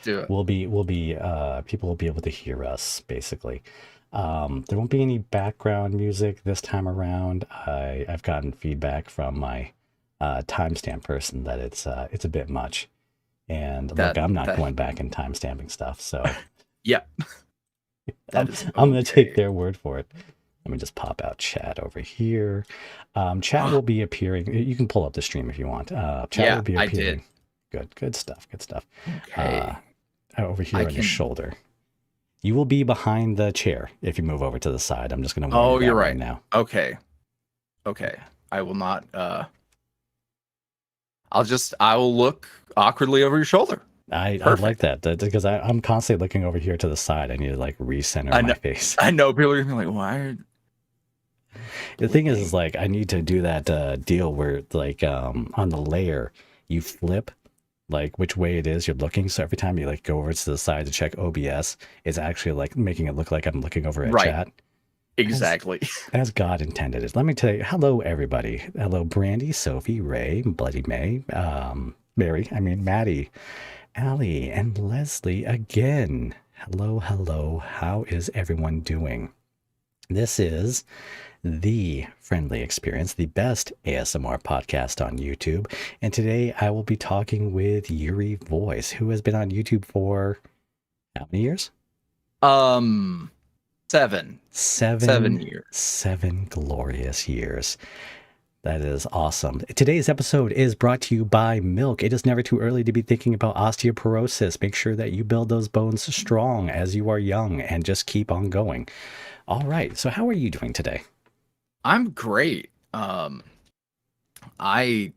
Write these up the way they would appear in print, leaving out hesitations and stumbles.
do it. we'll be people will be able to hear us basically. There won't be any background music this time around. I've gotten feedback from my timestamp person that it's a bit much. And look, That I'm not that going back and timestamping stuff, so yeah, I'm that is I'm gonna take okay. their word for it. Let me just pop out chat over here. Chat Ah, will be appearing. You can pull up the stream if you want. Chat yeah, will be I did. appearing. Good stuff. Good stuff. Uh, Okay. over I here on your can. shoulder. You will be behind the chair if you move over to the side. I'm just going to warn you Oh, you're that right right. now. Okay. Okay. I will not I will look awkwardly over your shoulder. I like Perfect. that because I'm constantly looking over here to the side. I need to like recenter I my know face. I know people are gonna be like, why are The thing is flipping? like I need to do that deal where like on the layer you flip like which way it is you're looking. So every time you like go over to the side to check OBS, it's actually like making it look like I'm looking over at Right. chat. As Exactly. as God intended it. Let me tell you, hello everybody. Hello Brandy, Sophie, Ray, Bloody May, Mary, I mean Maddie, Allie, and Leslie again. Hello, hello. How is everyone doing? This is the Friendly Experience, the best ASMR podcast on YouTube. And today I will be talking with YuuriVoice, who has been on YouTube for how many years? um 7. 7 Seven, years. 7 glorious years. That is awesome. Today's episode is brought to you by milk. It is never too early to be thinking about osteoporosis. Make sure that you build those bones strong as you are young and just keep on going. All right. So, how are you doing today? I'm great. I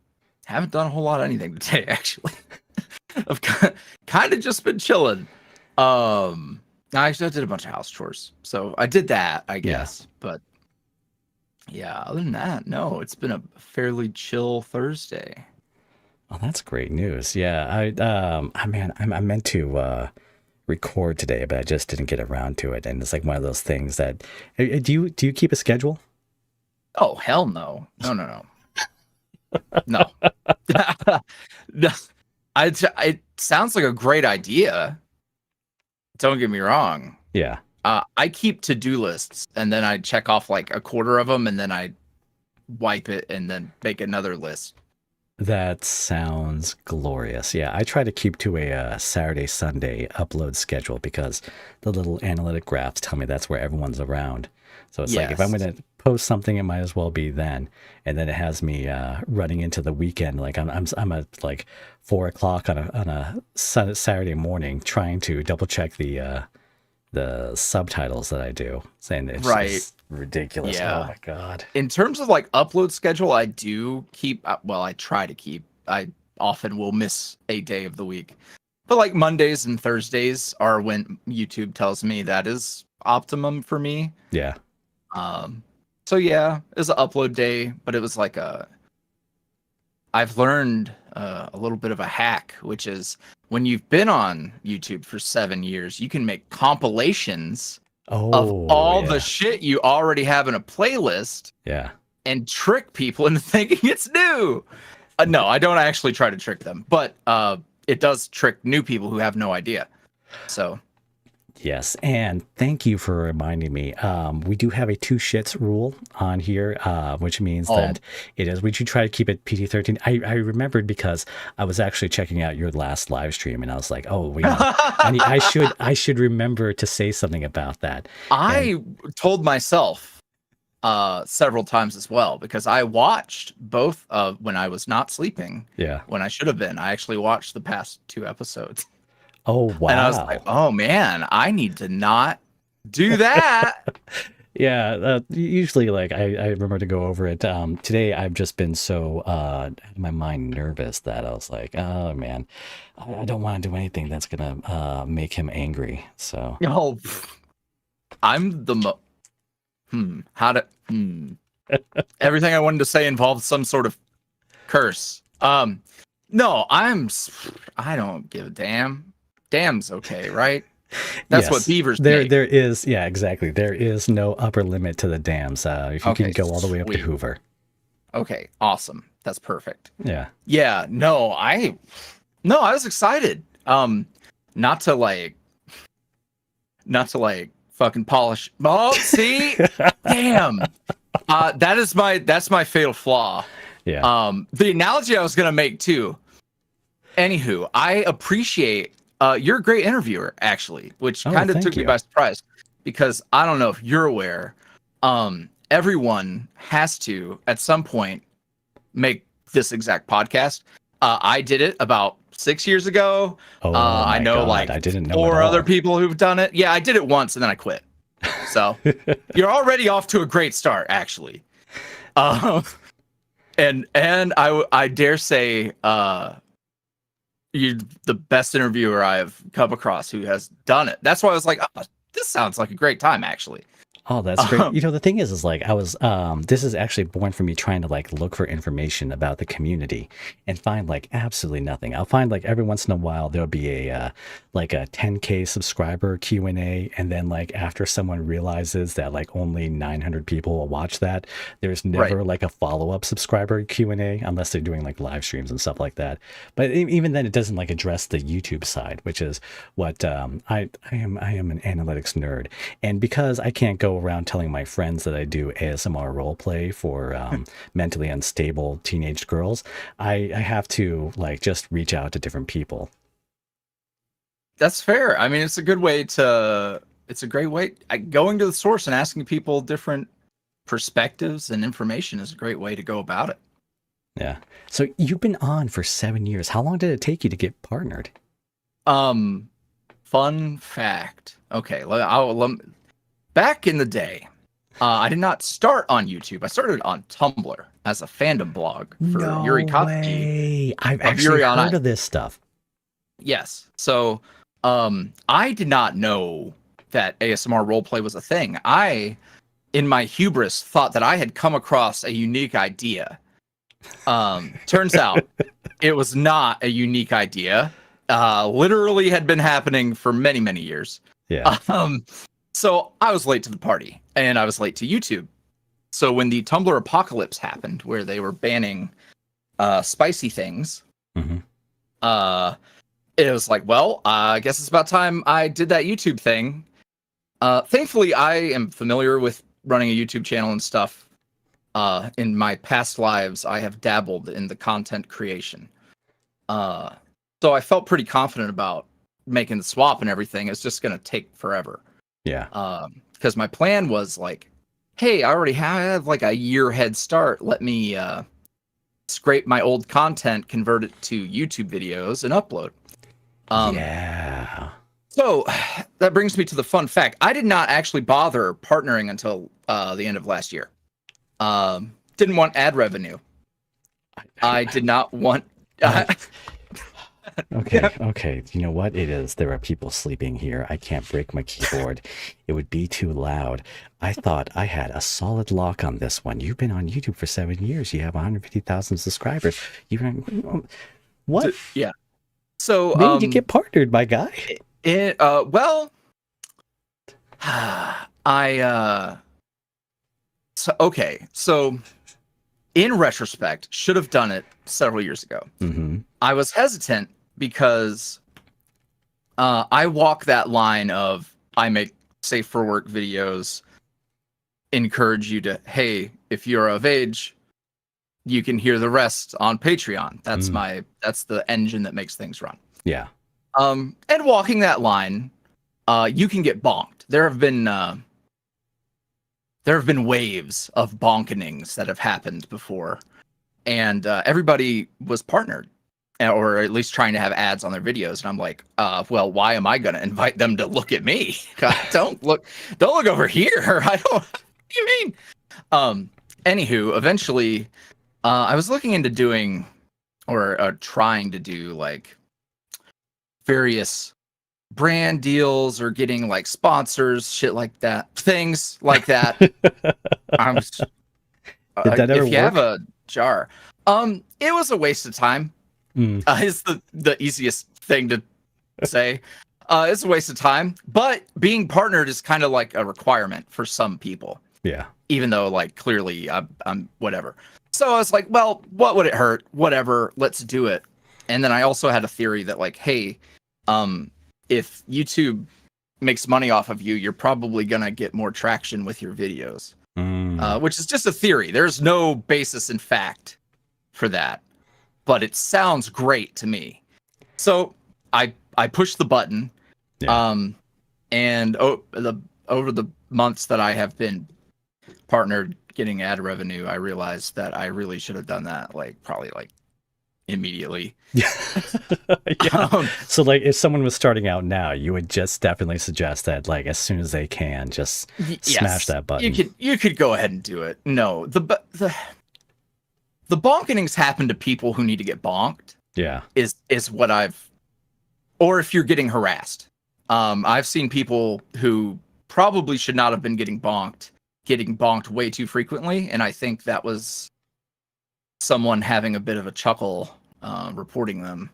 haven't done a whole lot of anything today, actually. I've kind of just been chilling. Actually, I did a bunch of house chores, so I did that, I Yeah. guess. But yeah, other than that, no, it's been a fairly chill Thursday. Oh, that's great news. Yeah. I meant to record today, but I just didn't get around to it. And it's like one of those things that do you keep a schedule? Oh, hell no. No, no, no. No. No. It sounds like a great idea. Don't get me wrong. Yeah. I keep to-do lists and then I check off like a quarter of them and then I wipe it and then make another list. That sounds glorious. Yeah, I try to keep to a Saturday, Sunday upload schedule because the little analytic graphs tell me that's where everyone's around. So it's like if I'm Yes. going to post something, it might as well be then. And then it has me running into the weekend. Like I'm at like 4 o'clock on a Saturday morning trying to double check the subtitles that I do, saying it's Right. just ridiculous. Oh Yeah. my God. In terms of like upload schedule, I do keep, well, I try to keep, I often will miss a day of the week. But like Mondays and Thursdays are when YouTube tells me that is optimum for me. Yeah. Um, so yeah, it was an upload day, but it was like I've learned a little bit of a hack, which is when you've been on YouTube for 7 years, you can make compilations of Oh all the yeah. shit you already have in a playlist Yeah. and trick people into thinking it's new. No, I don't actually try to trick them, but it does trick new people who have no idea. So, Yes, and thank you for reminding me. We do have a two shits rule on here, which means um, that it is. We should try to keep it PG-13. I remembered because I was actually checking out your last live stream, and I was like, oh, I should remember to say something about that. And I told myself several times as well because I watched both of when I was not sleeping yeah. when I should have been. I actually watched the past 2 episodes Oh and I was like, wow. oh man, I need to not do that. Yeah, usually like I remember to go over it. Today I've just been so out of my mind nervous that I was like, oh man, I don't want to do anything that's gonna make him angry. So Oh, I'm the how to everything I wanted to say involved some sort of curse. No, I don't give a damn. Damn's okay, right? That's what yes, beavers there say. there is, yeah, exactly. There is no upper limit to the dams. If you can Okay, go all the way up to sweet. Hoover. Okay, awesome. That's perfect. Yeah. Yeah, no, I was excited. not to like fucking polish. Oh, see, damn. That's my fatal flaw. Yeah. The analogy I was gonna make too. Anywho, I appreciate you're a great interviewer, actually, which Oh, kind of thank took me you. by surprise because I don't know if you're aware. Everyone has to at some point make this exact podcast. I did it about 6 years ago. Oh I my know God, like I didn't know at four other all. people who've done it. Yeah, I did it once and then I quit. So you're already off to a great start, actually. And I dare say, you're the best interviewer I have come across who has done it. That's why I was like, oh, this sounds like a great time, actually. Oh, that's great. You know, the thing is like I was this is actually born from me trying to like look for information about the community and find like absolutely nothing. I'll find like every once in a while there'll be a like a 10K subscriber Q&A, and then like after someone realizes that like only 900 people will watch that, there's never like a follow-up subscriber Q&A unless they're doing like live streams and stuff like that. But even then it doesn't like address the YouTube side, which is what I am an analytics nerd. And because I can't go around telling my friends that I do ASMR roleplay for mentally unstable teenage girls, I have to like just reach out to different people. That's fair. I mean, it's a good way to. It's a great way. Going to the source and asking people different perspectives and information is a great way to go about it. Yeah. So you've been on for 7 years. How long did it take you to get partnered? Fun fact. Okay, back in the day, I did not start on YouTube. I started on Tumblr as a fandom blog for Yuri way. I've actually heard of this stuff. Yes. So, I did not know that ASMR roleplay was a thing. I, in my hubris, thought that I had come across a unique idea. Turns out it was not a unique idea. Literally had been happening for many, many years. Yeah. So I was late to the party and I was late to YouTube. So when the Tumblr apocalypse happened, where they were banning spicy things, mm-hmm. It was like, well, I guess it's about time I did that YouTube thing. Thankfully, I am familiar with running a YouTube channel and stuff. In my past lives, I have dabbled in the content creation. So I felt pretty confident about making the swap and everything. It's just going to take forever. Yeah. Because my plan was like, hey, I already have like a year head start. Let me scrape my old content, convert it to YouTube videos, and upload. Yeah. So that brings me to the fun fact. I did not actually bother partnering until the end of last year. Didn't want ad revenue. I did not want... Okay. You know what it is? There are people sleeping here. I can't break my keyboard. It would be too loud. I thought I had a solid lock on this one. You've been on YouTube for 7 years. You have 150,000 subscribers. What? Yeah. So when did you get partnered, my guy? Well, so in retrospect, should have done it several years ago. Mm-hmm. I was hesitant because I walk that line of I make safe for work videos, encourage you to, hey, if you're of age, you can hear the rest on Patreon. That's the engine that makes things run. Yeah. And walking that line, you can get bonked. There have been waves of bonkenings that have happened before, and everybody was partnered, or at least trying to have ads on their videos. And I'm like, well, why am I going to invite them to look at me? Don't look over here. I don't. What do you mean? Anywho, eventually, I was looking into doing, or trying to do, like various brand deals or getting like sponsors, shit like that, things like that. Did that ever if you work? have a jar, it was a waste of time. It's the easiest thing to say. It's a waste of time, but being partnered is kind of like a requirement for some people. Yeah. Even though like clearly I'm whatever. So I was like, well, what would it hurt? Whatever, let's do it. And then I also had a theory that like, hey, if YouTube makes money off of you, you're probably gonna get more traction with your videos. Which is just a theory. There's no basis in fact for that, but it sounds great to me. So I pushed the button, and over the months that I have been partnered getting ad revenue, I realized that I really should have done that probably immediately. Yeah. So if someone was starting out now, you would just definitely suggest that as soon as they can, just smash that button. You could go ahead and do it. No, the bonkingings happen to people who need to get bonked. Yeah, is what or if you're getting harassed. I've seen people who probably should not have been getting bonked way too frequently, and I think that was someone having a bit of a chuckle reporting them.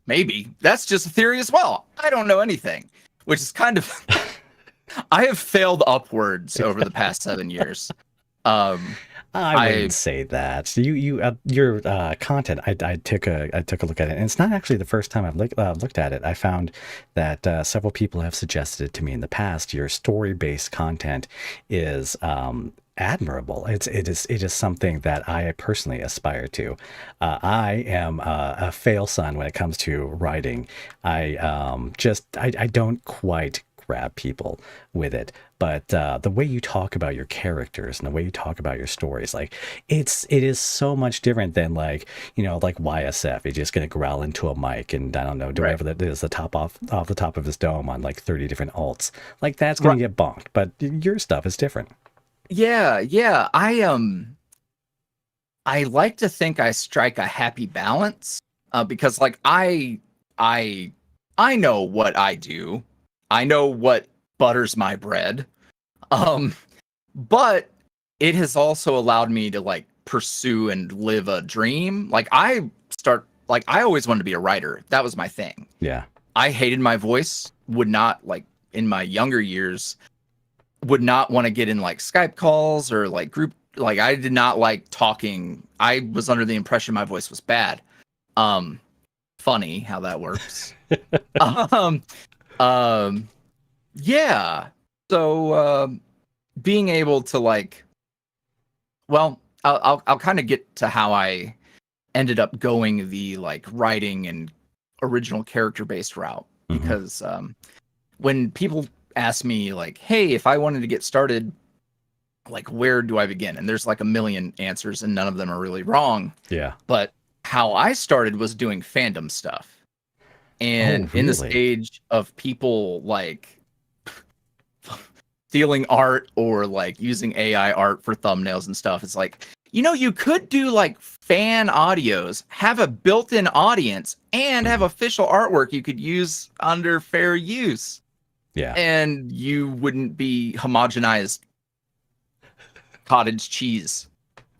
Maybe that's just a theory as well. I don't know anything, which is kind of I have failed upwards over the past 7 years. I wouldn't say that. Your content. I took a look at it, and it's not actually the first time I've looked at it. I found that several people have suggested it to me in the past. Your story-based content is admirable. It is something that I personally aspire to. I am a fail son when it comes to writing. I don't quite grab people with it, but the way you talk about your characters and the way you talk about your stories, it is so much different than YSF. He's just gonna growl into a mic and I don't know, do whatever that is, the top off the top of his dome on 30 different alts. That's gonna get bonked. But your stuff is different. Yeah. I like to think I strike a happy balance because I know what I do. I know what butters my bread. But it has also allowed me to pursue and live a dream. I always wanted to be a writer. That was my thing. Yeah. I hated my voice, would not in my younger years, would not want to get in Skype calls or group. I did not like talking. I was under the impression my voice was bad. Funny how that works. Yeah. So being able to I'll kind of get to how I ended up going the writing and original character based route, because when people ask me hey, if I wanted to get started, where do I begin? And there's a million answers and none of them are really wrong. Yeah. But how I started was doing fandom stuff. And in this age of people stealing art or using AI art for thumbnails and stuff, it's you could do fan audios, have a built-in audience, and have official artwork you could use under fair use. Yeah. And you wouldn't be homogenized cottage cheese.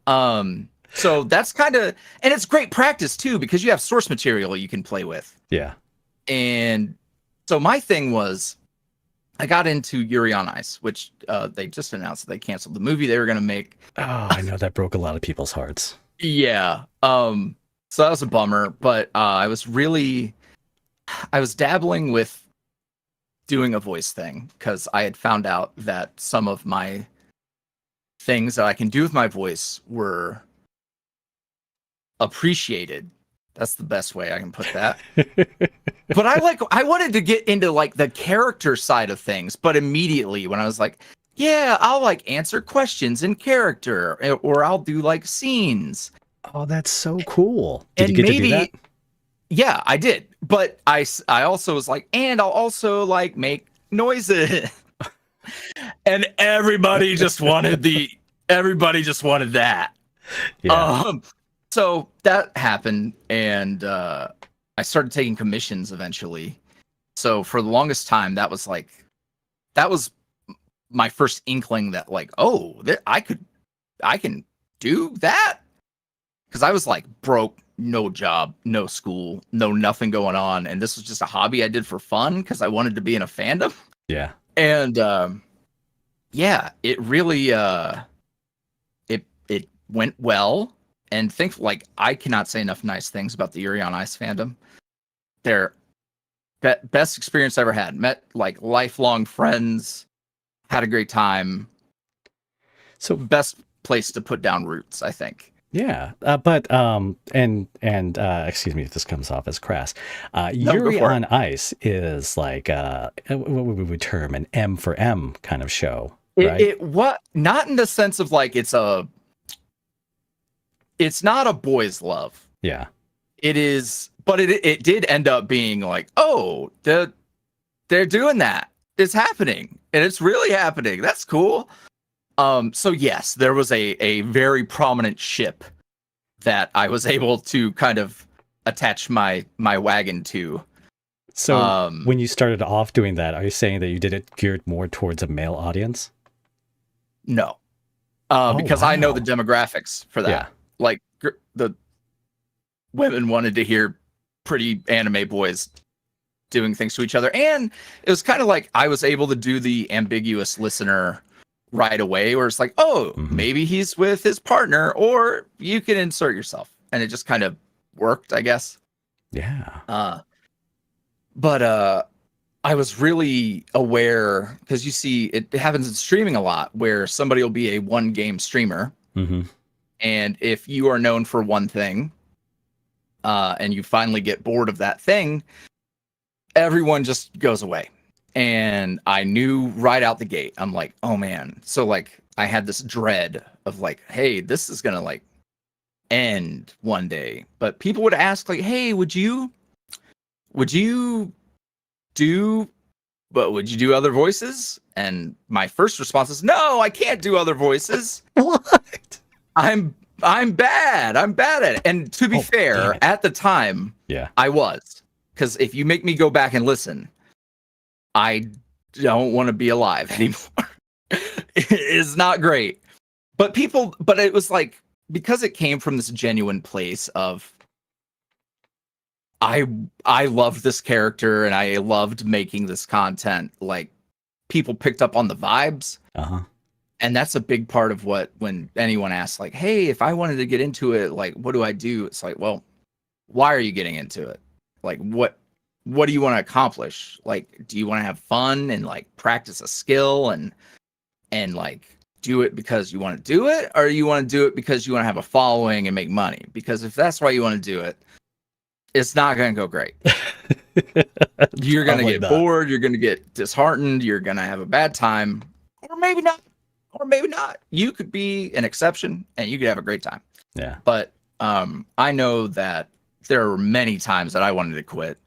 So that's kind of, and it's great practice too, because you have source material you can play with. Yeah. And so my thing was, I got into Yuri on Ice, which they just announced that they canceled the movie they were going to make. Oh, I know that broke a lot of people's hearts. Yeah. So that was a bummer, but I was dabbling with doing a voice thing because I had found out that some of my things that I can do with my voice were appreciated. That's the best way I can put that. But I wanted to get into the character side of things, but immediately when I was yeah, I'll answer questions in character, or I'll do scenes. Oh, that's so cool. Did you get to do that? Yeah, I did. But I also was and I'll also make noises. And everybody just wanted that. Yeah. So that happened, and I started taking commissions eventually. So for the longest time, that was my first inkling that I can do that, because I was broke, no job, no school, no nothing going on, and this was just a hobby I did for fun because I wanted to be in a fandom. Yeah. And yeah, it really it went well. And I cannot say enough nice things about the Yuri on Ice fandom. They're best experience I ever had. Met like lifelong friends, had a great time. So best place to put down roots, I think. Yeah, excuse me if this comes off as crass. No, go Yuri for it. on Ice is like what we would term an M for M kind of show, right? It what not in the sense of like it's not a boys' love. Yeah. It is, but it did end up being like, oh, they're doing that. It's happening, and it's really happening. That's cool. So yes, there was a very prominent ship that I was able to kind of attach my wagon to. So when you started off doing that, are you saying that you did it geared more towards a male audience? No, because I know the demographics for that. Yeah. Like the women wanted to hear pretty anime boys doing things to each other, and it was kind of like I was able to do the ambiguous listener right away, where it's like, oh, maybe he's with his partner, or you can insert yourself, and it just kind of worked, I guess. Yeah. But I was really aware, because you see it happens in streaming a lot, where somebody will be a one game streamer, and if you are known for one thing, and you finally get bored of that thing, everyone just goes away. And I knew right out the gate, I'm like, oh man. So like I had this dread of like, hey, this is gonna like end one day. But people would ask like, hey, would you do other voices? And my first response is, no, I can't do other voices. What? I'm bad. I'm bad at it. And to be fair, at the time, I was. Because if you make me go back and listen, I don't want to be alive anymore. It's not great. But it was like, because it came from this genuine place of I loved this character and I loved making this content. Like, people picked up on the vibes. And that's a big part of when anyone asks, like, hey, if I wanted to get into it, like, what do I do? It's like, well, why are you getting into it? Like, what do you want to accomplish? Like, do you want to have fun and like practice a skill and like do it because you want to do it, or you want to do it because you want to have a following and make money? Because if that's why you want to do it, it's not going to go great. You're going to get bored. You're going to get disheartened. You're going to have a bad time, or maybe not. Or maybe not. You could be an exception and you could have a great time. Yeah. But I know that there were many times that I wanted to quit.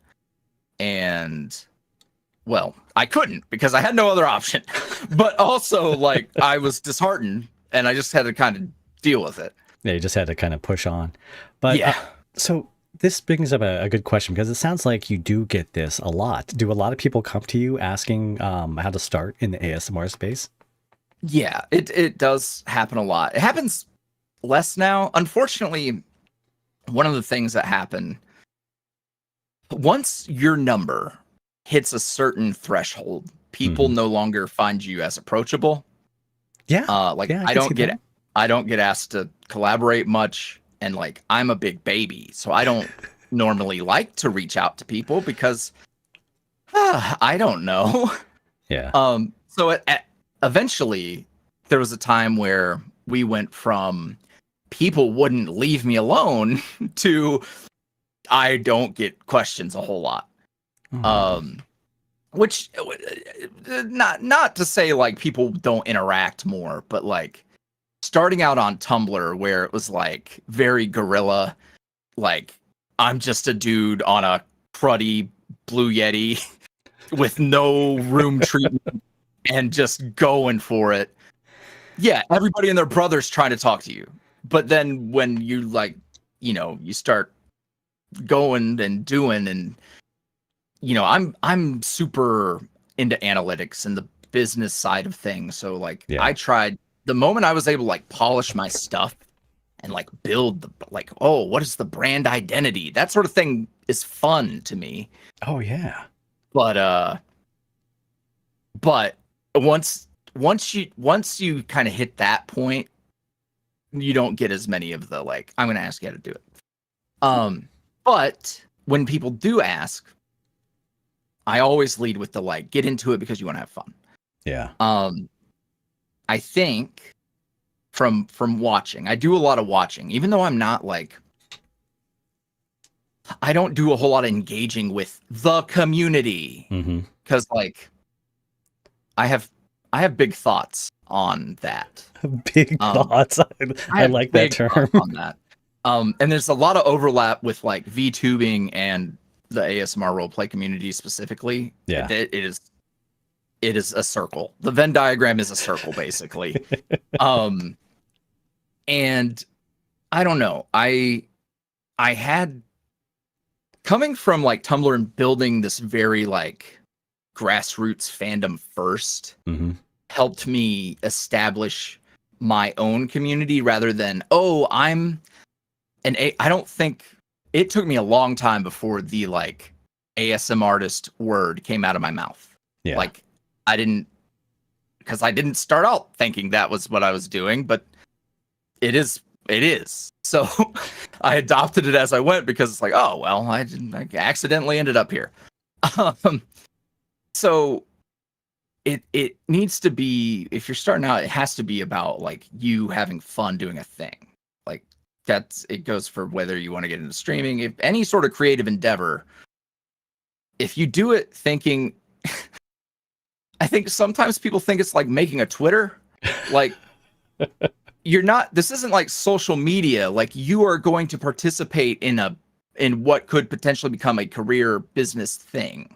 And, well, I couldn't because I had no other option. But also, like, I was disheartened and I just had to kind of deal with it. Yeah, you just had to kind of push on. But yeah. So this brings up a good question, because it sounds like you do get this a lot. Do a lot of people come to you asking how to start in the ASMR space? Yeah, it does happen a lot. It happens less now. Unfortunately, one of the things that happen, once your number hits a certain threshold, people no longer find you as approachable. Yeah. I don't get asked to collaborate much, and like I'm a big baby, so I don't normally like to reach out to people because I don't know. Yeah. So eventually, there was a time where we went from people wouldn't leave me alone to I don't get questions a whole lot. Which not to say like people don't interact more, but like starting out on Tumblr where it was like very guerrilla, like I'm just a dude on a cruddy Blue Yeti with no room treatment and just going for it. Yeah, everybody and their brother's trying to talk to you. But then when you like, you start going and doing, and I'm super into analytics and the business side of things. So like I tried, the moment I was able to like polish my stuff and like build what is the brand identity? That sort of thing is fun to me. Oh yeah. But once you kind of hit that point, you don't get as many of the like, I'm going to ask you how to do it. But when people do ask, I always lead with the like, get into it because you want to have fun. Yeah. I think from watching, I do a lot of watching, even though I'm not like, I don't do a whole lot of engaging with the community because like I have big thoughts on that. Big thoughts. I like that term. On that. And there's a lot of overlap with like VTubing and the ASMR roleplay community specifically. Yeah. It is a circle. The Venn diagram is a circle, basically. And I don't know. I had coming from like Tumblr and building this very like grassroots fandom first helped me establish my own community rather than, I don't think it took me a long time before the like ASM artist word came out of my mouth. Yeah. Like I didn't start out thinking that was what I was doing, but it is. So I adopted it as I went because it's like, oh, well, I accidentally ended up here. So it needs to be, if you're starting out, it has to be about like you having fun doing a thing. Like it goes for whether you want to get into streaming, if any sort of creative endeavor, if you do it thinking, I think sometimes people think it's like making a Twitter, like this isn't like social media. Like you are going to participate in what could potentially become a career business thing.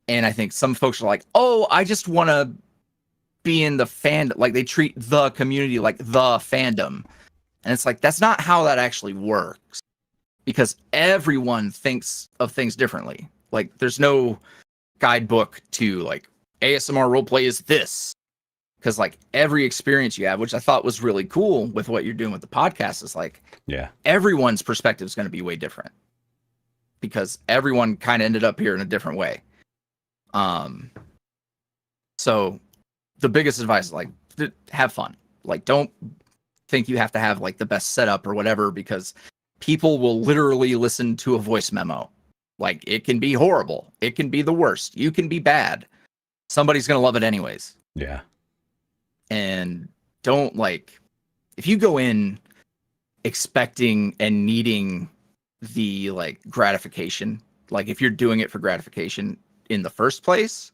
And I think some folks are like, oh, I just want to be in the fandom. Like they treat the community like the fandom. And it's like, that's not how that actually works because everyone thinks of things differently. Like there's no guidebook to like ASMR roleplay is this. Because like every experience you have, which I thought was really cool with what you're doing with the podcast, is like, everyone's perspective is going to be way different because everyone kind of ended up here in a different way. So the biggest advice is like, have fun. Like, don't think you have to have like the best setup or whatever, because people will literally listen to a voice memo. Like it can be horrible. It can be the worst. You can be bad. Somebody's going to love it anyways. Yeah. And don't like, if you go in expecting and needing the like gratification, like if you're doing it for gratification in the first place,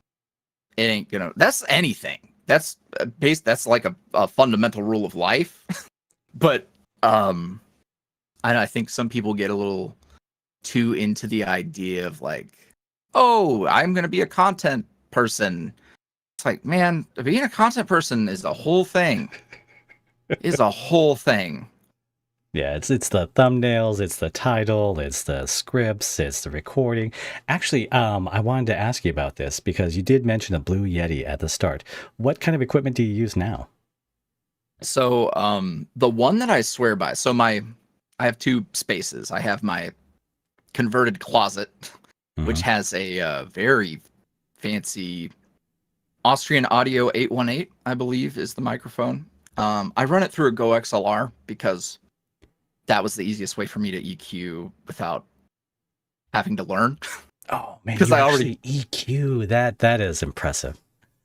it ain't gonna, that's anything. That's that's like a fundamental rule of life. But I think some people get a little too into the idea of like, oh, I'm gonna be a content person. It's like, man, being a content person is a whole thing. Is a whole thing. Yeah, it's the thumbnails, it's the title, it's the scripts, it's the recording. Actually, I wanted to ask you about this because you did mention a Blue Yeti at the start. What kind of equipment do you use now? So, the one that I swear by, I have two spaces. I have my converted closet, which has a very fancy Austrian Audio 818, I believe, is the microphone. I run it through a Go XLR because that was the easiest way for me to EQ without having to learn. Oh man, because I already EQ that is impressive.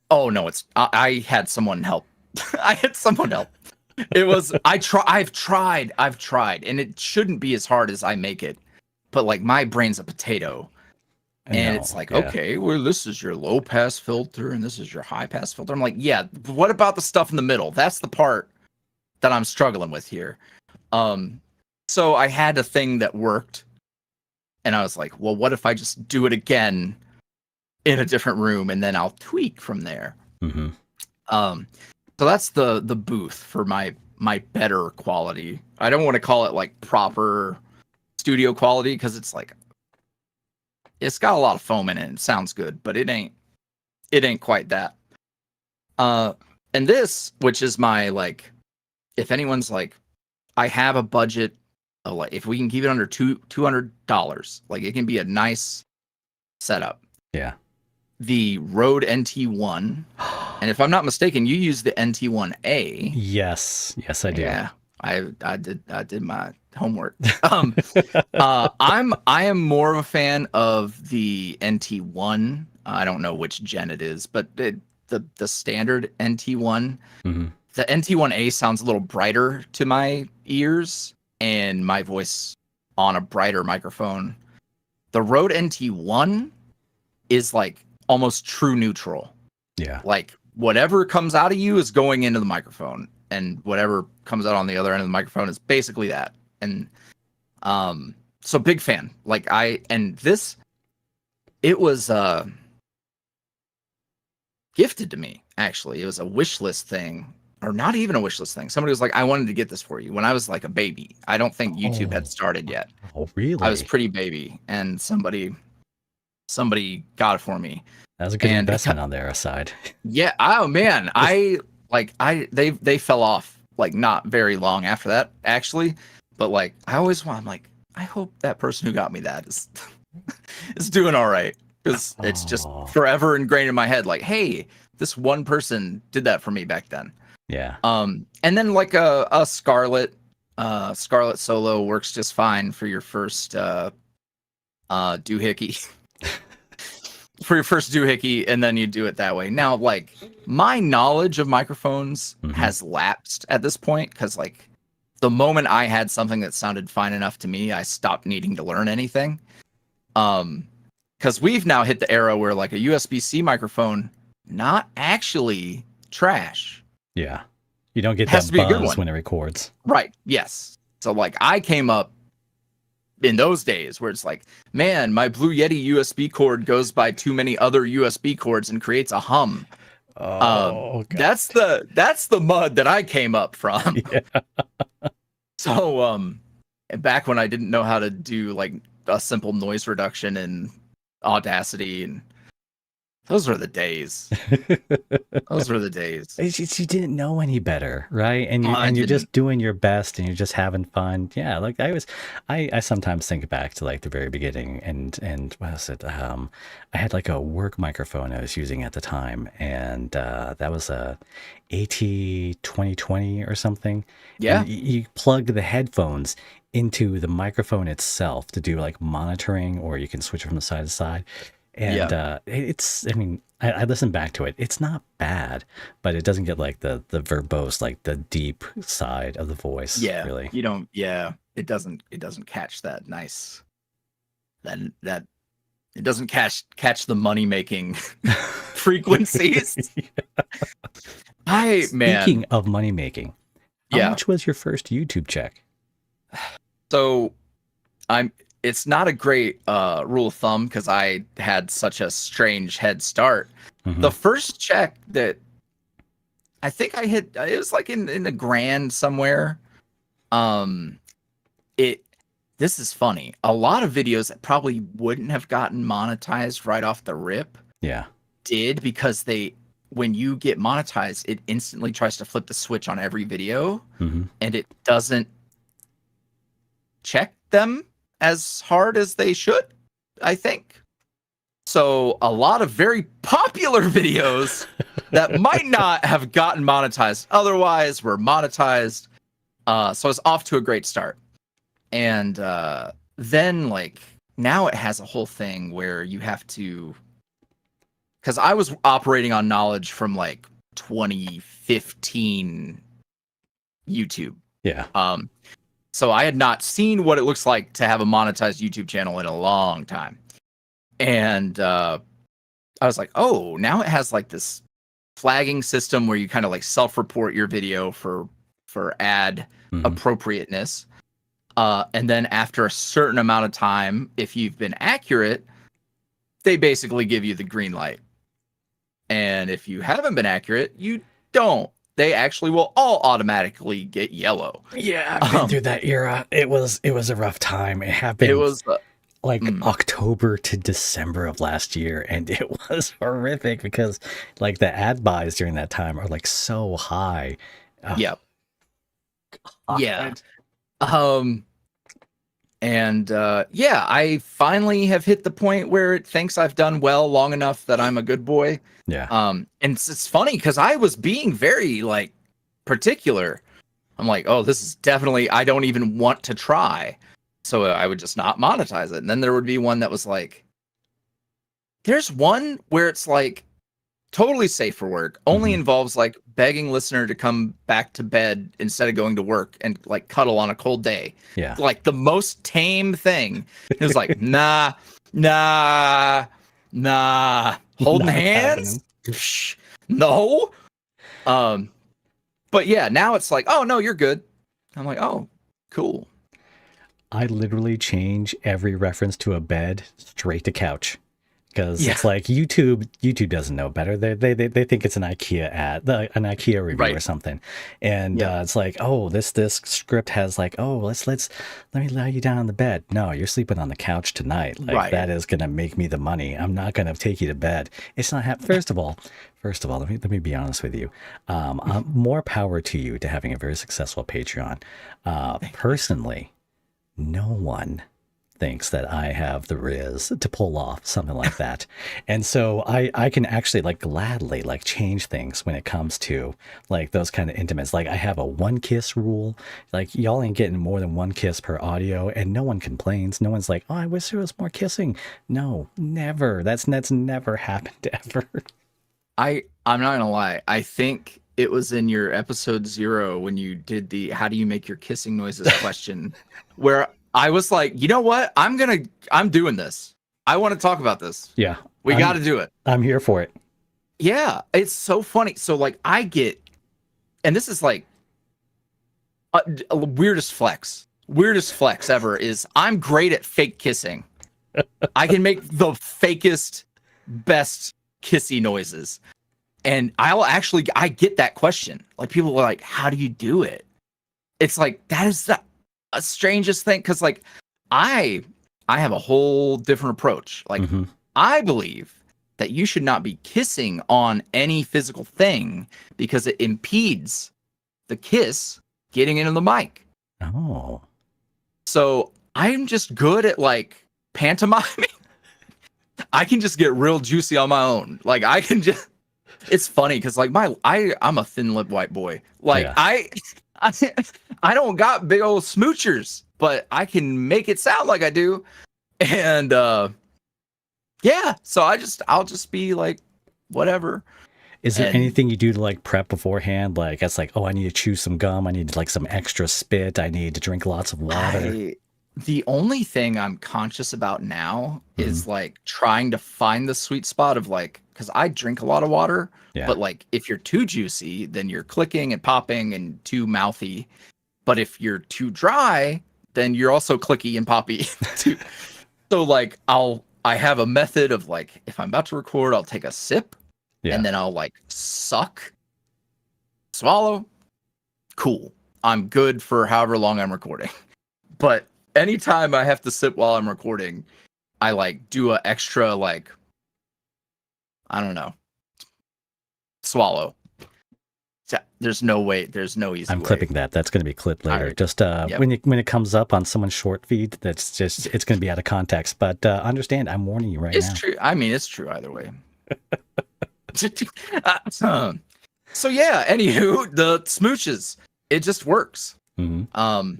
Oh no, I had someone help. I had someone help. It was I've tried, and it shouldn't be as hard as I make it. But like my brain's a potato. And it's like, okay, well, this is your low pass filter and this is your high pass filter. I'm like, yeah, what about the stuff in the middle? That's the part that I'm struggling with here. So I had a thing that worked, and I was like, well, what if I just do it again in a different room and then I'll tweak from there. So that's the booth for my better quality. I don't want to call it like proper studio quality because it's like, it's got a lot of foam in it and it sounds good, but it ain't quite that. And this, which is my like, if anyone's like, I have a budget of like, if we can keep it under $200, like it can be a nice setup. Yeah. The Rode NT1, and if I'm not mistaken, you use the NT1A. Yes, I do. Yeah, I did my homework. I am more of a fan of the NT1. I don't know which gen it is, but the standard NT1. Mm-hmm. The NT1A sounds a little brighter to my ears, and my voice on a brighter microphone. The Rode NT1 is like almost true neutral. Yeah. Like whatever comes out of you is going into the microphone, and whatever comes out on the other end of the microphone is basically that. And so big fan. Like it was gifted to me, actually. It was a wish list thing, or not even a wish list thing. Somebody was like, I wanted to get this for you when I was like a baby. I don't think YouTube had started yet. Oh, really? I was pretty baby, and somebody got it for me. That was a good investment on their side. Yeah. Oh man. They fell off like not very long after that, actually. But like I'm like, I hope that person who got me that is doing all right. Because it's just forever ingrained in my head, like, hey, this one person did that for me back then. Yeah. And then like a Scarlett Solo works just fine for your first doohickey. For your first doohickey, and then you do it that way. Now, like, my knowledge of microphones has lapsed at this point, because like the moment I had something that sounded fine enough to me, I stopped needing to learn anything. Because we've now hit the era where like a USB-C microphone, not actually trash. Yeah. You don't get that buzz when it records. Right. Yes. So like I came up in those days where it's like, man, my Blue Yeti USB cord goes by too many other USB cords and creates a hum. Oh, God. That's the mud that I came up from. Yeah. So back when I didn't know how to do like a simple noise reduction in Audacity, and those were the days. Those were the days. You didn't know any better, right? And you're just doing your best, and you're just having fun. Yeah, like I sometimes think back to like the very beginning, and what was it? I had like a work microphone I was using at the time, and that was a AT2020 or something. Yeah, and you plug the headphones into the microphone itself to do like monitoring, or you can switch it from the side to side. And it's, I mean, I listened back to it. It's not bad, but it doesn't get like the verbose, like the deep side of the voice. Yeah, really. You don't. Yeah, it doesn't catch that nice. That it doesn't catch the money making frequencies. Speaking of money making, how much was your first YouTube check? So, it's not a great rule of thumb, because I had such a strange head start. The first check that I think I hit, it was like in the grand somewhere. This is funny. A lot of videos that probably wouldn't have gotten monetized right off the rip, did, because when you get monetized, it instantly tries to flip the switch on every video, and it doesn't check them as hard as they should, I think. So a lot of very popular videos that might not have gotten monetized otherwise were monetized. So it's off to a great start. And then like now it has a whole thing where you have to, because I was operating on knowledge from like 2015 YouTube. Yeah. So I had not seen what it looks like to have a monetized YouTube channel in a long time. And I was like, oh, now it has like this flagging system where you kind of like self-report your video for ad appropriateness. And then after a certain amount of time, if you've been accurate, they basically give you the green light. And if you haven't been accurate, you don't. They actually will all automatically get yellow. Yeah, I've been through that era. It was a rough time. It happened. It was like October to December of last year, and it was horrific because like the ad buys during that time are like so high. Yep. Yeah. I finally have hit the point where it thinks I've done well long enough that I'm a good boy. Yeah. And it's funny because I was being very like particular. I'm like, oh, this is definitely, I don't even want to try. So I would just not monetize it. And then there would be one that was like, there's one where it's like totally safe for work, only involves like begging listener to come back to bed instead of going to work and like cuddle on a cold day. Yeah. Like the most tame thing. It was like, nah, holding Not hands. No. But yeah, now it's like, oh no, you're good. I'm like, oh, cool. I literally change every reference to a bed straight to couch. Because it's like YouTube doesn't know better. They think it's an IKEA ad, an IKEA review or something, and it's like, oh, this script has like, oh, let me lie you down on the bed. No, you're sleeping on the couch tonight. Like that is gonna make me the money. I'm not gonna take you to bed. It's not First of all, let me be honest with you. More power to you to having a very successful Patreon. Personally, no one thinks that I have the riz to pull off something like that. And so I can actually like gladly like change things when it comes to like those kind of intimates. Like I have a 1 kiss rule. Like y'all ain't getting more than 1 kiss per audio, and no one complains. No one's like, oh, I wish there was more kissing. No, never. That's never happened ever. I'm not gonna lie. I think it was in your episode 0 when you did the how do you make your kissing noises question where I was like, you know what? I'm doing this. I want to talk about this. Yeah. We got to do it. I'm here for it. Yeah. It's so funny. So like and this is like a weirdest flex ever is I'm great at fake kissing. I can make the fakest, best kissy noises. And I get that question. Like people are like, how do you do it? It's like, that is a strangest thing, because like I have a whole different approach. Like I believe that you should not be kissing on any physical thing because it impedes the kiss getting into the mic. Oh. So I'm just good at like pantomiming. I can just get real juicy on my own. Like I can just, it's funny because like I'm a thin-lipped white boy. Like I don't got big old smoochers, but I can make it sound like I do. And so I'll just be like, whatever. Is there anything you do to like prep beforehand? Like it's like, oh, I need to chew some gum. I need like some extra spit. I need to drink lots of water. The only thing I'm conscious about now is like trying to find the sweet spot of like, because I drink a lot of water, but like if you're too juicy, then you're clicking and popping and too mouthy. But if you're too dry, then you're also clicky and poppy too. So like I have a method of like, if I'm about to record, I'll take a sip and then I'll like suck, swallow. Cool. I'm good for however long I'm recording. But anytime I have to sip while I'm recording, I like do a extra like, I don't know, swallow. There's no way. There's no easy way. I'm clipping that. That's going to be clipped later. Right. Just when it comes up on someone's short feed, it's going to be out of context. But understand, I'm warning you right now. It's true. I mean, it's true either way. So yeah. Anywho, the smooches, it just works. I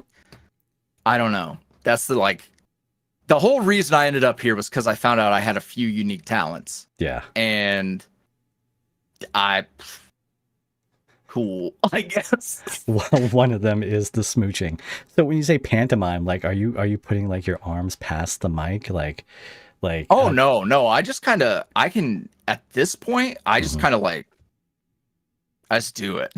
don't know. That's the whole reason I ended up here was because I found out I had a few unique talents. Yeah. And cool, I guess. Well, one of them is the smooching. So when you say pantomime, like, are you putting like your arms past the mic? Like, oh, no. I just kind of, at this point, I just kind of like, I just do it.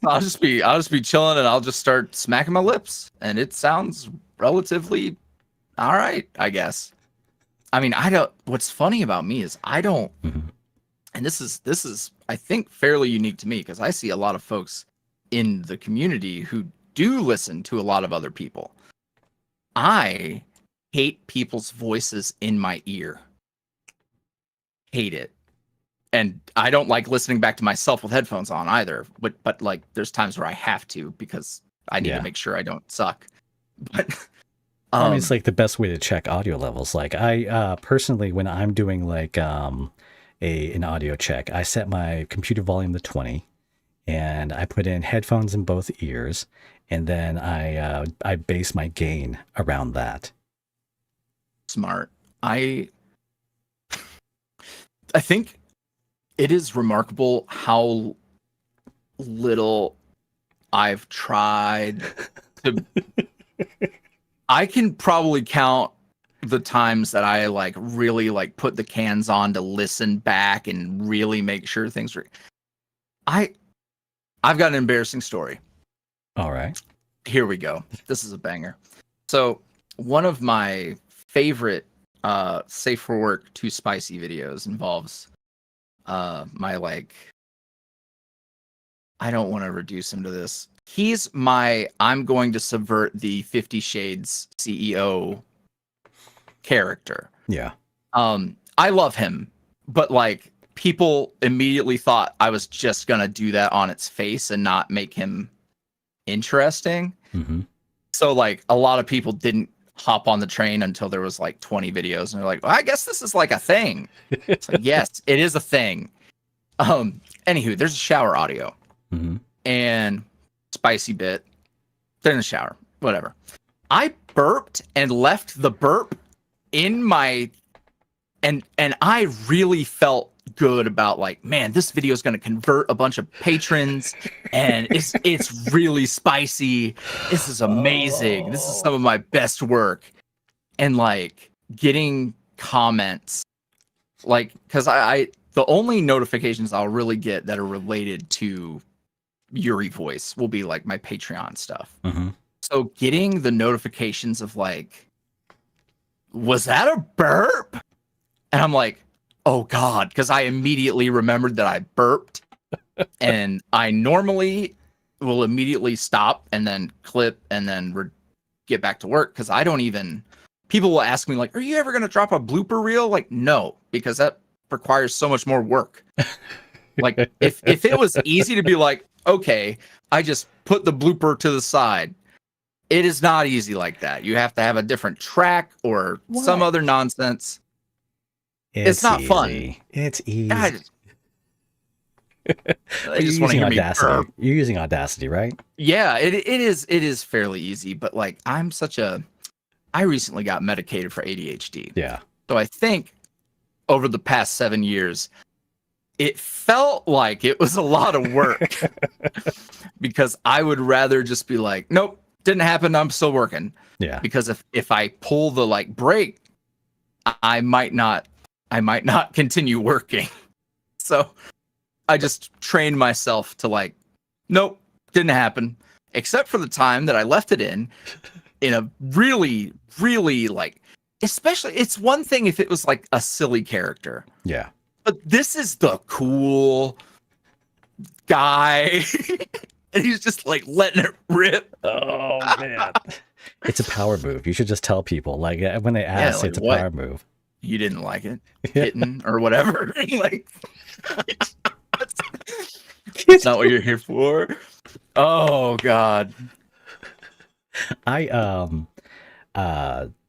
I'll just be chilling and I'll just start smacking my lips and it sounds relatively all right, I guess. I mean, what's funny about me is I don't, and this is I think fairly unique to me because I see a lot of folks in the community who do listen to a lot of other people. I hate people's voices in my ear. Hate it. And I don't like listening back to myself with headphones on either. But like, there's times where I have to because I need to make sure I don't suck. But I mean, it's like the best way to check audio levels. Like I personally, when I'm doing like an audio check, I set my computer volume to 20, and I put in headphones in both ears, and then I base my gain around that. Smart. I think it is remarkable how little I've tried to. I can probably count the times that I like really like put the cans on to listen back and really make sure things are. I've got an embarrassing story. All right. Here we go. This is a banger. So one of my favorite safe for work too spicy videos involves my like, I don't want to reduce him to this. He's my I'm going to subvert the 50 Shades CEO character. Yeah. I love him, but like people immediately thought I was just gonna do that on its face and not make him interesting. Mm-hmm. So like a lot of people didn't hop on the train until there was like 20 videos and they're like, well, I guess this is like a thing. It's like, yes, it is a thing. Anywho, there's a shower audio and spicy bit. They're in the shower, whatever. I burped and left the burp in my and I really felt good about like, man, this video is going to convert a bunch of patrons and it's really spicy. This is amazing. This is some of my best work. And like getting comments like, cause I the only notifications I'll really get that are related to YuuriVoice will be like my Patreon stuff. So getting the notifications of like, was that a burp? And I'm like, oh God, because I immediately remembered that I burped. And I normally will immediately stop and then clip and then get back to work. Because I don't even, people will ask me like, are you ever going to drop a blooper reel? Like, no, because that requires so much more work. Like if it was easy to be like, okay, I just put the blooper to the side. It is not easy like that. You have to have a different track or some other nonsense. It's not easy. fun. It's easy. I just want to hear Audacity. You're using Audacity, right? Yeah, it is fairly easy, but like I recently got medicated for ADHD. Yeah. So I think over the past 7 years, it felt like it was a lot of work because I would rather just be like, nope, didn't happen. I'm still working. Yeah. Because if I pull the like break, I might not continue working. So I just trained myself to like, nope, didn't happen. Except for the time that I left it in a really, really like, especially it's one thing if it was like a silly character. Yeah. But this is the cool guy. And he's just like letting it rip. Oh man. It's a power move. You should just tell people like when they ask, like, it's a what? power move. You didn't like it, kitten or whatever. Like, that's not what you're here for. Oh God.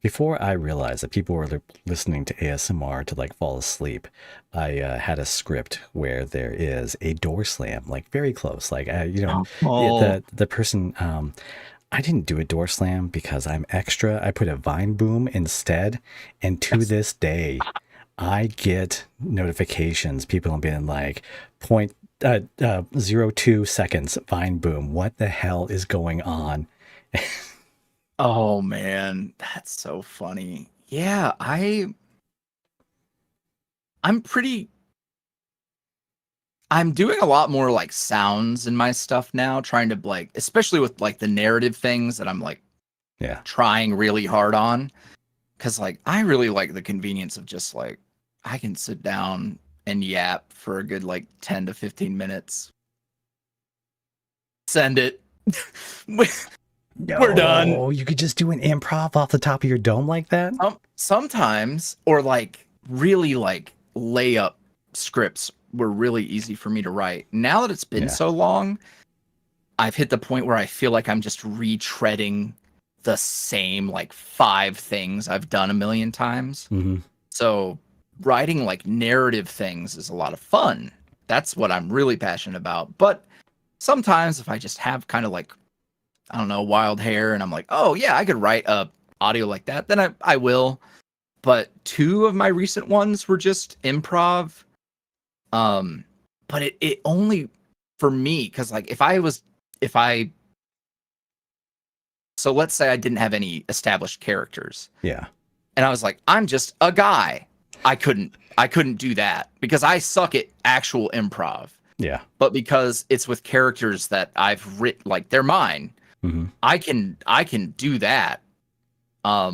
Before I realized that people were listening to ASMR to like fall asleep, I had a script where there is a door slam, like very close, like the person. I didn't do a door slam because I'm extra. I put a vine boom instead, and to this day, I get notifications. People have been like 0.02 seconds vine boom. What the hell is going on? Oh man, that's so funny. Yeah, I'm doing a lot more like sounds in my stuff now, trying to like, especially with like the narrative things that I'm like trying really hard on. Cause like I really like the convenience of just like I can sit down and yap for a good like 10 to 15 minutes. Send it. We're done. Oh, you could just do an improv off the top of your dome like that? Sometimes, or like really like layup scripts were really easy for me to write. Now that it's been so long, I've hit the point where I feel like I'm just retreading the same like 5 things I've done a million times. So writing like narrative things is a lot of fun. That's what I'm really passionate about. But sometimes if I just have kind of like, I don't know, wild hair and I'm like, oh yeah, I could write a audio like that, then I will. But 2 of my recent ones were just improv. But it only for me, because like if I so let's say I didn't have any established characters. Yeah. And I was like, I'm just a guy. I couldn't do that because I suck at actual improv. Yeah. But because it's with characters that I've written, like they're mine, Mm-hmm. I can do that. I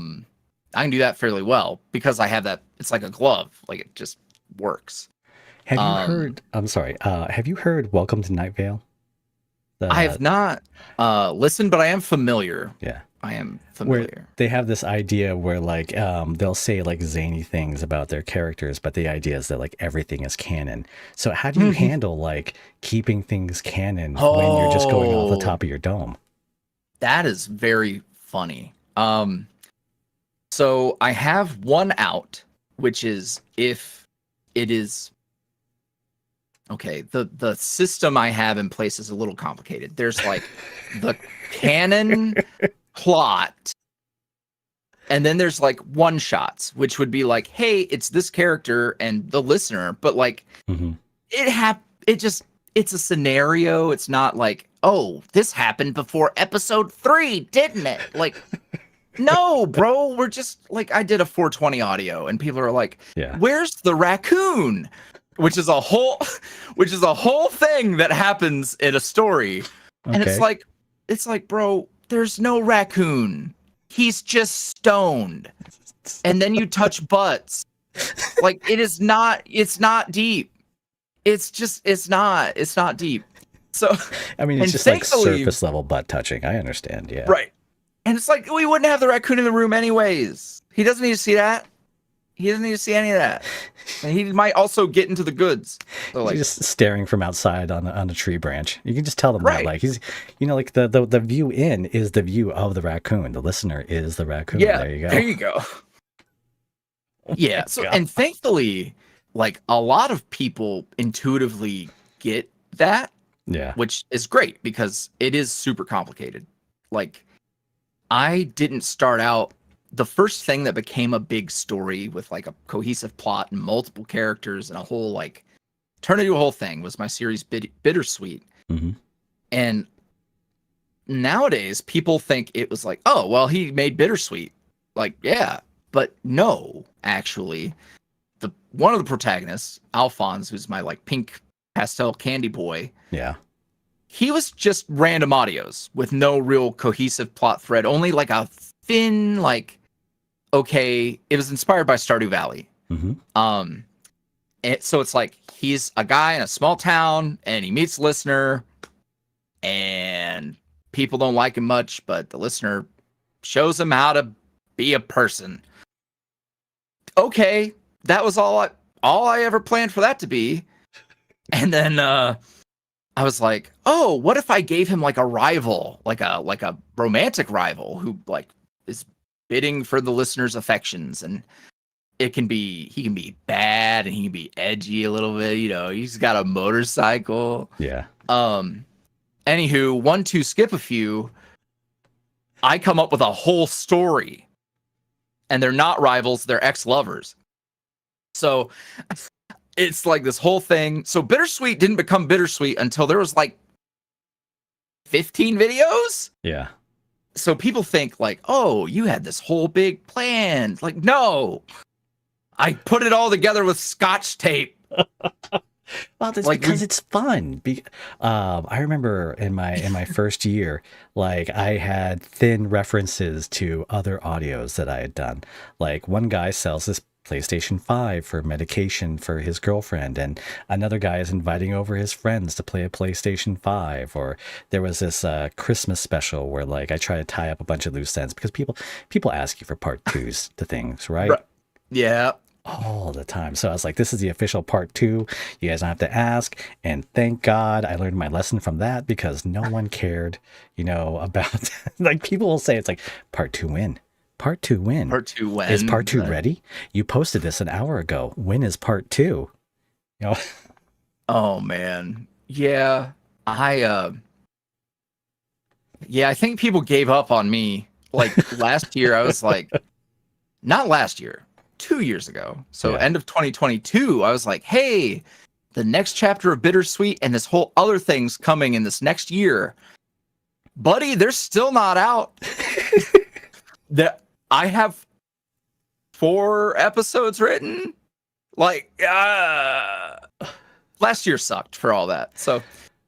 can do that fairly well because I have that. It's like a glove. Like it just works. Have you heard? I'm sorry. Have you heard "Welcome to Night Vale"? I have not listened, but I am familiar. Yeah. I am familiar. Where they have this idea where like they'll say like zany things about their characters, but the idea is that like everything is canon. So how do you handle like keeping things canon when you're just going off the top of your dome? That is very funny. So I have one out, which is if it is okay, the system I have in place is a little complicated. There's like the canon plot, and then there's like one shots, which would be like, hey, it's this character and the listener, but like it's a scenario. It's not like, oh, this happened before episode 3, didn't it? Like, no, bro, we're just like, I did a 420 audio and people are like, yeah, where's the raccoon? Which is a whole thing that happens in a story. okay. And it's like, bro, there's no raccoon. He's just stoned. And then you touch butts. Like it's not deep. It's not deep. So I mean, it's just like surface level butt touching. I understand. Yeah. Right. And it's like, we wouldn't have the raccoon in the room anyways. He doesn't need to see that. He doesn't need to see any of that. And he might also get into the goods. So like, just staring from outside on a tree branch. You can just tell them right. that, like he's, you know, like the view in is the view of the raccoon. The listener is the raccoon. Yeah, there you go. There you go. Yeah. So, and thankfully, like a lot of people intuitively get that. Yeah. Which is great because it is super complicated. Like, I didn't start out. The first thing that became a big story with like a cohesive plot and multiple characters and a whole like turn into a whole thing was my series Bittersweet. Mm-hmm. And nowadays people think it was like, oh, well, he made Bittersweet. Like, yeah, but no, actually, one of the protagonists, Alphonse, who's my like pink pastel candy boy. Yeah. He was just random audios with no real cohesive plot thread, only like a thin, like, okay, it was inspired by Stardew Valley. Mm-hmm. So it's like he's a guy in a small town and he meets a listener and people don't like him much, but the listener shows him how to be a person. Okay, that was all I ever planned for that to be. And then I was like, oh, what if I gave him like a rival, like a romantic rival who like is bidding for the listener's affections, and he can be bad and he can be edgy a little bit, you know, he's got a motorcycle. Yeah. Anywho, 1, 2, skip a few. I come up with a whole story. And they're not rivals, they're ex-lovers. So it's like this whole thing. So Bittersweet didn't become Bittersweet until there was like 15 videos. Yeah. So people think like, oh, you had this whole big plan. Like, no, I put it all together with Scotch tape. Well, that's like, because it's fun. I remember in my first year, like I had thin references to other audios that I had done. Like one guy sells this PlayStation 5 for medication for his girlfriend, and another guy is inviting over his friends to play a PlayStation 5. Or there was this Christmas special where like I try to tie up a bunch of loose ends because people ask you for part 2s to things, right? Yeah. All the time. So I was like, this is the official part 2. You guys don't have to ask. And thank God I learned my lesson from that, because no one cared, you know, about like people will say it's like part 2 when? Part 2 when? Part 2 when? Is part 2 ready? You posted this an hour ago. When is part 2? You know? Oh man. Yeah. Yeah, I think people gave up on me. Like last year, I was like, not last year, 2 years ago. So Yeah. end of 2022, I was like, hey, the next chapter of Bittersweet and this whole other thing's coming in this next year. Buddy, they're still not out. That I have 4 episodes written. Like, last year sucked for all that. So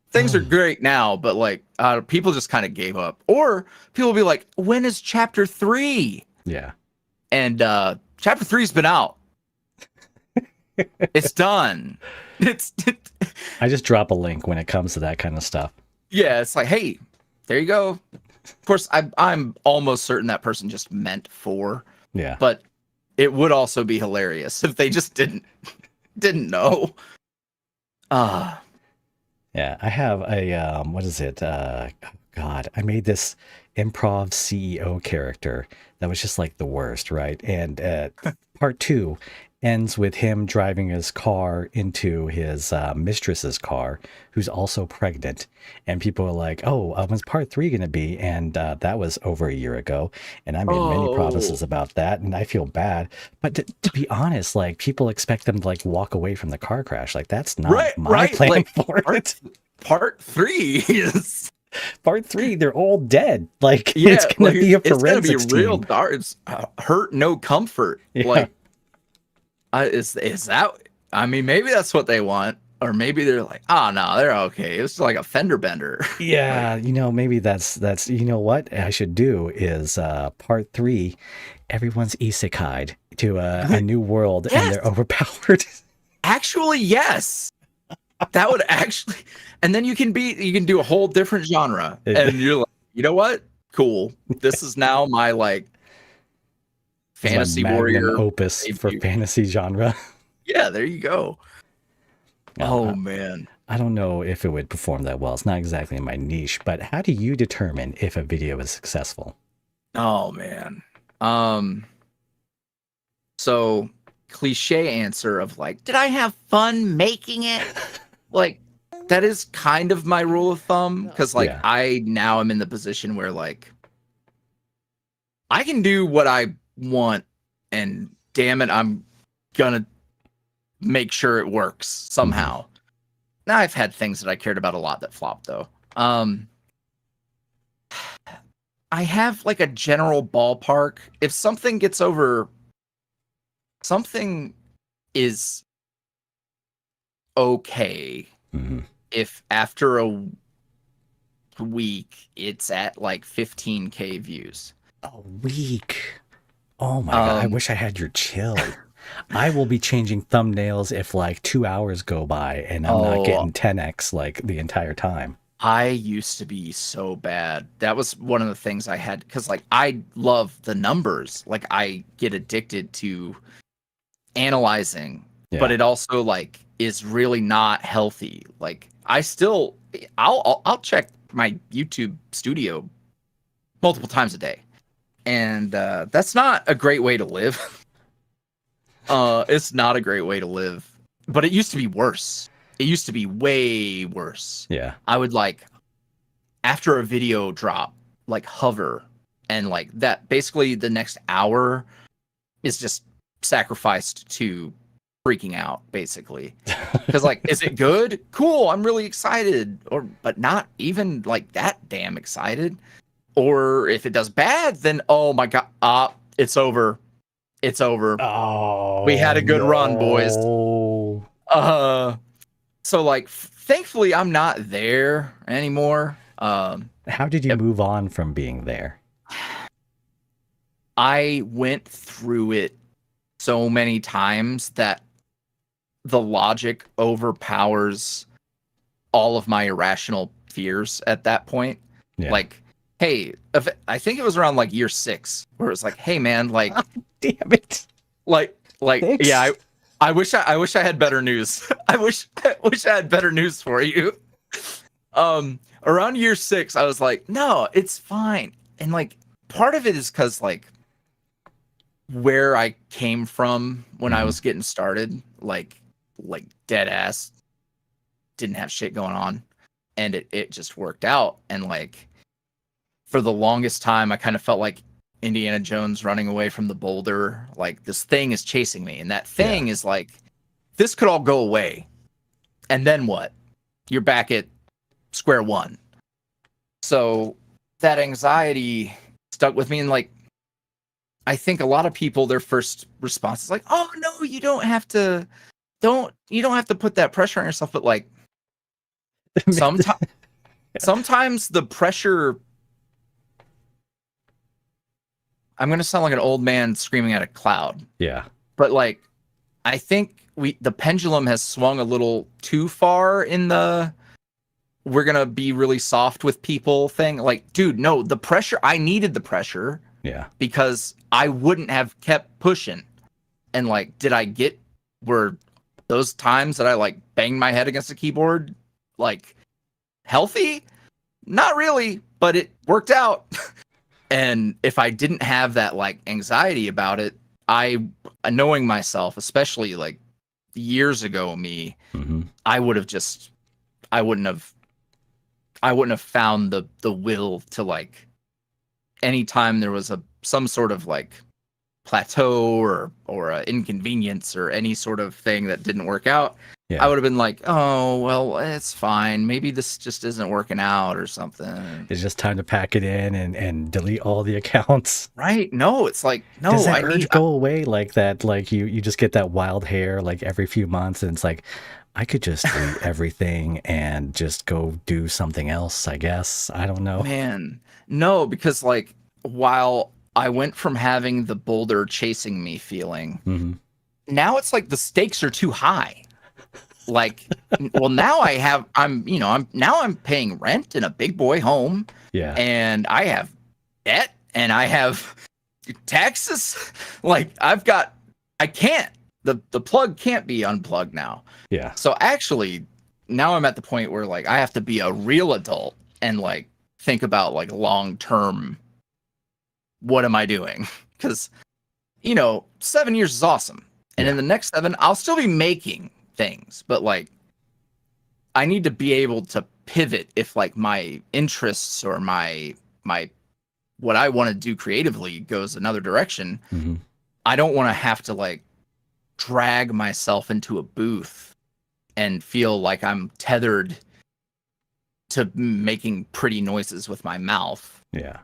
things are great now, but like people just kind of gave up. Or people will be like, when is chapter 3? Yeah. And chapter 3's been out. It's done. I just drop a link when it comes to that kind of stuff. Yeah, it's like, hey, there you go. Of course, I'm almost certain that person just meant 4. Yeah. But it would also be hilarious if they just didn't know. Yeah, I have a what is it? God, I made this improv CEO character that was just like the worst, right? And part 2 ends with him driving his car into his mistress's car, who's also pregnant. And people are like, "Oh, when's part 3 going to be?" And that was over a year ago. And I made many promises about that, and I feel bad. But to be honest, like people expect them to like walk away from the car crash. Like that's not my plan like, for it. Part 3 is part 3. They're all dead. Like yeah, it's gonna be a forensics it's gonna be real team. dark. It's hurt, no comfort. Yeah. Like, is that? I mean, maybe that's what they want, or maybe they're like, oh no, they're okay. It's like a fender bender. Yeah, maybe that's what I should do is part 3. Everyone's isekai'd to a new world, Yes! and they're overpowered. Actually, yes. That would actually, and then you can do a whole different genre, and you're like, you know what? Cool. This is now my like fantasy magnum warrior opus for fantasy genre. Yeah, there you go. Oh man, I don't know if it would perform that well. It's not exactly my niche, but how do you determine if a video is successful? Oh man. So cliche answer of like, did I have fun making it? Like, that is kind of my rule of thumb, because like I now am in the position where like I can do what I want, and damn it, I'm gonna make sure it works somehow. Now I've had things that I cared about a lot that flopped though. I have like a general ballpark. If something gets over, something is okay. If after a week it's at like 15K views. A week. Oh my god, I wish I had your chill. I will be changing thumbnails if like 2 hours go by and I'm not getting 10x like the entire time. I used to be so bad. That was one of the things I had, because like I love the numbers. Like I get addicted to analyzing, but it also like is really not healthy. Like I'll check my YouTube studio multiple times a day, and that's not a great way to live. It's not a great way to live, but it used to be worse. It used to be way worse. Yeah. I would like, after a video drop, like hover, and like that basically the next hour is just sacrificed to freaking out, basically. Because like, is it good? Cool, I'm really excited, but not even like that damn excited. Or if it does bad, then oh my god, it's over. It's over. Oh, we had a good run, boys. So like, thankfully I'm not there anymore. How did you move on from being there? I went through it so many times that the logic overpowers all of my irrational fears at that point. Like, hey, I think it was around like year 6 where it was like, hey man, like, damn it. Like, Thanks. yeah, I wish I had better news. I wish I had better news for you. Around year 6, I was like, no, it's fine. And like, part of it is because like where I came from when I was getting started, like dead ass, didn't have shit going on. and it just worked out. And like for the longest time, I kind of felt like Indiana Jones running away from the boulder. Like this thing is chasing me, and that thing is like, this could all go away, and then what? You're back at square one. So that anxiety stuck with me, and like I think a lot of people, their first response is like, "Oh no, you don't have to put that pressure on yourself." But like sometimes the pressure, I'm gonna sound like an old man screaming at a cloud. Yeah. But like I think the pendulum has swung a little too far in the we're gonna be really soft with people thing. Like, dude, no, the pressure, I needed the pressure. Yeah. Because I wouldn't have kept pushing. And like, were those times that I like banged my head against the keyboard like healthy? Not really, but it worked out. And if I didn't have that like anxiety about it, knowing myself, especially like years ago me, I wouldn't have found the will to like, anytime there was some sort of like plateau or a inconvenience or any sort of thing that didn't work out, I would have been like, oh well, it's fine, maybe this just isn't working out or something. It's just time to pack it in and delete all the accounts. Right? No, it's like, no, does that urge go away like that? Like you just get that wild hair like every few months, and it's like, I could just delete everything and just go do something else, I guess. I don't know. Man, no, because like while I went from having the boulder chasing me feeling, now it's like the stakes are too high. Like, well, now I'm paying rent in a big boy home. Yeah. And I have debt and I have taxes. Like the plug can't be unplugged now. Yeah. So actually now I'm at the point where like I have to be a real adult and like think about like long term, what am I doing? Because 7 years is awesome, and in the next 7 I'll still be making things, but like I need to be able to pivot if like my interests or my what I want to do creatively goes another direction. I don't want to have to like drag myself into a booth and feel like I'm tethered to making pretty noises with my mouth. Yeah.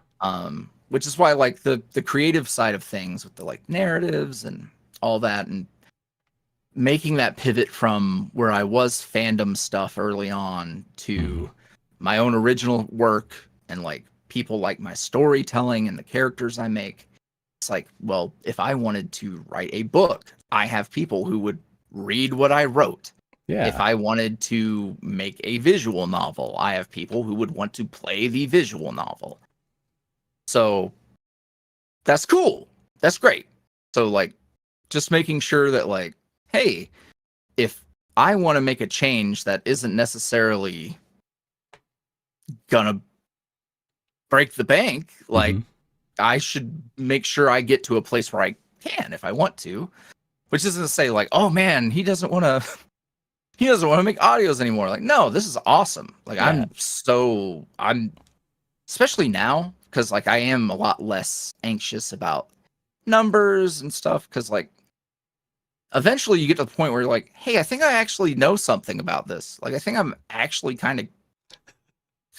Which is why like the creative side of things with the like narratives and all that, and making that pivot from where I was fandom stuff early on to my own original work, and like people like my storytelling and the characters I make. It's like, well, if I wanted to write a book, I have people who would read what I wrote. Yeah. If I wanted to make a visual novel, I have people who would want to play the visual novel. So that's cool. That's great. So like just making sure that like, hey, if I want to make a change that isn't necessarily gonna break the bank, like I should make sure I get to a place where I can if I want to, which isn't to say like, oh man, he doesn't want to make audios anymore. Like, no, this is awesome. Like I'm especially now, because like I am a lot less anxious about numbers and stuff, because like eventually you get to the point where you're like, hey, I think I actually know something about this. Like I think I'm actually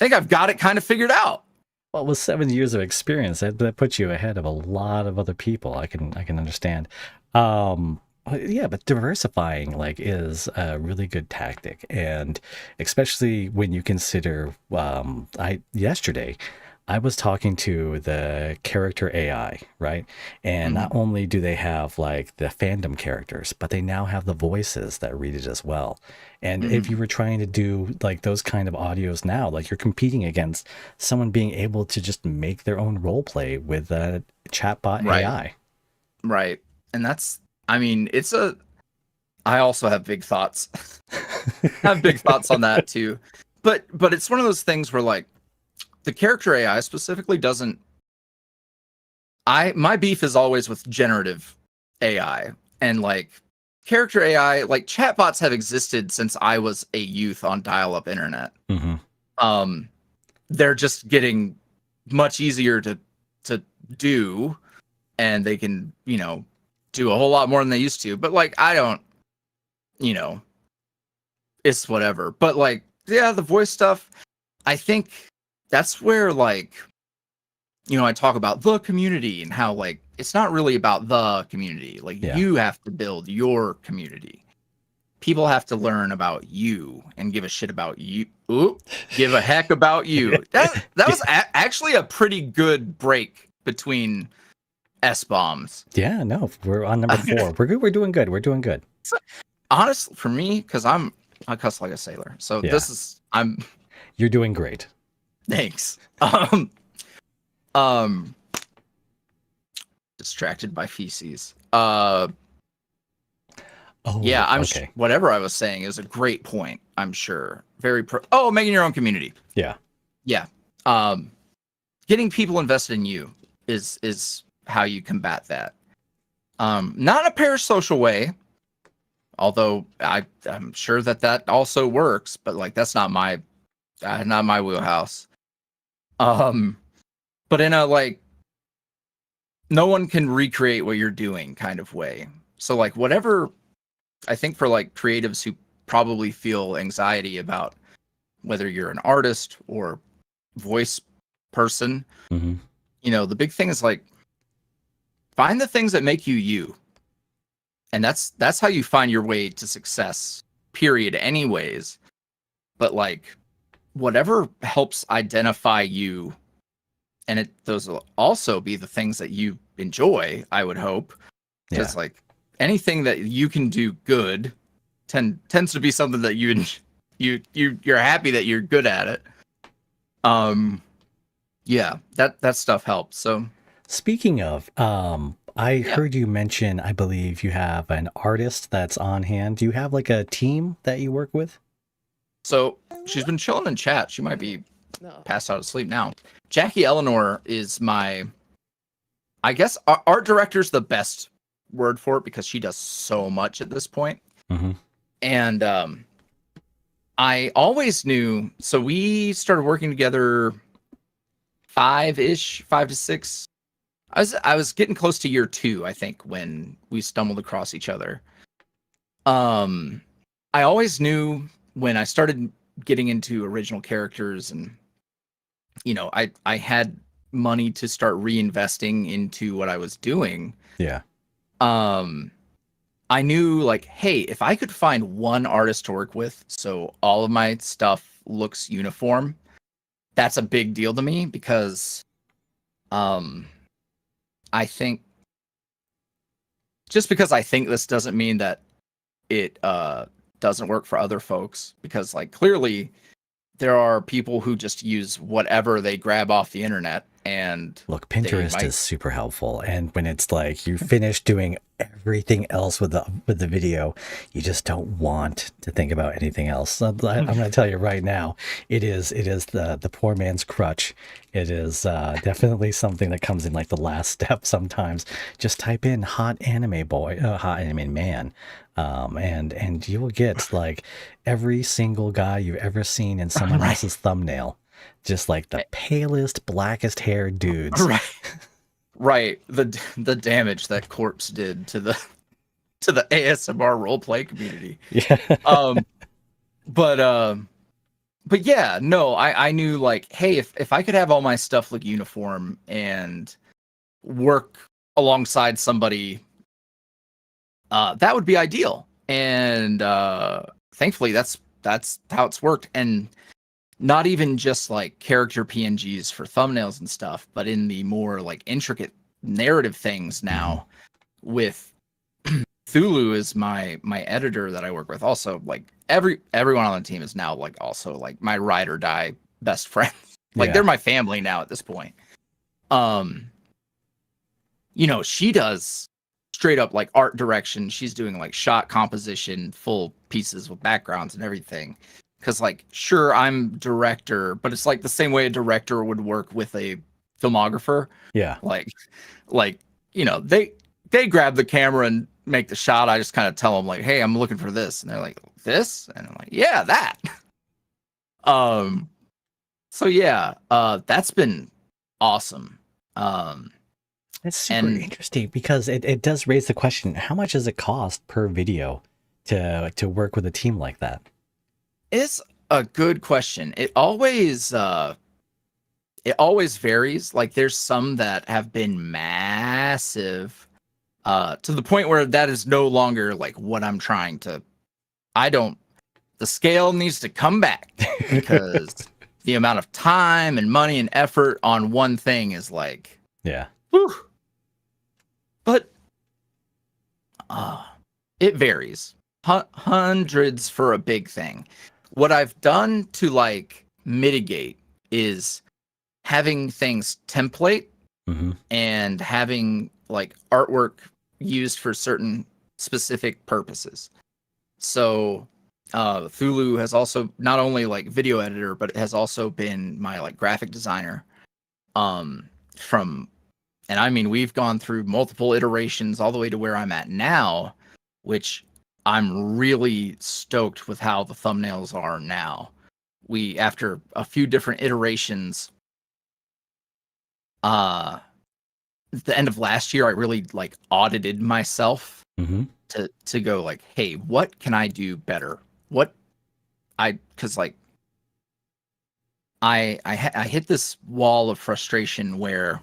I've got it kind of figured out. Well, with 7 years of experience, that puts you ahead of a lot of other people. I can understand. Yeah, but diversifying like is a really good tactic, and especially when you consider, yesterday I was talking to the character AI, right? And not only do they have like the fandom characters, but they now have the voices that read it as well. And if you were trying to do like those kind of audios now, like you're competing against someone being able to just make their own role play with a chatbot AI. Right. And that's, I mean, I also have big thoughts. I have big thoughts on that too. But it's one of those things where like the character AI specifically doesn't, my beef is always with generative AI, and like character AI, like chatbots have existed since I was a youth on dial-up internet. they're just getting much easier to do, and they can, do a whole lot more than they used to. But like, I don't, it's whatever. But like, yeah, the voice stuff, I think that's where like, I talk about the community and how like it's not really about the community. Like you have to build your community. People have to learn about you and give a shit about you. Ooh, give a heck about you. That was actually a pretty good break between S-bombs. Yeah, no, we're on number 4. We're good. We're doing good. We're doing good. So, honestly, for me, because I cuss like a sailor. So You're doing great. Thanks. Distracted by feces. Okay. Whatever I was saying is a great point. I'm sure. Very making your own community. Yeah. Getting people invested in you is how you combat that. Not in a parasocial way, although I'm sure that also works, but like that's not my wheelhouse. But in a like no one can recreate what you're doing kind of way. So like whatever, I think for like creatives who probably feel anxiety about whether you're an artist or voice person, the big thing is like find the things that make you you. And that's how you find your way to success, period, anyways. But like whatever helps identify you, and those will also be the things that you enjoy, I would hope. Because like anything that you can do good tends to be something that you're happy that you're good at it. That stuff helps. So speaking of, I heard you mention, I believe you have an artist that's on hand. Do you have like a team that you work with? So she's been chilling in chat. She might be passed out of sleep now. Jackie Eleanor is I guess art director's the best word for it because she does so much at this point. And I always knew, so we started working together 5 to 6. I was getting close to year 2, I think, when we stumbled across each other. I always knew when I started getting into original characters and, I had money to start reinvesting into what I was doing. Yeah. I knew like, hey, if I could find one artist to work with, so all of my stuff looks uniform, that's a big deal to me because, I think just because I think this doesn't mean that it doesn't work for other folks, because like clearly there are people who just use whatever they grab off the internet. And look, Pinterest is super helpful, and when it's like you finish doing everything else with the video, you just don't want to think about anything else. I'm going to tell you right now, it is the poor man's crutch. It is definitely something that comes in like the last step sometimes. Just type in hot anime man, and you will get like every single guy you've ever seen in someone else's thumbnail. Just like the palest, blackest haired dudes. Right. The damage that corpse did to the ASMR roleplay community. Yeah. But yeah, no, I knew like, hey, if I could have all my stuff look uniform and work alongside somebody, that would be ideal. And thankfully that's how it's worked. And not even just like character PNGs for thumbnails and stuff, but in the more like intricate narrative things now. With Thulu is my editor that I work with. Also, like everyone on the team is now like also like my ride or die best friends. Like they're my family now at this point. She does straight up like art direction. She's doing like shot composition, full pieces with backgrounds and everything. Because, like, sure, I'm director, but it's like the same way a director would work with a filmographer. Yeah. Like, they grab the camera and make the shot. I just kind of tell them, like, hey, I'm looking for this. And they're like, this? And I'm like, yeah, that. So yeah, that's been awesome. That's super And interesting because it does raise the question, how much does it cost per video to work with a team like that? it's a good question. It always varies. Like there's some that have been massive, to the point where that is no longer like what I'm trying to. I don't. The scale needs to come back because the amount of time and money and effort on one thing is like, Yeah. whew. But uh, it varies. Hundreds for a big thing. What I've done to like mitigate is having things template Hmm. and having like artwork used for certain specific purposes. So Thulu has also not only like video editor, but it has also been my like graphic designer. From and I mean we've gone through multiple iterations all the way to where I'm at now, which I'm really stoked with how the thumbnails are now. We after a few different iterations, at the end of last year, I really like audited myself Hmm. to go like, hey, what can I do better? What I because like I hit this wall of frustration where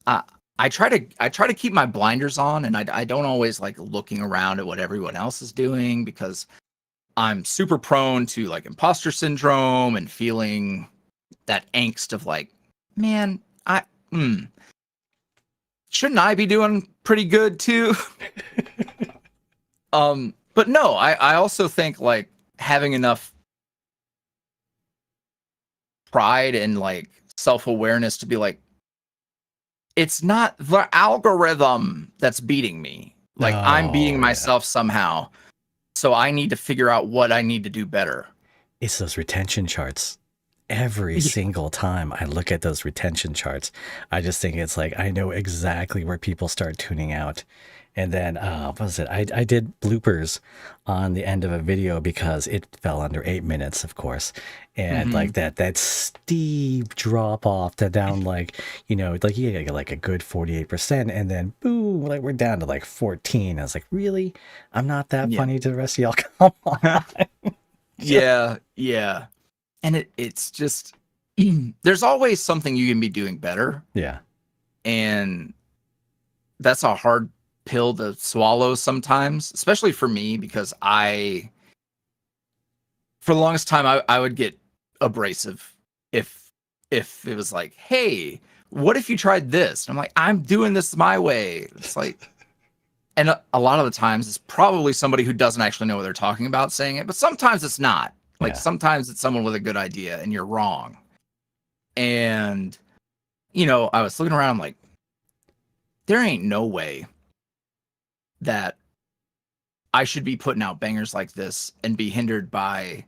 I I try to keep my blinders on, and I don't always like looking around at what everyone else is doing because I'm super prone to like imposter syndrome and feeling that angst of like, man, hmm, shouldn't I be doing pretty good too? But no, I also think like having enough pride and like self-awareness to be like, it's not the algorithm that's beating me. Like I'm beating Oh, yeah. myself somehow. So I need to figure out what I need to do better. It's those retention charts. Every Yeah. single time I look at those retention charts, I just think it's like I know exactly where people start tuning out. And then, what was it? I did bloopers on the end of a video because it fell under 8 minutes, of course. And Hmm. like that steep drop off to down like, like you get like a good 48%. And then boom, like we're down to like 14. I was like, really? I'm not that Yeah. funny to the rest of y'all. Come on. Yeah. Yeah. And it's just there's always something you can be doing better. Yeah. And that's a hard pill to swallow sometimes, especially for me, because for the longest time, I would get abrasive if it was like, hey, what if you tried this? And I'm like, I'm doing this my way. It's like, and a lot of the times it's probably somebody who doesn't actually know what they're talking about saying it, but sometimes it's not. Like Yeah. sometimes it's someone with a good idea and you're wrong. And I was looking around, I'm like, there ain't no way that I should be putting out bangers like this and be hindered by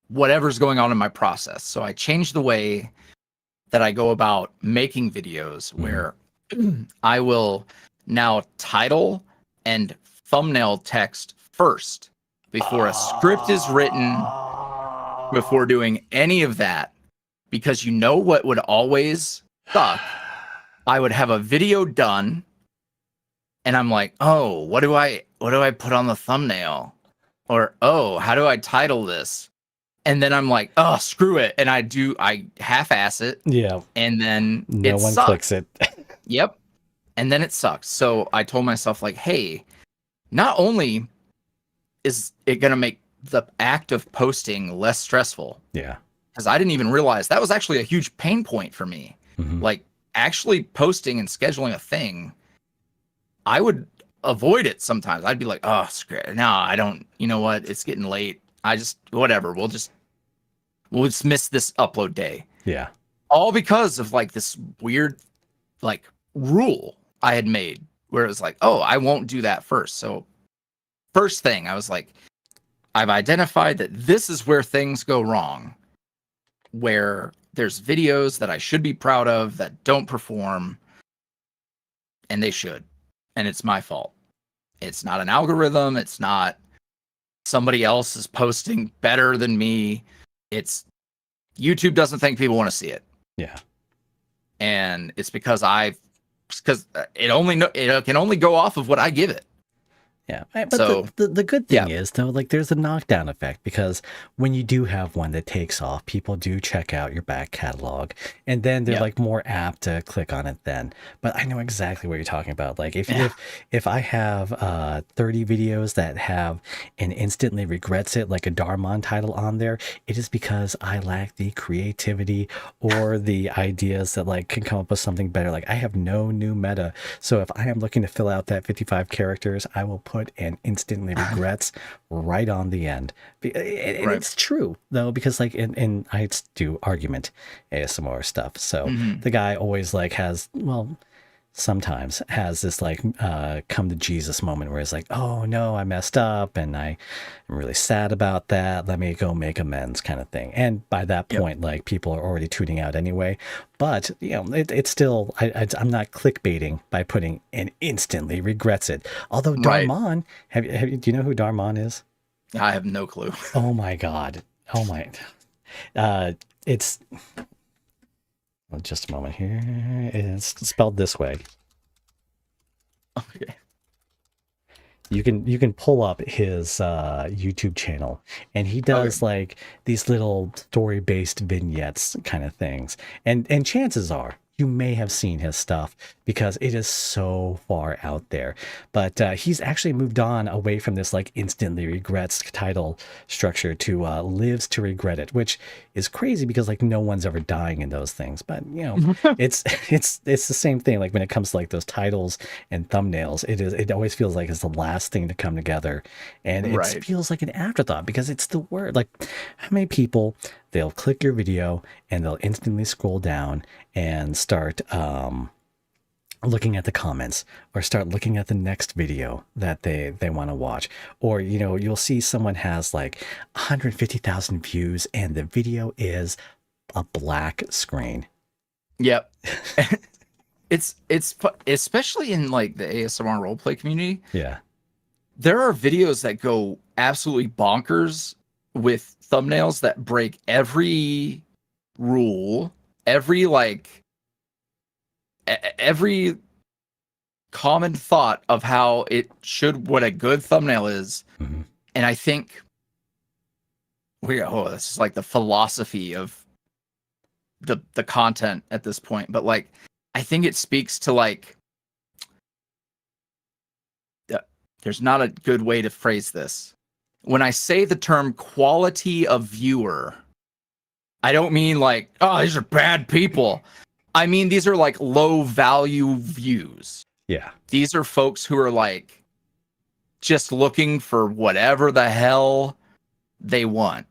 whatever's going on in my process. So I changed the way that I go about making videos Mhm. where I will now title and thumbnail text first before a script is written, before doing any of that. Because what would always suck? I would have a video done and I'm like, oh, what do I put on the thumbnail? Or oh, how do I title this? And then I'm like, oh, screw it. And I half-ass it, Yeah. and then No it one sucks. clicks it. Yep. And then it sucks. So I told myself, like, hey, not only is it going to make the act of posting less stressful, Yeah. because I didn't even realize that was actually a huge pain point for me. Hmm. Like, actually posting and scheduling a thing, I would avoid it sometimes. I'd be like, oh, screw it. No, I don't. You know what? It's getting late. Whatever. We'll just miss this upload day. Yeah. All because of like this weird like rule I had made where it was like, oh, I won't do that first. So first thing, I was like, I've identified that this is where things go wrong, where there's videos that I should be proud of that don't perform, and they should. And it's my fault. It's not an algorithm. It's not somebody else is posting better than me. It's YouTube doesn't think people want to see it. Yeah. And it's because it can only go off of what I give it. Yeah, but So, the good thing is though, like there's a knockdown effect because when you do have one that takes off, people do check out your back catalog, and then they're like more apt to click on it then. But I know exactly what you're talking about. Like if I have 30 videos that have an instantly regrets it, like a Darmon title on there, it is because I lack the creativity or the ideas that like can come up with something better. Like I have no new meta, so if I am looking to fill out that 55 characters, I will put and instantly regrets right on the end. And it's true though, because like in I do argument ASMR stuff, so the guy always like has, well, sometimes has this like come to Jesus moment where it's like, oh no, I messed up and I'm really sad about that, let me go make amends, kind of thing. And by that point, like people are already tuning out anyway. But you know, it's still I'm not clickbaiting by putting and instantly regrets it. Although Darmon, do you know who Darmon is? I have no clue. Oh my god. Oh my. It's just a moment here. It's spelled this way. Okay. You can pull up his YouTube channel, and he does like these little story-based vignettes kind of things. And chances are you may have seen his stuff because it is so far out there. But he's actually moved on away from this like instantly regrets title structure to lives to regret it, which is crazy because like no one's ever dying in those things. But you know, it's the same thing. Like when it comes to like those titles and thumbnails, it always feels like it's the last thing to come together, and it feels like an afterthought because it's the word. Like how many people, they'll click your video and they'll instantly scroll down and start looking at the comments or start looking at the next video that they want to watch. Or, you know, you'll see someone has like 150,000 views and the video is a black screen. Yep. it's especially in like the ASMR roleplay community. Yeah. There are videos that go absolutely bonkers with thumbnails that break every rule, every common thought of how it should, what a good thumbnail is. And I think this is like the philosophy of the content at this point, but like I think it speaks to like there's not a good way to phrase this. When I say the term quality of viewer, I don't mean like, oh, these are bad people. I mean, these are like low value views. Yeah. These are folks who are like just looking for whatever the hell they want.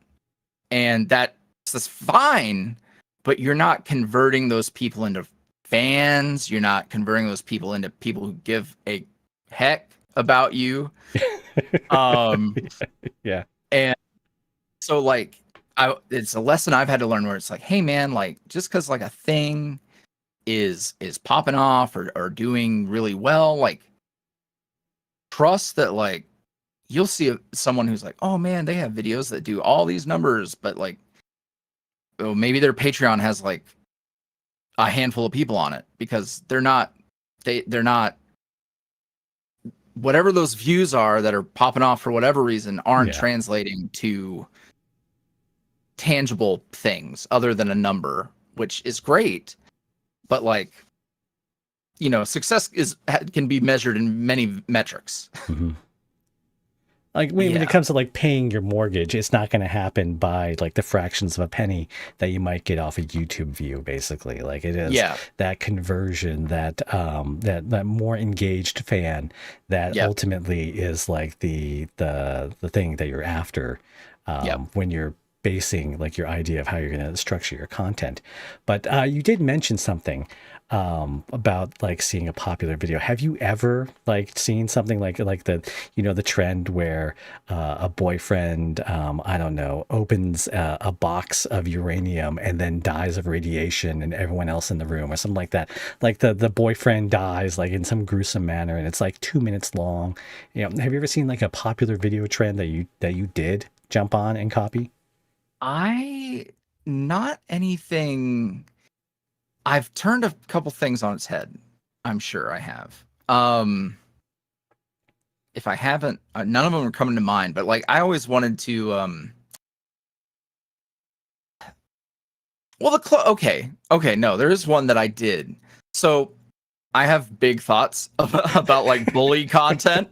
And that's fine, but you're not converting those people into fans. You're not converting those people into people who give a heck about you. Yeah. And so like it's a lesson I've had to learn where it's like, hey man, like just because like a thing is popping off or doing really well, like trust that like you'll see someone who's like, oh man, they have videos that do all these numbers, but like, oh, maybe their Patreon has like a handful of people on it because they're not whatever those views are that are popping off for whatever reason aren't translating to tangible things other than a number, which is great. But like, you know, success can be measured in many metrics. Like when it comes to like paying your mortgage, it's not going to happen by like the fractions of a penny that you might get off a YouTube view. Basically, like it is that conversion, that that more engaged fan that ultimately is like the thing that you're after when you're basing like your idea of how you're going to structure your content. But you did mention something about like seeing a popular video. Have you ever like seen something like the, you know, the trend where a boyfriend, I don't know, opens a box of uranium and then dies of radiation and everyone else in the room or something like that? Like the boyfriend dies like in some gruesome manner and it's like 2 minutes long. You know, have you ever seen like a popular video trend that you did jump on and copy? I not anything. I've turned a couple things on its head. I'm sure I have. If I haven't, none of them are coming to mind. But like, I always wanted to. Well, okay, no, there is one that I did. So I have big thoughts about like bully content.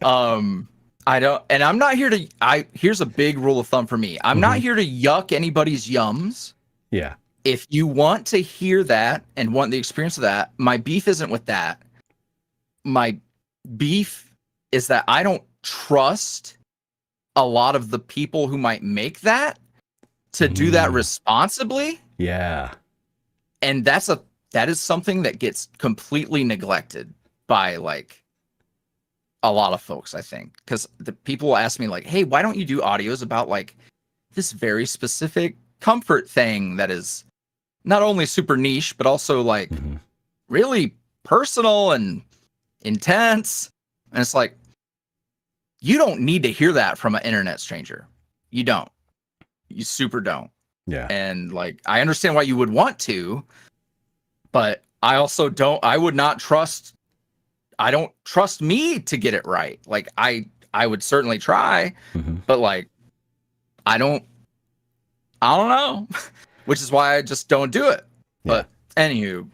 I don't, and I'm not here to. Here's a big rule of thumb for me. I'm not here to yuck anybody's yums. Yeah. If you want to hear that and want the experience of that, my beef isn't with that. My beef is that I don't trust a lot of the people who might make that to do that responsibly. Yeah. And that is something that gets completely neglected by like a lot of folks, I think. Because the people will ask me like, hey, why don't you do audios about like this very specific comfort thing that is not only super niche, but also like really personal and intense. And it's like, you don't need to hear that from an internet stranger. You don't. You super don't. Yeah. And like, I understand why you would want to, but I also don't, I don't trust me to get it right. Like I would certainly try, but like, I don't know, which is why I just don't do it. But anywho,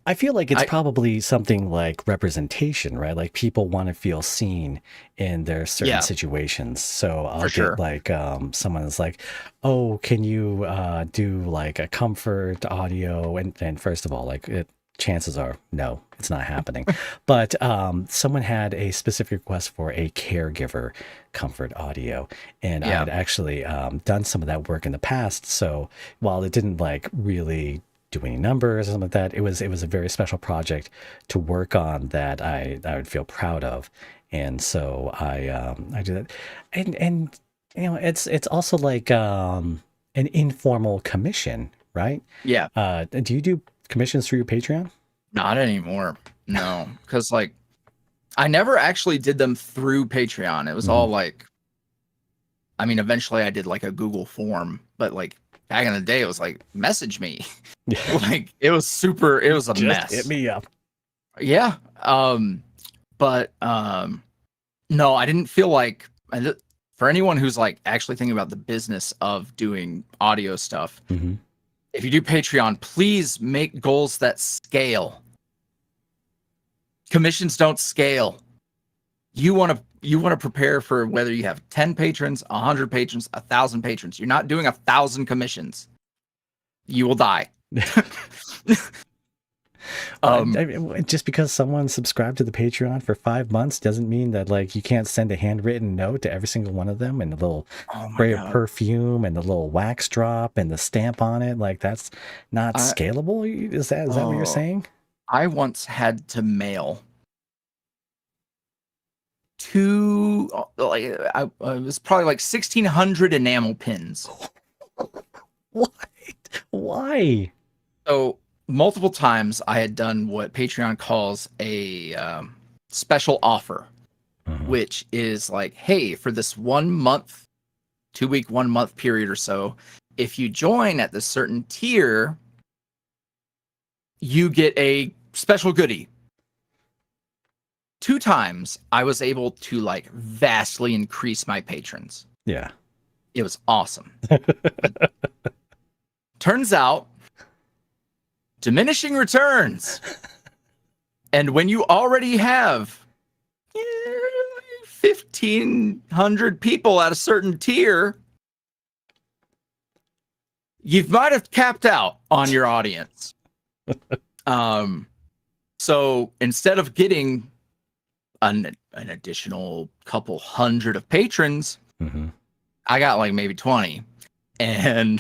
I feel like it's probably something like representation, right? Like people want to feel seen in their certain situations. So I'll get like someone is like, oh, can you do like a comfort audio? And first of all, like chances are, no, it's not happening. But someone had a specific request for a caregiver comfort audio. And I had actually done some of that work in the past. So while it didn't like really do any numbers or something like that, it was a very special project to work on that I would feel proud of. And so I do that. And you know, it's also like an informal commission, right? Yeah. Do you do commissions through your Patreon? Not anymore. No, because like I never actually did them through Patreon. It was all like, I mean, eventually I did like a Google form, but like back in the day, it was like, message me. Like it was a Just mess. hit me up. Yeah. But no, I didn't feel like, for anyone who's like actually thinking about the business of doing audio stuff, if you do Patreon, please make goals that scale. Commissions don't scale. You want to prepare for whether you have 10 patrons, 100 patrons, 1,000 patrons. You're not doing 1,000 commissions. You will die. I mean, just because someone subscribed to the Patreon for 5 months doesn't mean that like you can't send a handwritten note to every single one of them and a little spray of perfume and the little wax drop and the stamp on it. Like that's not scalable. Is that what you're saying? I once had to mail it was probably like 1,600 enamel pins. What? Why? So multiple times I had done what Patreon calls a special offer, which is like, hey, for this 1 month, 2 week, 1 month period or so, if you join at this certain tier, you get a special goodie. 2 times I was able to like vastly increase my patrons. Yeah. It was awesome. Turns out, diminishing returns. And when you already have 1,500 people at a certain tier, you might have capped out on your audience. So instead of getting an additional couple hundred of patrons, I got like maybe 20. And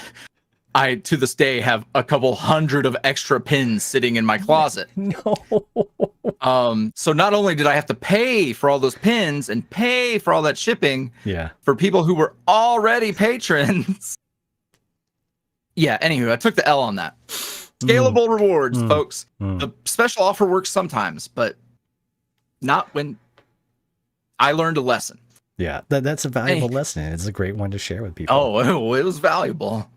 I, to this day, have a couple hundred of extra pins sitting in my closet. No. So not only did I have to pay for all those pins and pay for all that shipping for people who were already patrons. Yeah, anywho, I took the L on that. Scalable rewards, folks. The special offer works sometimes, but not when I learned a lesson. Yeah, that's a valuable lesson. It's a great one to share with people. Oh, it was valuable.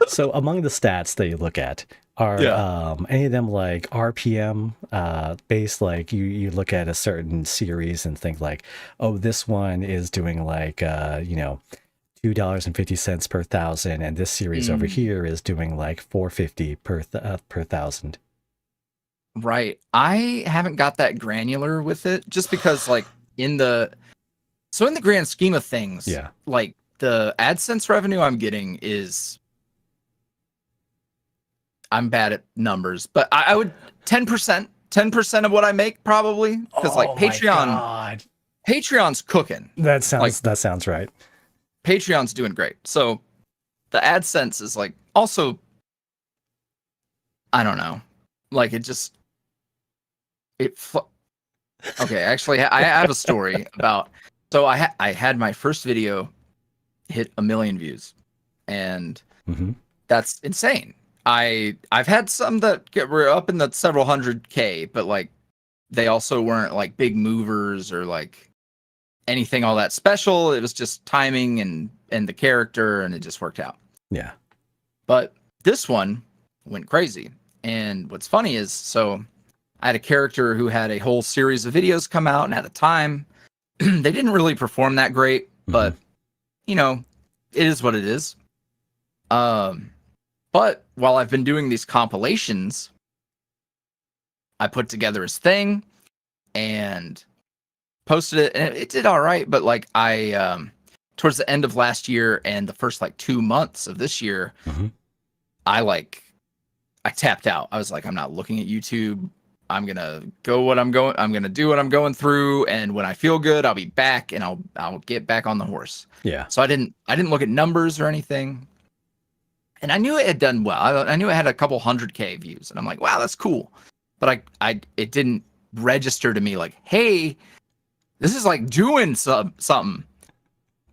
So among the stats that you look at, are any of them like RPM based? Like you look at a certain series and think like, oh, this one is doing like $2.50 per thousand, and this series over here is doing like $4.50 per thousand. Right. I haven't got that granular with it just because like in the grand scheme of things, Yeah. like the AdSense revenue I'm getting is, I'm bad at numbers, but I would 10% of what I make probably, because like Patreon's cooking. That sounds right. Patreon's doing great. So the AdSense is like also, I don't know, like okay, actually I have a story about, so I had my first video hit 1 million views, and that's insane. I've had some that were up in the several hundred K, but like they also weren't like big movers or like anything all that special. It was just timing and the character, and it just worked out. Yeah. But this one went crazy. And what's funny is, so I had a character who had a whole series of videos come out, and at the time they didn't really perform that great, but you know, it is what it is. But while I've been doing these compilations, I put together his thing and posted it, and it did all right. But like I, towards the end of last year and the first like 2 months of this year, I tapped out. I was like, I'm not looking at YouTube. I'm gonna go what I'm going. I'm gonna do what I'm going through, and when I feel good, I'll be back, and I'll get back on the horse. Yeah. So I didn't look at numbers or anything. And I knew it had done well. I knew it had a couple 100K views, and I'm like, wow, that's cool. But it didn't register to me like, hey, this is like doing something.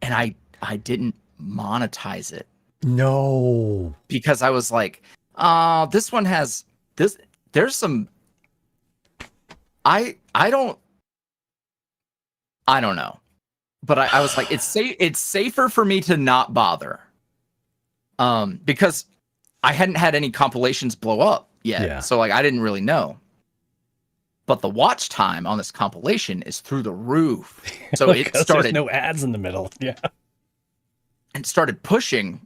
And I didn't monetize it. No. Because I was like, this one has this. There's some. I don't know, but I was like, it's safer for me to not bother. Because I hadn't had any compilations blow up yet. Yeah. So like I didn't really know. But the watch time on this compilation is through the roof. So it started, there's no ads in the middle. Yeah. And started pushing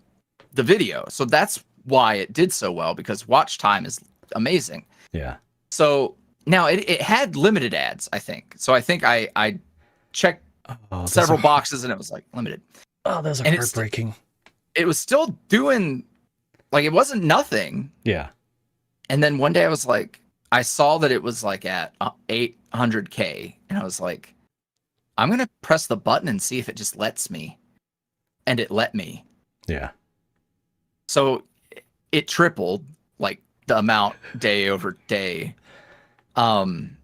the video. So that's why it did so well, because watch time is amazing. Yeah. So now it had limited ads, I think. So I think I checked several boxes and it was like limited. Oh, those are heartbreaking. It was still doing, like, it wasn't nothing. Yeah. And then one day I was like, I saw that it was like at 800K, and I was like, I'm going to press the button and see if it just lets me. And it let me. Yeah. So it tripled like the amount day over day. And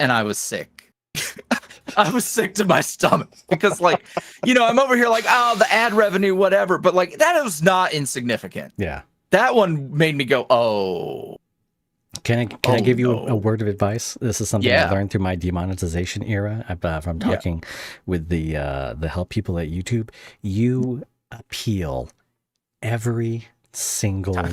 I was sick. I was sick to my stomach because, like, I'm over here like, oh, the ad revenue, whatever. But like, that was not insignificant. Yeah. That one made me go, oh. Can I give you a word of advice? This is something I learned through my demonetization era. From talking with the help people at YouTube. You appeal every single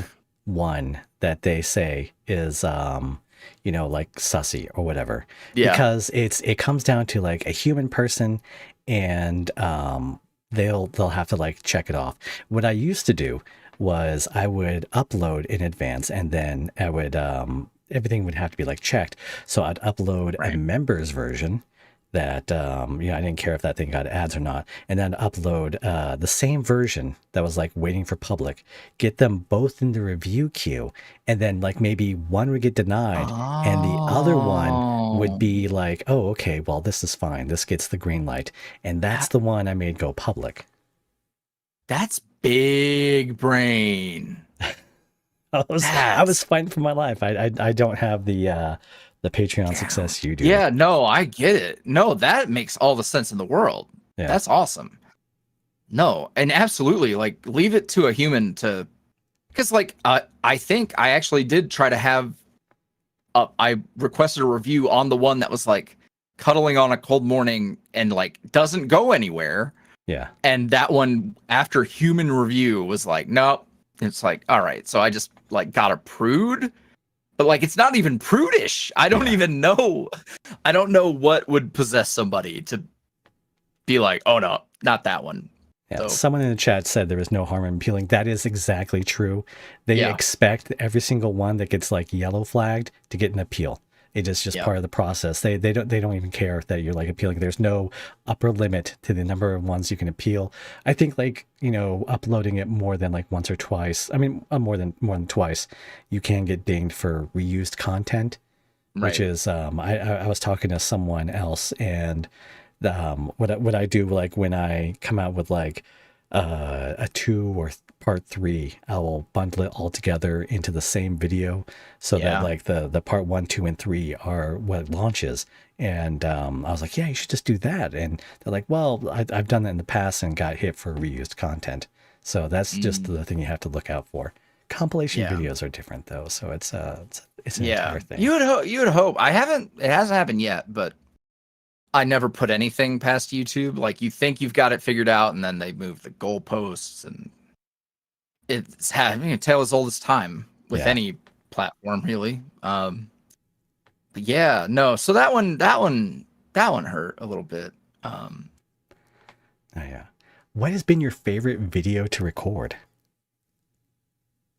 one that they say is like sussy or whatever. Yeah. Because it comes down to like a human person, and they'll have to like check it off. What I used to do was I would upload in advance, and then I would everything would have to be like checked. So I'd upload a members version that I didn't care if that thing got ads or not, and then upload the same version that was like waiting for public, get them both in the review queue, and then like maybe one would get denied and the other one would be like, oh, okay, well, this is fine, this gets the green light, and that's the one I made go public. That's big brain. I was fighting for my life. I don't have the Patreon success you do. Yeah, no, I get it. No, that makes all the sense in the world. Yeah. That's awesome. No, and absolutely, like, leave it to a human to, because like I think I actually did try to have I requested a review on the one that was like cuddling on a cold morning and like doesn't go anywhere. Yeah. And that one, after human review, was like, nope. It's like, all right. So I just like got a prude, but like it's not even prudish. I don't even know. I don't know what would possess somebody to be like, oh no, not that one. Yeah, So, someone in the chat said there was no harm in peeling. That is exactly true. They expect every single one that gets like yellow flagged to get an appeal. It is just part of the process. They don't even care that you're like appealing. There's no upper limit to the number of ones you can appeal. I think like, you know, uploading it more than like once or twice. I mean, more than twice, you can get dinged for reused content, which is I was talking to someone else, and what I do, like when I come out with like a 2 or part 3, I will bundle it all together into the same video, so that like the part 1, 2, and 3 are what launches. And I was like, yeah, you should just do that. And they're like, well, I've done that in the past and got hit for reused content. So that's just the thing you have to look out for. Compilation videos are different though, so it's an entire thing. You would hope. It hasn't happened yet, but I never put anything past YouTube. Like, you think you've got it figured out, and then they move the goalposts, and it's having a tale as old as time with any platform, really. But yeah, no. So that one hurt a little bit. What has been your favorite video to record?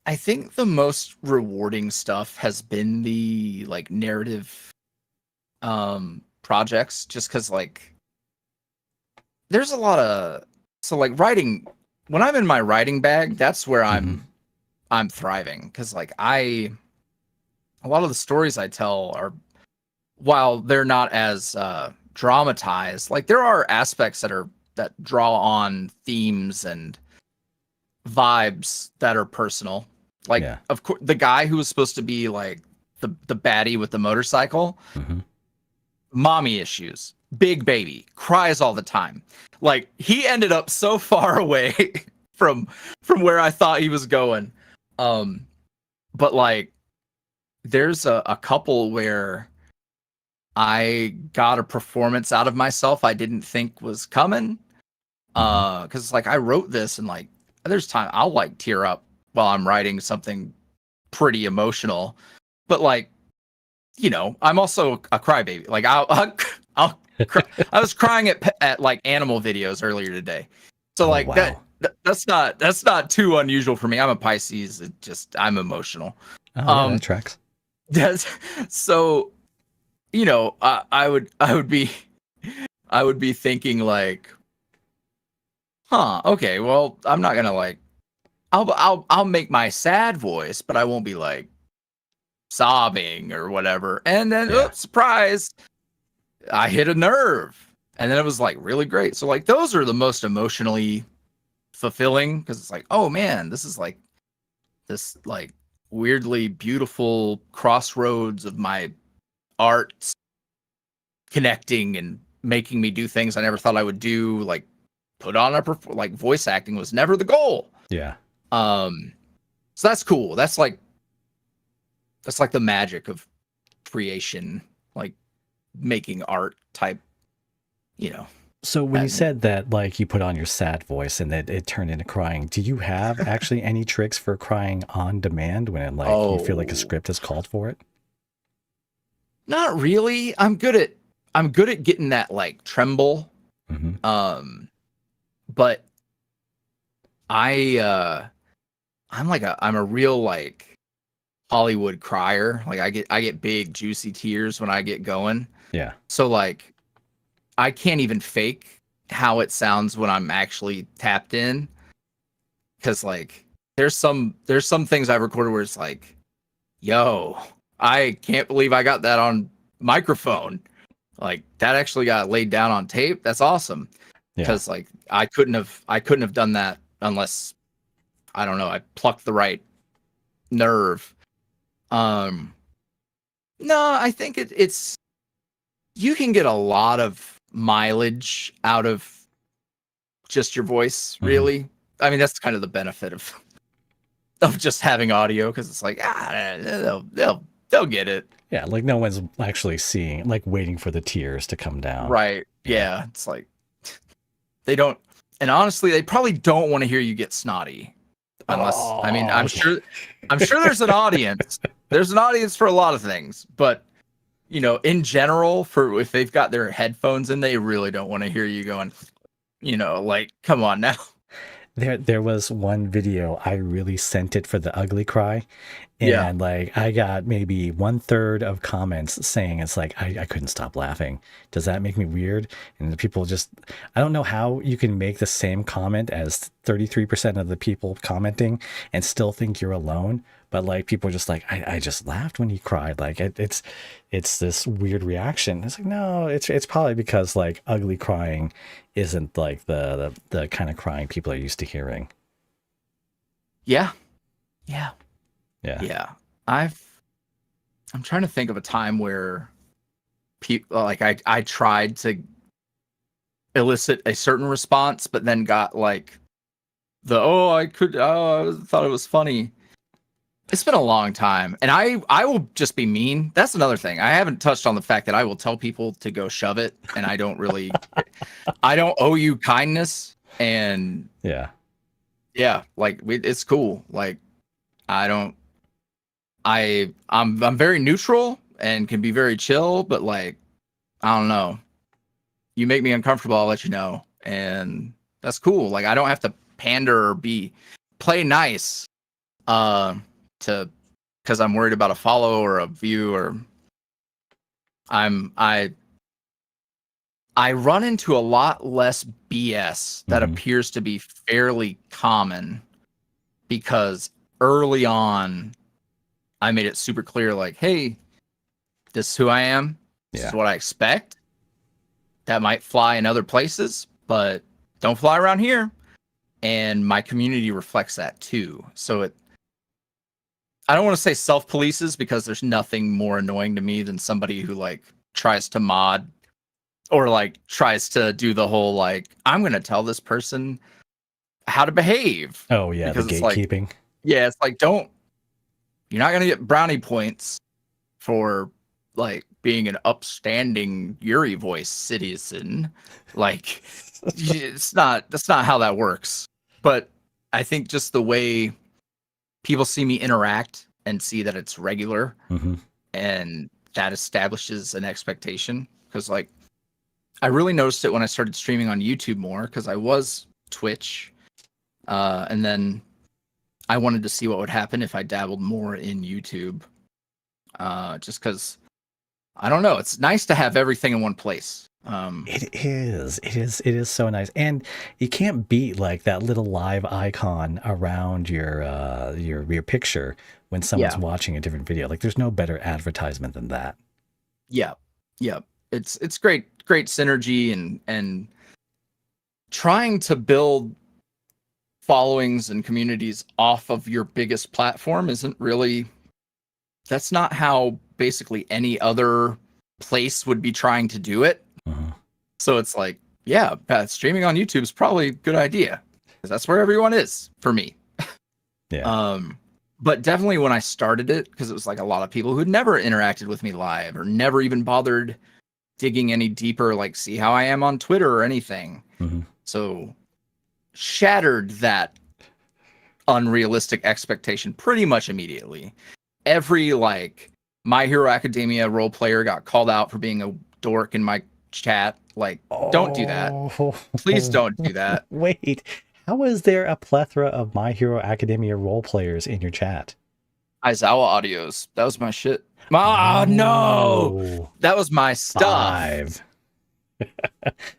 I think the most rewarding stuff has been the like narrative projects, just because like there's a lot of like writing. When I'm in my writing bag, that's where I'm thriving, because like a lot of the stories I tell are, while they're not as dramatized, like there are aspects that draw on themes and vibes that are personal. Like, of course, the guy who was supposed to be like the baddie with the motorcycle, mommy issues, big baby, cries all the time. Like, he ended up so far away from where I thought he was going. But like, there's a couple where I got a performance out of myself I didn't think was coming. Because like, I wrote this, and like, there's time I'll like tear up while I'm writing something pretty emotional, but like, you know, I'm also a crybaby. Like, I'll cry. I was crying at like animal videos earlier today, so like that's not too unusual for me. I'm a Pisces. I'm emotional. That tracks. That's so, you know, I would be thinking like, okay, well, I'm not gonna like, I'll make my sad voice, but I won't be like sobbing or whatever. And then, oops, surprise, I hit a nerve, and then it was like really great. So like, those are the most emotionally fulfilling, because it's like, oh man, this is like this like weirdly beautiful crossroads of my art connecting and making me do things I never thought I would do. Like, put on like voice acting was never the goal. So that's cool. That's like the magic of creation, like making art type, you know. So when you said that, like, you put on your sad voice and that it turned into crying, do you have actually any tricks for crying on demand when it, like, you feel like a script has called for it? Not really. I'm good at getting that like tremble. But I'm a real like Hollywood crier. Like, I get big juicy tears when I get going. So like, I can't even fake how it sounds when I'm actually tapped in, because like there's some things I've recorded where it's like, yo, I can't believe I got that on microphone. Like, that actually got laid down on tape. That's awesome. Because like, I couldn't have done that unless, I don't know, I plucked the right nerve. No, I think it's, you can get a lot of mileage out of just your voice, really. I mean, that's kind of the benefit of just having audio, because it's like, they'll get it. Yeah, like no one's actually seeing, like, waiting for the tears to come down. Right. Yeah. It's like, they don't And honestly, they probably don't want to hear you get snotty. Unless, I mean, I'm sure there's an audience. There's an audience for a lot of things, but you know, in general, for if they've got their headphones in, they really don't want to hear you going, you know, like, come on now. There was one video I really sent it for the ugly cry, Yeah. and like I got maybe 1/3 of comments saying it's like I couldn't stop laughing. Does that make me weird? And the people just, I don't know how you can make the same comment as 33% of the people commenting and still think you're alone. But like people are just like, I just laughed when he cried. Like it's this weird reaction. It's like, no, it's probably because like ugly crying isn't like the kind of crying people are used to hearing. Yeah. Yeah. Yeah. Yeah. I'm trying to think of a time where people like I tried to elicit a certain response, but then got like I thought it was funny. It's been a long time, and I will just be mean. That's another thing. I haven't touched on the fact that I will tell people to go shove it, and I don't really, I don't owe you kindness, and Yeah. like it's cool. Like I'm very neutral and can be very chill, but like I don't know. You make me uncomfortable, I'll let you know, and that's cool. Like I don't have to pander or play nice. Because I'm worried about a follow or a view, or I run into a lot less BS that appears to be fairly common, because early on I made it super clear, like, hey, this is who I am. This is what I expect. That might fly in other places, but don't fly around here. And my community reflects that too. So I don't want to say self-polices, because there's nothing more annoying to me than somebody who like tries to mod or like tries to do the whole like, I'm going to tell this person how to behave. Oh yeah, because the it's like, gatekeeping. yeah, it's like, you're not going to get brownie points for like being an upstanding YuuriVoice citizen. Like that's not how that works. But I think just the way people see me interact and see that it's regular, and that establishes an expectation. Because like I really noticed it when I started streaming on YouTube more, because I was Twitch, and then I wanted to see what would happen if I dabbled more in YouTube, just because I don't know, it's nice to have everything in one place. It is so nice, and you can't beat like that little live icon around your picture when someone's watching a different video. Like there's no better advertisement than that. Yeah, it's great synergy, and trying to build followings and communities off of your biggest platform that's not how basically any other place would be trying to do it. So it's like, yeah, streaming on YouTube is probably a good idea, because that's where everyone is for me. But definitely when I started it, because it was like a lot of people who'd never interacted with me live or never even bothered digging any deeper, like see how I am on Twitter or anything. So shattered that unrealistic expectation pretty much immediately. Every like My Hero Academia role player got called out for being a dork in my chat. Like, don't do that. Please don't do that. Wait, how is there a plethora of My Hero Academia role players in your chat? Aizawa audios. That was my shit. No, that was my stuff. 5.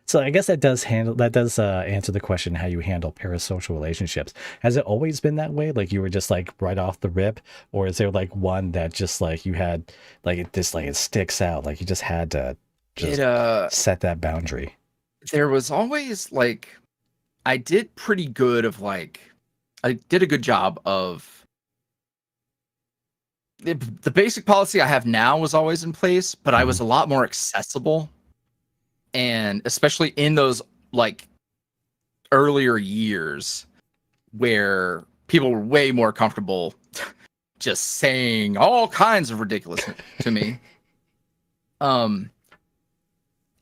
So I guess that does answer the question how you handle parasocial relationships. Has it always been that way? Like you were just like right off the rip, or is there like one that just like you had like it sticks out, like you just had to set that boundary? There was always like I did a good job of the basic policy I have now was always in place, but I was a lot more accessible. And especially in those like earlier years where people were way more comfortable just saying all kinds of ridiculous to me.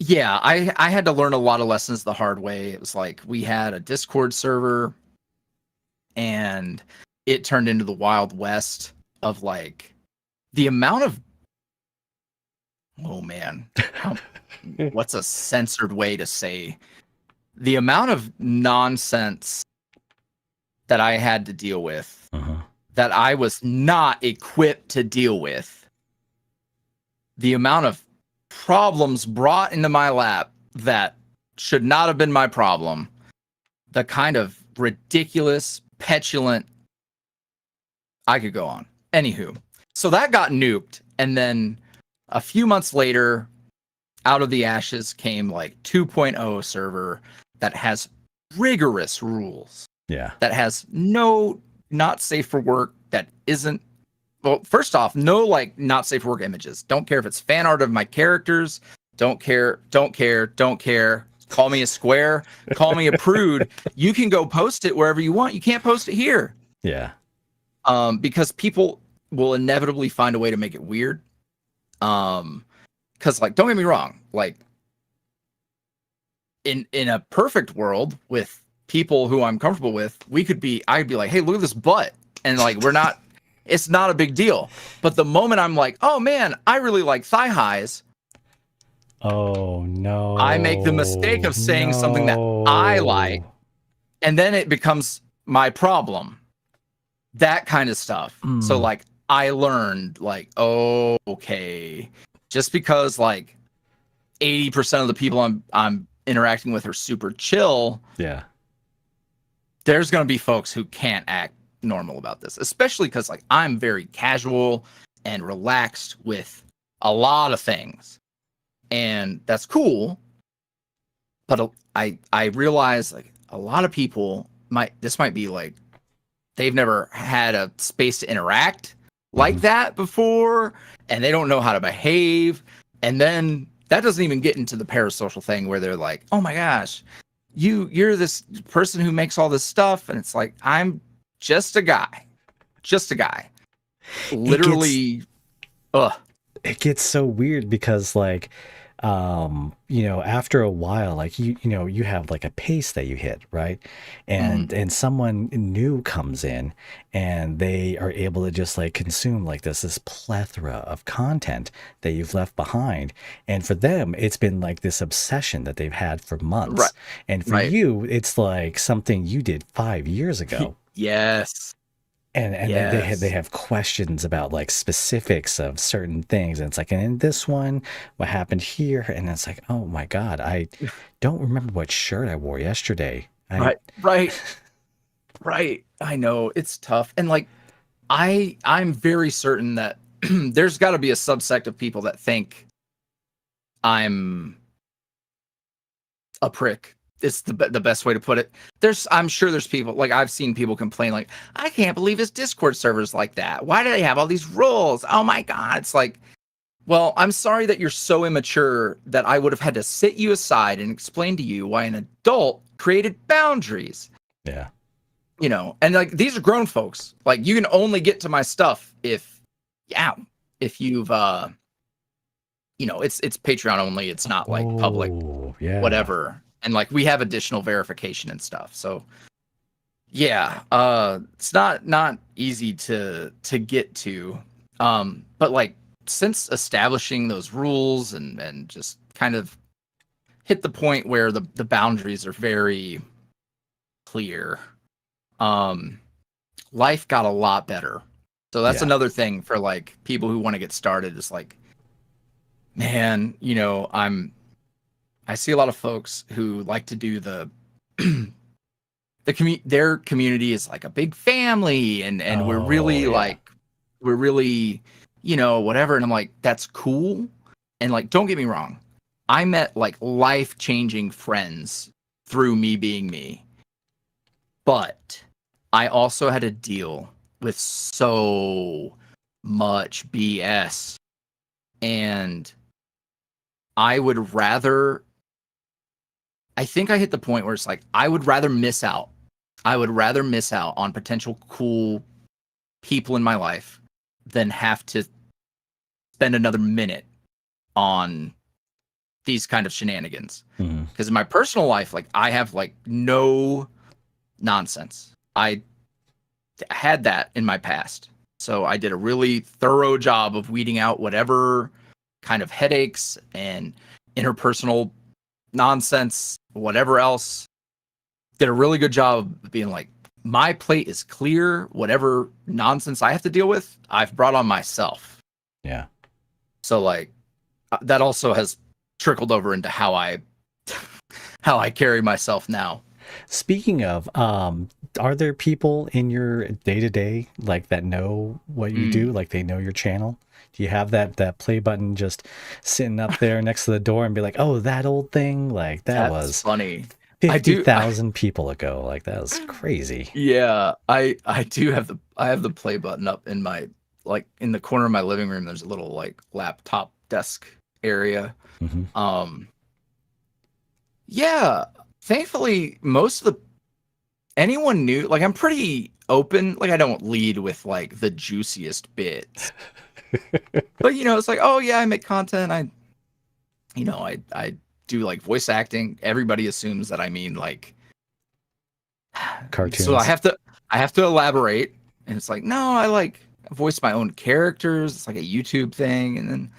yeah, I had to learn a lot of lessons the hard way. It was like we had a Discord server and it turned into the Wild West of like the amount of, oh man, what's a censored way to say the amount of nonsense that I had to deal with that I was not equipped to deal with. The amount of problems brought into my lap that should not have been my problem. The kind of ridiculous, petulant, I could go on. Anywho, so that got nuked. And then a few months later, out of the ashes came like 2.0 server that has rigorous rules. Yeah. That has no not safe for work, that isn't, well, first off, no like not safe for work images. Don't care if it's fan art of my characters. Don't care. Call me a square, call me a prude. You can go post it wherever you want. You can't post it here. Yeah. Because people will inevitably find a way to make it weird. Because like, don't get me wrong, like in a perfect world with people who I'm comfortable with, I'd be like, hey, look at this butt. And like, it's not a big deal. But the moment I'm like, oh man, I really like thigh highs. Oh no. I make the mistake of saying something that I like. And then it becomes my problem. That kind of stuff. So like I learned like, oh, okay. Just because like 80% of the people I'm interacting with are super chill. Yeah. There's going to be folks who can't act normal about this, especially because like I'm very casual and relaxed with a lot of things, and that's cool. But I realize like a lot of people might be like they've never had a space to interact like that before, and they don't know how to behave. And then that doesn't even get into the parasocial thing where they're like, oh my gosh, you're this person who makes all this stuff. And it's like, I'm just a guy. Literally. It gets so weird because like, after a while, like you have like a pace that you hit, right? And someone new comes in and they are able to just like consume like this plethora of content that you've left behind. And for them, it's been like this obsession that they've had for months. Right. And for you, it's like something you did 5 years ago. Yes. And yes. they have questions about like specifics of certain things. And it's like, and in this one, what happened here? And it's like, oh my God, I don't remember what shirt I wore yesterday. Right. I know it's tough. And like, I'm very certain that there's got to be a subsect of people that think I'm a prick. It's the best way to put it. I'm sure there's people, like I've seen people complain like, I can't believe his Discord server's like that. Why do they have all these rules? Oh my God. It's like, well, I'm sorry that you're so immature that I would have had to sit you aside and explain to you why an adult created boundaries. Yeah. And like, these are grown folks. Like you can only get to my stuff if you've, it's Patreon only. It's not like public, whatever. And like we have additional verification and stuff. So yeah, it's not easy to get to. But like since establishing those rules and just kind of hit the point where the boundaries are very clear, life got a lot better. So that's another thing for like people who want to get started is like, man, I see a lot of folks who like to do their community is like a big family and we're really whatever. And I'm like, that's cool. And like, don't get me wrong. I met like life-changing friends through me being me. But I also had to deal with so much BS. And I think I hit the point where it's like, I would rather miss out. I would rather miss out on potential cool people in my life than have to spend another minute on these kind of shenanigans. Mm-hmm. Because in my personal life, like I have like no nonsense. I had that in my past. So I did a really thorough job of weeding out whatever kind of headaches and interpersonal nonsense, whatever else. Did a really good job of being like, my plate is clear. Whatever nonsense I have to deal with, I've brought on myself. Yeah. So like that also has trickled over into how I carry myself now. Speaking of, are there people in your day-to-day like that know what you do? Like they know your channel? Do you have that play button just sitting up there next to the door and be like, oh, that old thing? Like that was funny. 50,000 people ago. Like that was crazy. Yeah, I have the play button up in my, like in the corner of my living room. There's a little like laptop desk area. Mm-hmm. Yeah, thankfully most of anyone new, like I'm pretty open. Like I don't lead with like the juiciest bits. But it's like, oh yeah, I make content. I do like voice acting. Everybody assumes that I mean like Cartoons. So I have to elaborate, and it's like, no, I like voice my own characters. It's like a YouTube thing, and then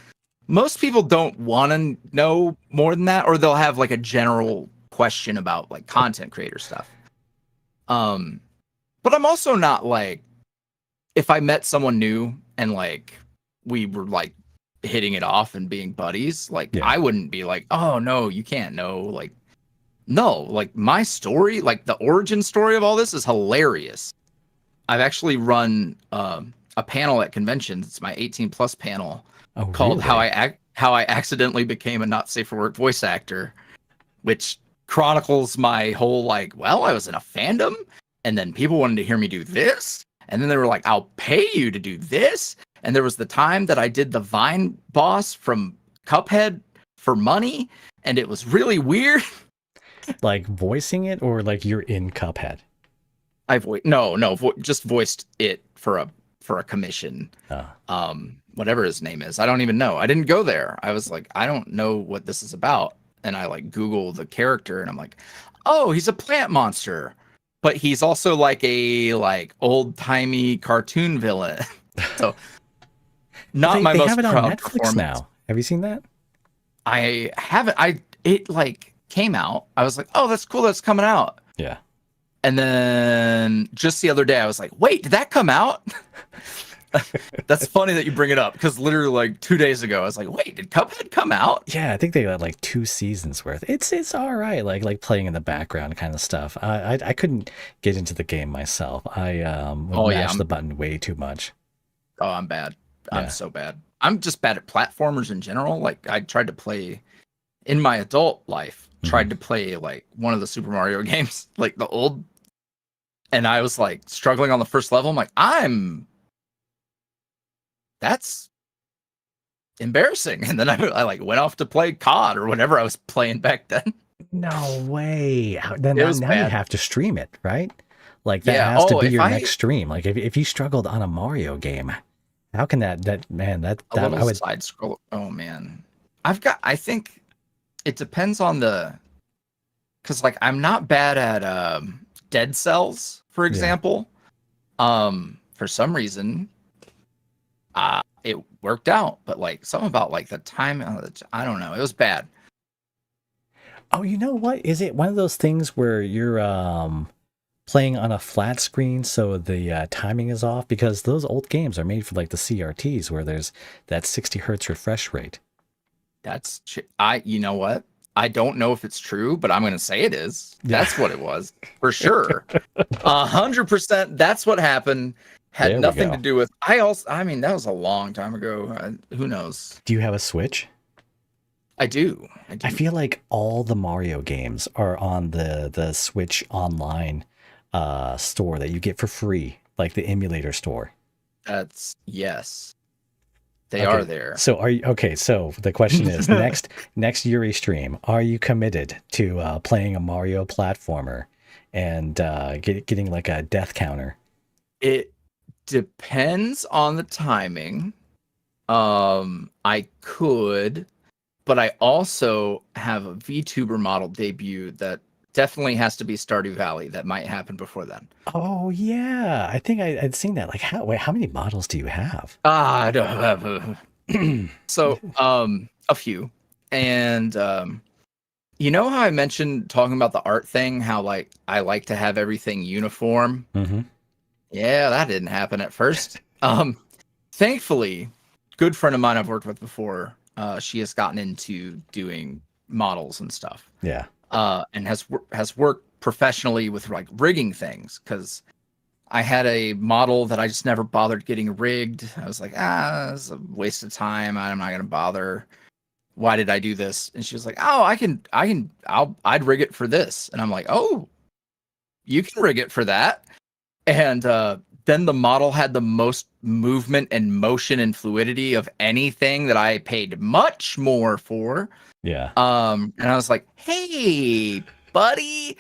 most people don't want to know more than that, or they'll have like a general question about like content creator stuff. But I'm also not like, if I met someone new and like we were like hitting it off and being buddies, like I wouldn't be like, oh no, you can't know. Like, no, like my story, like the origin story of all this is hilarious. I've actually run a panel at conventions. It's my 18 plus panel called really? How I Accidentally Became a Not Safe for Work Voice Actor, which chronicles my whole like, well, I was in a fandom and then people wanted to hear me do this. And then they were like, I'll pay you to do this. And there was the time that I did the Vine boss from Cuphead for money. And it was really weird. Like voicing it, or like you're in Cuphead? Just voiced it for a commission. Whatever his name is. I don't even know. I didn't go there. I was like, I don't know what this is about. And I like Google the character and I'm like, oh, he's a plant monster. But he's also like a old-timey cartoon villain. So not my most proud performance. They have it on Netflix now. Have you seen that? I haven't. It like came out. I was like, oh, that's cool. That's coming out. Yeah. And then just the other day, I was like, wait, did that come out? That's funny that you bring it up, because literally like 2 days ago, I was like, wait, did Cuphead come out? Yeah, I think they got like 2 seasons worth. It's all right, like playing in the background kind of stuff. I couldn't get into the game myself. I would mash the button way too much. Oh, I'm bad. I'm so bad. I'm just bad at platformers in general. Like I tried to play in my adult life, tried to play like one of the Super Mario games, like the old, and I was like struggling on the first level. I'm like, that's embarrassing. And then I like went off to play COD or whatever I was playing back then. No way. Then now you have to stream it, right? Like that has to be your next stream. Like if you struggled on a Mario game, how can that I would side scroll. Oh man. I think it depends on because like I'm not bad at Dead Cells, for example. For some reason it worked out, but like something about like the time, I don't know, it was bad. Oh, you know what? Is it one of those things where you're playing on a flat screen so the timing is off? Because those old games are made for like the CRTs where there's that 60 hertz refresh rate. You know what? I don't know if it's true, but I'm going to say it is. That's what it was for sure. 100%. That's what happened. Had nothing to do with. I mean, that was a long time ago. Who knows? Do you have a Switch? I do. I feel like all the Mario games are on the Switch Online store that you get for free, like the emulator store. Yes. They are there. So are you okay? So the question is, next Yuri stream, are you committed to playing a Mario platformer and getting like a death counter? It depends on the timing. I could. but I also have a VTuber model debut that definitely has to be Stardew Valley. That might happen before then. Oh yeah, I think I'd seen that. Like, how many models do you have? I don't have. So, a few, and you know how I mentioned talking about the art thing, how like I like to have everything uniform. Mm-hmm. Yeah, that didn't happen at first. Thankfully, good friend of mine I've worked with before, she has gotten into doing models and stuff. Yeah. And has worked professionally with like rigging things, because I had a model that I just never bothered getting rigged. I was like, it's a waste of time. I'm not gonna bother. Why did I do this? And she was like, oh, I'd rig it for this. And I'm like, oh, you can rig it for that. And then the model had the most movement and motion and fluidity of anything that I paid much more for. Yeah. And I was like, hey, buddy.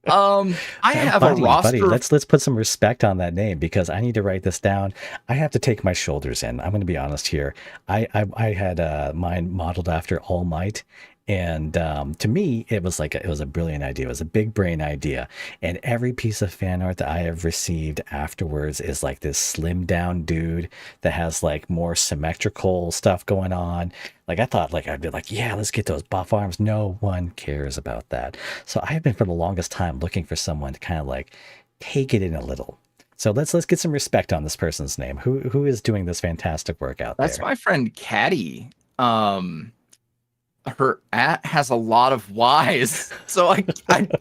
I have buddy, a roster. Buddy, let's put some respect on that name, because I need to write this down. I have to take my shoulders in. I'm going to be honest here. I had mine modeled after All Might, and to me, it was a brilliant idea. It was a big brain idea, and every piece of fan art that I have received afterwards is like this slim down dude that has like more symmetrical stuff going on. Like, I thought, like, I'd be like, yeah, let's get those buff arms. No one cares about that. So I have been for the longest time looking for someone to kind of like take it in a little. So let's get some respect on this person's name. Who is doing this fantastic work out there? That's my friend Caddy. Her at has a lot of Y's, so I but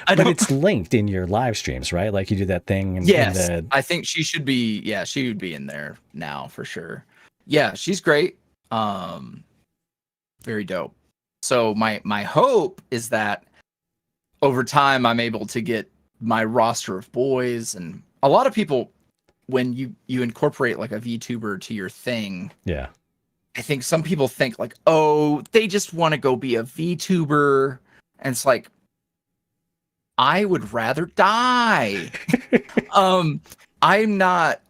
don't. it's linked in your live streams, right? Like, you do that thing. Yes, I think she should be. Yeah, she would be in there now for sure. Yeah, she's great. Very dope. So my hope is that over time I'm able to get my roster of boys. And a lot of people, when you incorporate like a VTuber to your thing, yeah, I think some people think like, oh, they just want to go be a VTuber, and it's like, I would rather die. I'm not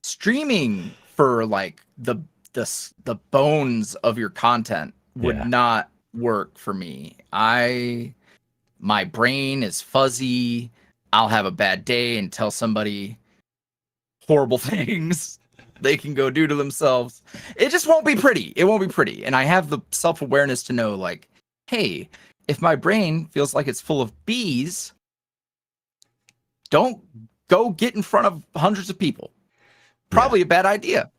streaming for like the bones of your content would not work for me. My brain is fuzzy. I'll have a bad day and tell somebody horrible things they can go do to themselves. It just won't be pretty. It won't be pretty. And I have the self-awareness to know, like, hey, if my brain feels like it's full of bees, don't go get in front of hundreds of people. Probably a bad idea.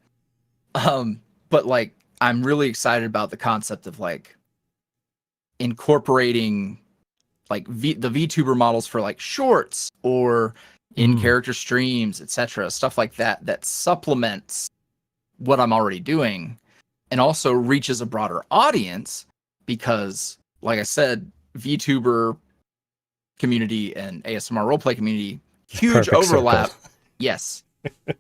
But like, I'm really excited about the concept of like incorporating like the VTuber models for like shorts or in character streams, etc. Stuff like that, that supplements what I'm already doing and also reaches a broader audience, because like I said, VTuber community and ASMR roleplay community, huge overlap. Yes.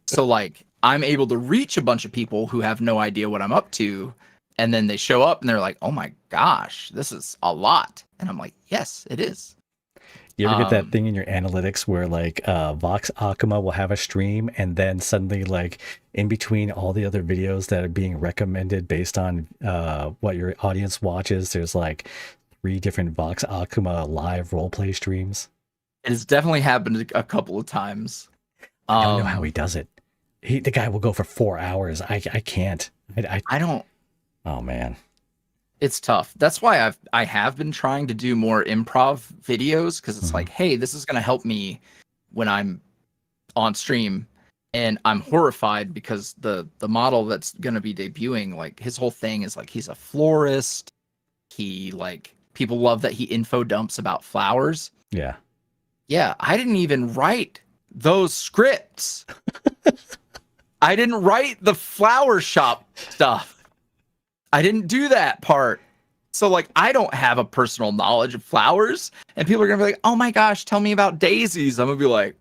So like, I'm able to reach a bunch of people who have no idea what I'm up to, and then they show up and they're like, oh my gosh, this is a lot. And I'm like, yes, it is. You ever get that thing in your analytics where like Vox Akuma will have a stream, and then suddenly, like, in between all the other videos that are being recommended based on what your audience watches, there's like 3 different Vox Akuma live roleplay streams? It has definitely happened a couple of times. I don't know how he does it. The guy will go for 4 hours. I can't. I don't. Oh man, it's tough. That's why I have been trying to do more improv videos, because it's like, hey, this is going to help me when I'm on stream. And I'm horrified because the model that's going to be debuting, like, his whole thing is like, he's a florist. He like, people love that he info dumps about flowers. Yeah. Yeah, I didn't even write those scripts. I didn't write the flower shop stuff. I didn't do that part. So like, I don't have a personal knowledge of flowers, and people are gonna be like, oh my gosh, tell me about daisies. I'm gonna be like,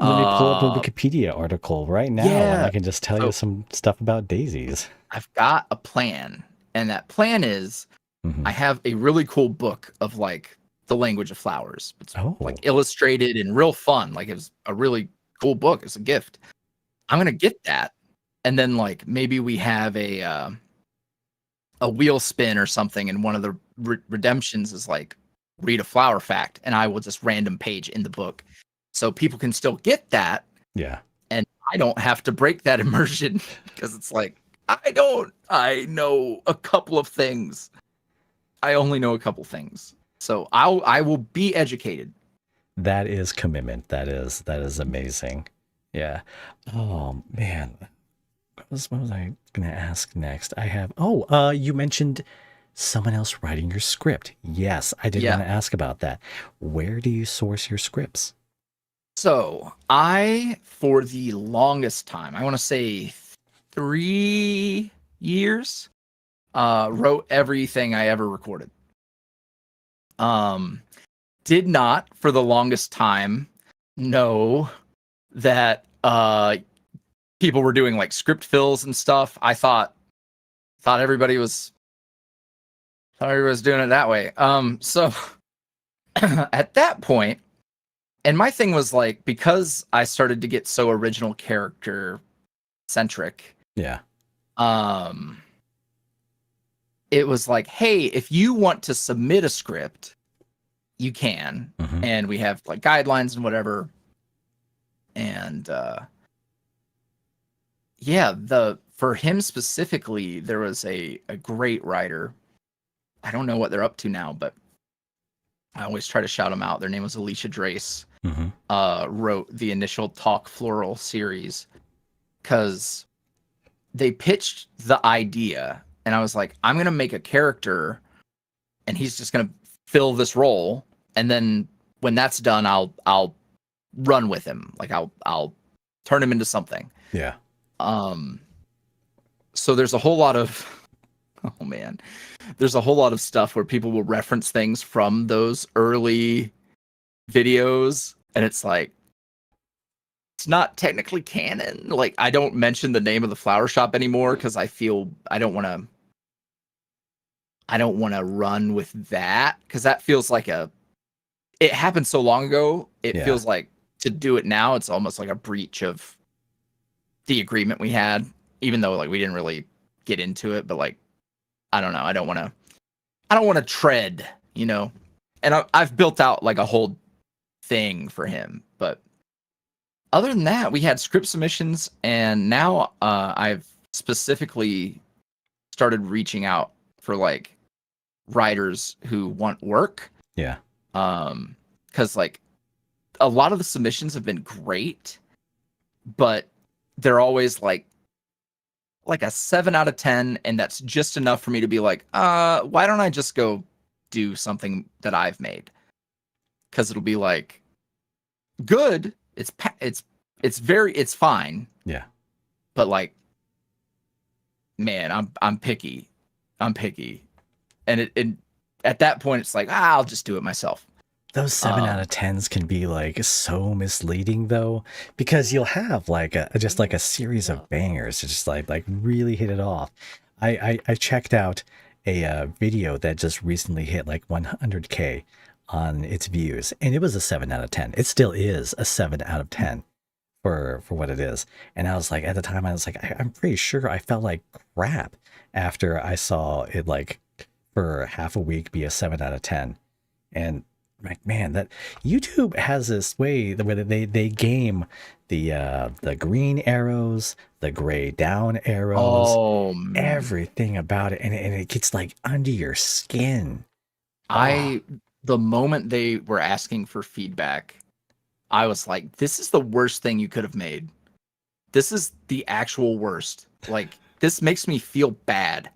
let me pull up a Wikipedia article right now, and I can just tell you some stuff about daisies. I've got a plan, and that plan is I have a really cool book of like the language of flowers. It's like illustrated and real fun. Like, it was a really cool book. It's a gift. I'm gonna get that, and then like, maybe we have a a wheel spin or something, and one of the redemptions is like read a flower fact, and I will just random page in the book, so people can still get that. Yeah. And I don't have to break that immersion because it's like I know a couple of things. I only know a couple things, so I will be educated. That is commitment. That is amazing. Yeah. Oh man. What was I gonna ask next? I have you mentioned someone else writing your script. Yes, I did want to ask about that. Where do you source your scripts? So for the longest time, I want to say 3 years, wrote everything I ever recorded. Did not for the longest time know that people were doing like script fills and stuff. I thought everybody was doing it that way. So at that point, and my thing was like, because I started to get so original character centric. Yeah. It was like, hey, if you want to submit a script, you can. Mm-hmm. And we have like guidelines and whatever. And for him specifically, there was a great writer. I don't know what they're up to now, but I always try to shout them out. Their name was Alicia Drace. Mm-hmm. Wrote the initial Talk Floral series because they pitched the idea, and I was like, I'm gonna make a character, and he's just gonna fill this role, and then when that's done, I'll run with him. Like I'll turn him into something. Yeah. So there's a whole lot of there's a whole lot of stuff where people will reference things from those early videos, and it's like, it's not technically canon. Like, I don't mention the name of the flower shop anymore because I feel I don't want to run with that, because that feels like it happened so long ago. It feels like to do it now, it's almost like a breach of the agreement we had, even though like we didn't really get into it. But like, I don't know. I don't want to tread, and I've built out like a whole thing for him. But other than that, we had script submissions, and now I've specifically started reaching out for like writers who want work. Yeah. Because like a lot of the submissions have been great, but they're always like a 7 out of 10, and that's just enough for me to be like, why don't I just go do something that I've made? Because it'll be like good. It's fine. Yeah. But like, man, I'm picky. And it at that point, it's like, I'll just do it myself. Those 7 out of 10s can be like so misleading though, because you'll have like just like a series of bangers to just like really hit it off. I checked out a video that just recently hit like 100K on its views, and it was a 7 out of 10. It still is a 7 out of 10 for what it is. And I was like, at the time, I was like, I'm pretty sure I felt like crap after I saw it like for half a week be a 7 out of 10. And like, man, that YouTube has this way where they game the green arrows, the gray down arrows, everything about it, and it gets like under your skin. The moment they were asking for feedback, I was like, this is the worst thing you could have made. This is the actual worst. Like, this makes me feel bad.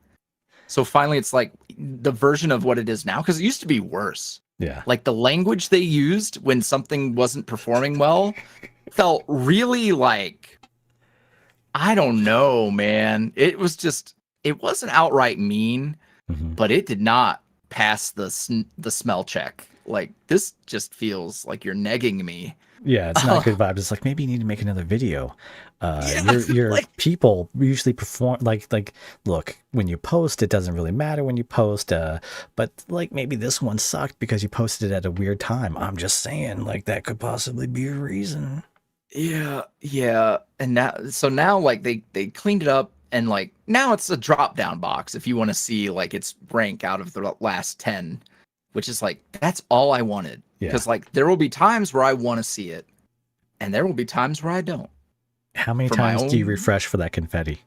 So finally, it's like the version of what it is now, because it used to be worse. Yeah. Like the language they used when something wasn't performing well felt really like, I don't know, man. It wasn't outright mean, but it did not pass the smell check. Like, this just feels like you're negging me. Yeah, it's not good vibes. It's like, maybe you need to make another video. Your like, people usually perform like look, when you post, it doesn't really matter when you post, but like maybe this one sucked because you posted it at a weird time. I'm just saying, like, that could possibly be a reason. Yeah. And now like they cleaned it up, And like now it's a drop down box if you want to see like its rank out of the last 10, which is like that's all I wanted. Yeah. Because like there will be times where I want to see it, and there will be times where I don't. How many For my times do you own- refresh for that confetti?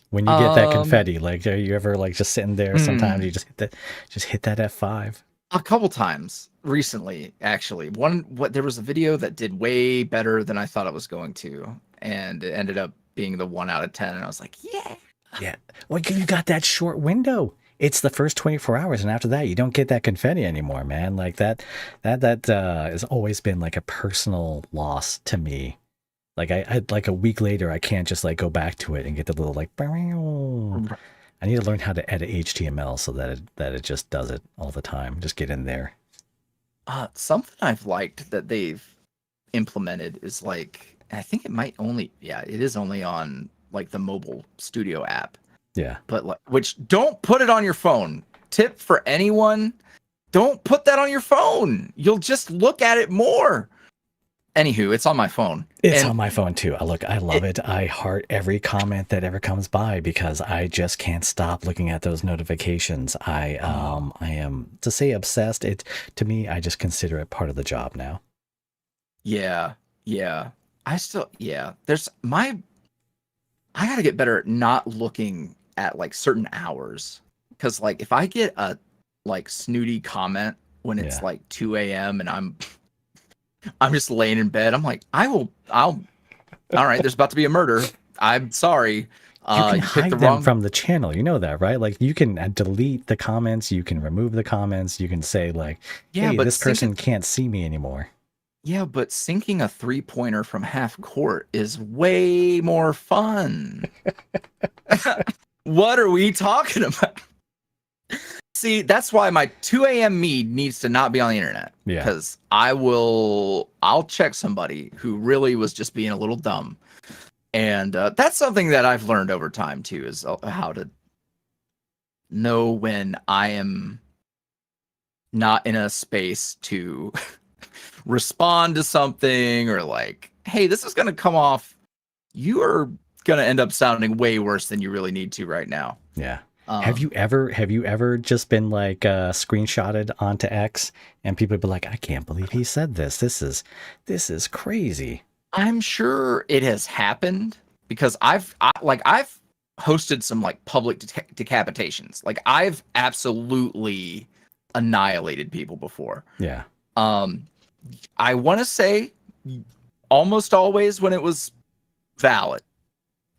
When you get that confetti, like are you ever like just sitting there? Sometimes you just hit that F5. A couple times recently, actually. There was a video that did way better than I thought it was going to, and it ended up being the 1 out of 10, and I was like, yeah. Yeah. Well, you got that short window. It's the first 24 hours, and after that, you don't get that confetti anymore, man. Like that has always been like a personal loss to me. Like I like a week later, I can't just like go back to it and get the little like. I need to learn how to edit HTML so that it just does it all the time. Just get in there. Something I've liked that they've implemented is like, I think it is only on like the mobile studio app. Yeah. But like, which don't put it on your phone. Tip for anyone, don't put that on your phone. You'll just look at it more. Anywho, it's on my phone. It's on my phone too. I love it. I heart every comment that ever comes by because I just can't stop looking at those notifications. I am, to say obsessed, to me, I just consider it part of the job now. Yeah. I gotta get better at not looking at like certain hours. Cause like if I get a like snooty comment when it's like 2 a.m. and I'm just laying in bed, I'm like, all right, there's about to be a murder. I'm sorry. You can hide them wrong from the channel. You know that, right? Like you can delete the comments. You can remove the comments. You can say like, hey, this person can't see me anymore. Yeah, but sinking a 3-pointer from half court is way more fun. What are we talking about? See, that's why my 2 a.m. me needs to not be on the internet. Yeah. Because I'll check somebody who really was just being a little dumb. And that's something that I've learned over time too, is how to know when I am not in a space to respond to something, or like, hey, this is going to come off. You are going to end up sounding way worse than you really need to right now. Yeah. Have you ever just been like screenshotted onto X and people be like, I can't believe he said this. This is crazy. I'm sure it has happened because I've hosted some like public decapitations. Like I've absolutely annihilated people before. Yeah. I want to say almost always when it was valid.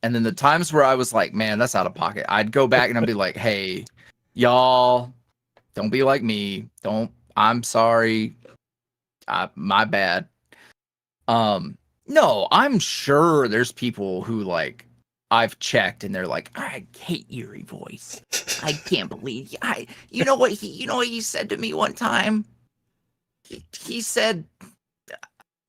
And then the times where I was like, man, that's out of pocket, I'd go back and I'd be like, hey, y'all, don't be like me. I'm sorry. My bad. No, I'm sure there's people who like I've checked and they're like, I hate YuuriVoice. I can't believe you know what he said to me one time? He said,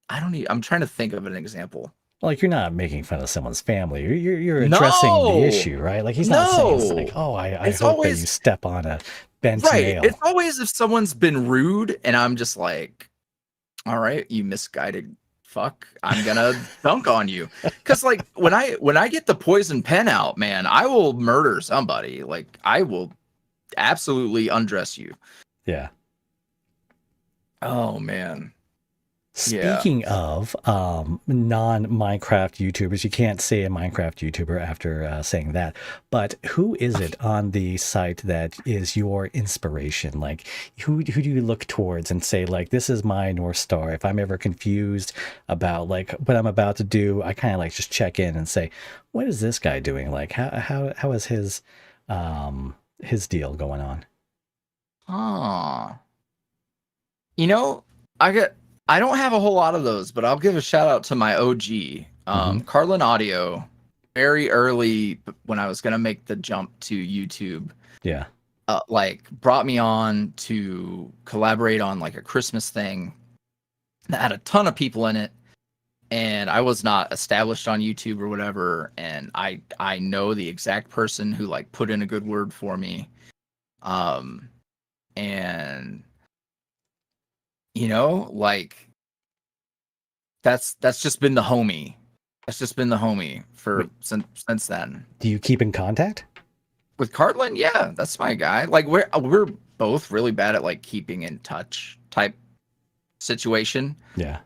I'm trying to think of an example. Like you're not making fun of someone's family. You're addressing the issue, right? Like he's not saying like, oh, I hope that you step on a bent nail. It's always if someone's been rude and I'm just like, all right, you misguided fuck, I'm gonna dunk on you. Because like when I get the poison pen out, man, I will murder somebody. Like I will absolutely undress you. Yeah. Oh man. Speaking of non-Minecraft YouTubers, you can't say a Minecraft YouTuber after saying that, but who is it on the site that is your inspiration? Like, who do you look towards and say, like, this is my North Star? If I'm ever confused about, like, what I'm about to do, I kind of, like, just check in and say, what is this guy doing? Like, how is his deal going on? You know, I don't have a whole lot of those, but I'll give a shout out to my OG, Carlin Audio, very early when I was going to make the jump to YouTube. Yeah. Like brought me on to collaborate on like a Christmas thing that had a ton of people in it. And I was not established on YouTube or whatever. And I know the exact person who like put in a good word for me. And you know, like that's just been the homie. That's just been the homie for since then. Do you keep in contact? With Cartland, yeah, that's my guy. Like we're both really bad at like keeping in touch type situation. Yeah.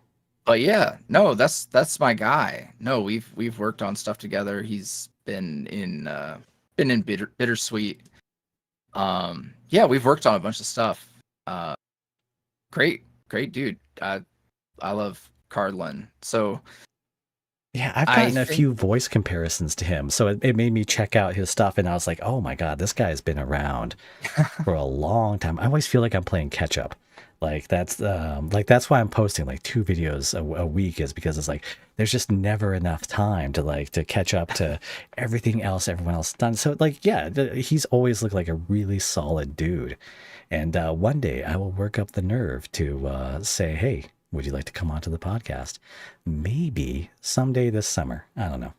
But yeah, no, that's my guy. No, we've worked on stuff together. He's been in bittersweet. Yeah, we've worked on a bunch of stuff. Uh, great dude. I love Cardlin. So Yeah, I've I gotten a think few voice comparisons to him, so it made me check out his stuff, and I was like, oh my god, this guy's been around for a long time. I always feel like I'm playing catch up. That's why I'm posting like 2 videos a week, is because it's like there's just never enough time to catch up to everything else everyone else done. So like yeah, he's always looked like a really solid dude, and one day I will work up the nerve to say, hey, would you like to come onto the podcast? Maybe someday this summer. I don't know.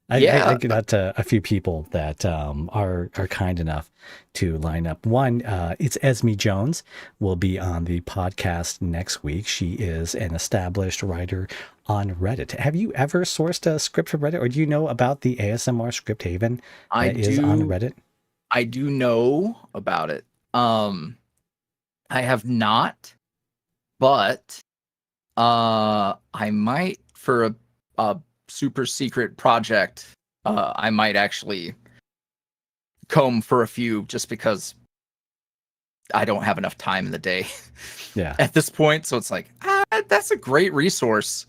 I yeah, got a few people that are kind enough to line up. One, it's Esme Jones, will be on the podcast next week. She is an established writer on Reddit. Have you ever sourced a script from Reddit, or do you know about the ASMR Script Haven I that is on do Reddit? I do know about it. I have not, but I might for a super secret project. I might actually comb for a few just because I don't have enough time in the day Yeah. at this point. So it's like, that's a great resource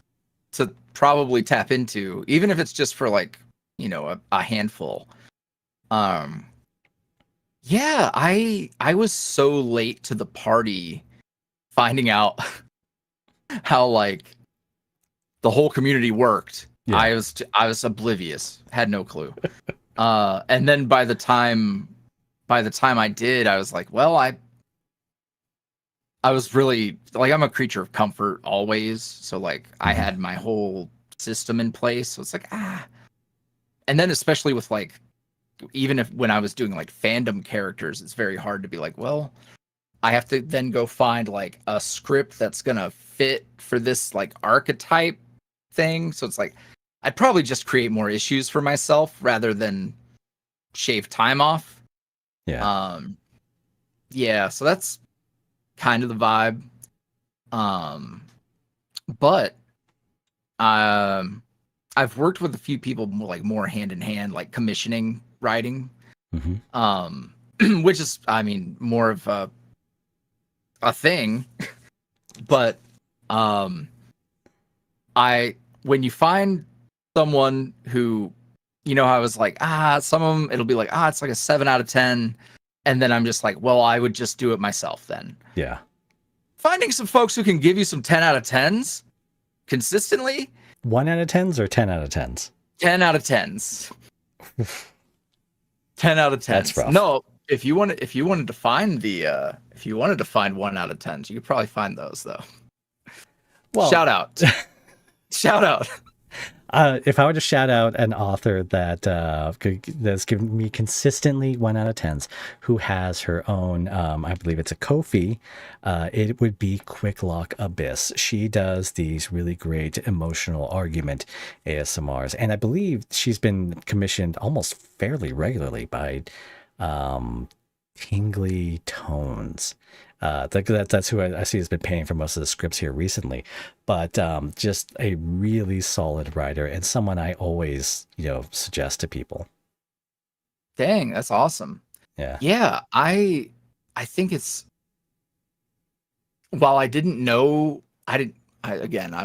to probably tap into, even if it's just for like, a handful. Yeah, I was so late to the party finding out how like the whole community worked. Yeah. I was oblivious, had no clue. And then by the time I did, I was like, well, I was really like, I'm a creature of comfort always. So like I had my whole system in place. So it's like, and then especially with like, even if when I was doing like fandom characters, it's very hard to be like, well, I have to then go find like a script that's gonna fit for this like archetype thing. So it's like I'd probably just create more issues for myself rather than shave time off. Yeah. Yeah, so that's kind of the vibe. But I've worked with a few people more hand in hand, like commissioning writing. Which is, I mean, more of a thing. But when you find someone who, I was like, some of them it'll be like, it's like a 7 out of 10, and then I'm just like, well, I would just do it myself then. Yeah. Finding some folks who can give you some 10 out of 10s consistently. 1 out of 10s or 10 out of 10s? 10 out of 10s. 10 out of 10s. That's rough. No, if you wanted to find 1 out of 10s, you could probably find those though. Well, shout out. Shout out. If I were to shout out an author that's given me consistently 1 out of 10s, who has her own, I believe it's a Ko-fi, it would be Quick Lock Abyss. She does these really great emotional argument ASMRs, and I believe she's been commissioned almost fairly regularly by Tingly Tones. That's who I see has been paying for most of the scripts here recently, but just a really solid writer and someone I always suggest to people. Dang, that's awesome. Yeah, I think it's, while I didn't know, I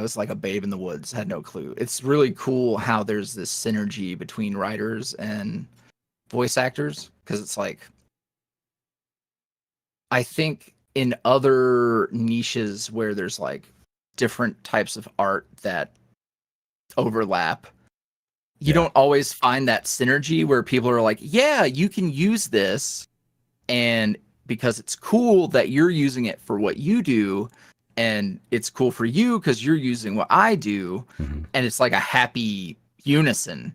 was like a babe in the woods, had no clue. It's really cool how there's this synergy between writers and voice actors, because it's like, I think in other niches where there's like different types of art that overlap, you don't always find that synergy where people are like, yeah, you can use this, and because it's cool that you're using it for what you do, and it's cool for you because you're using what I do, and it's like a happy unison.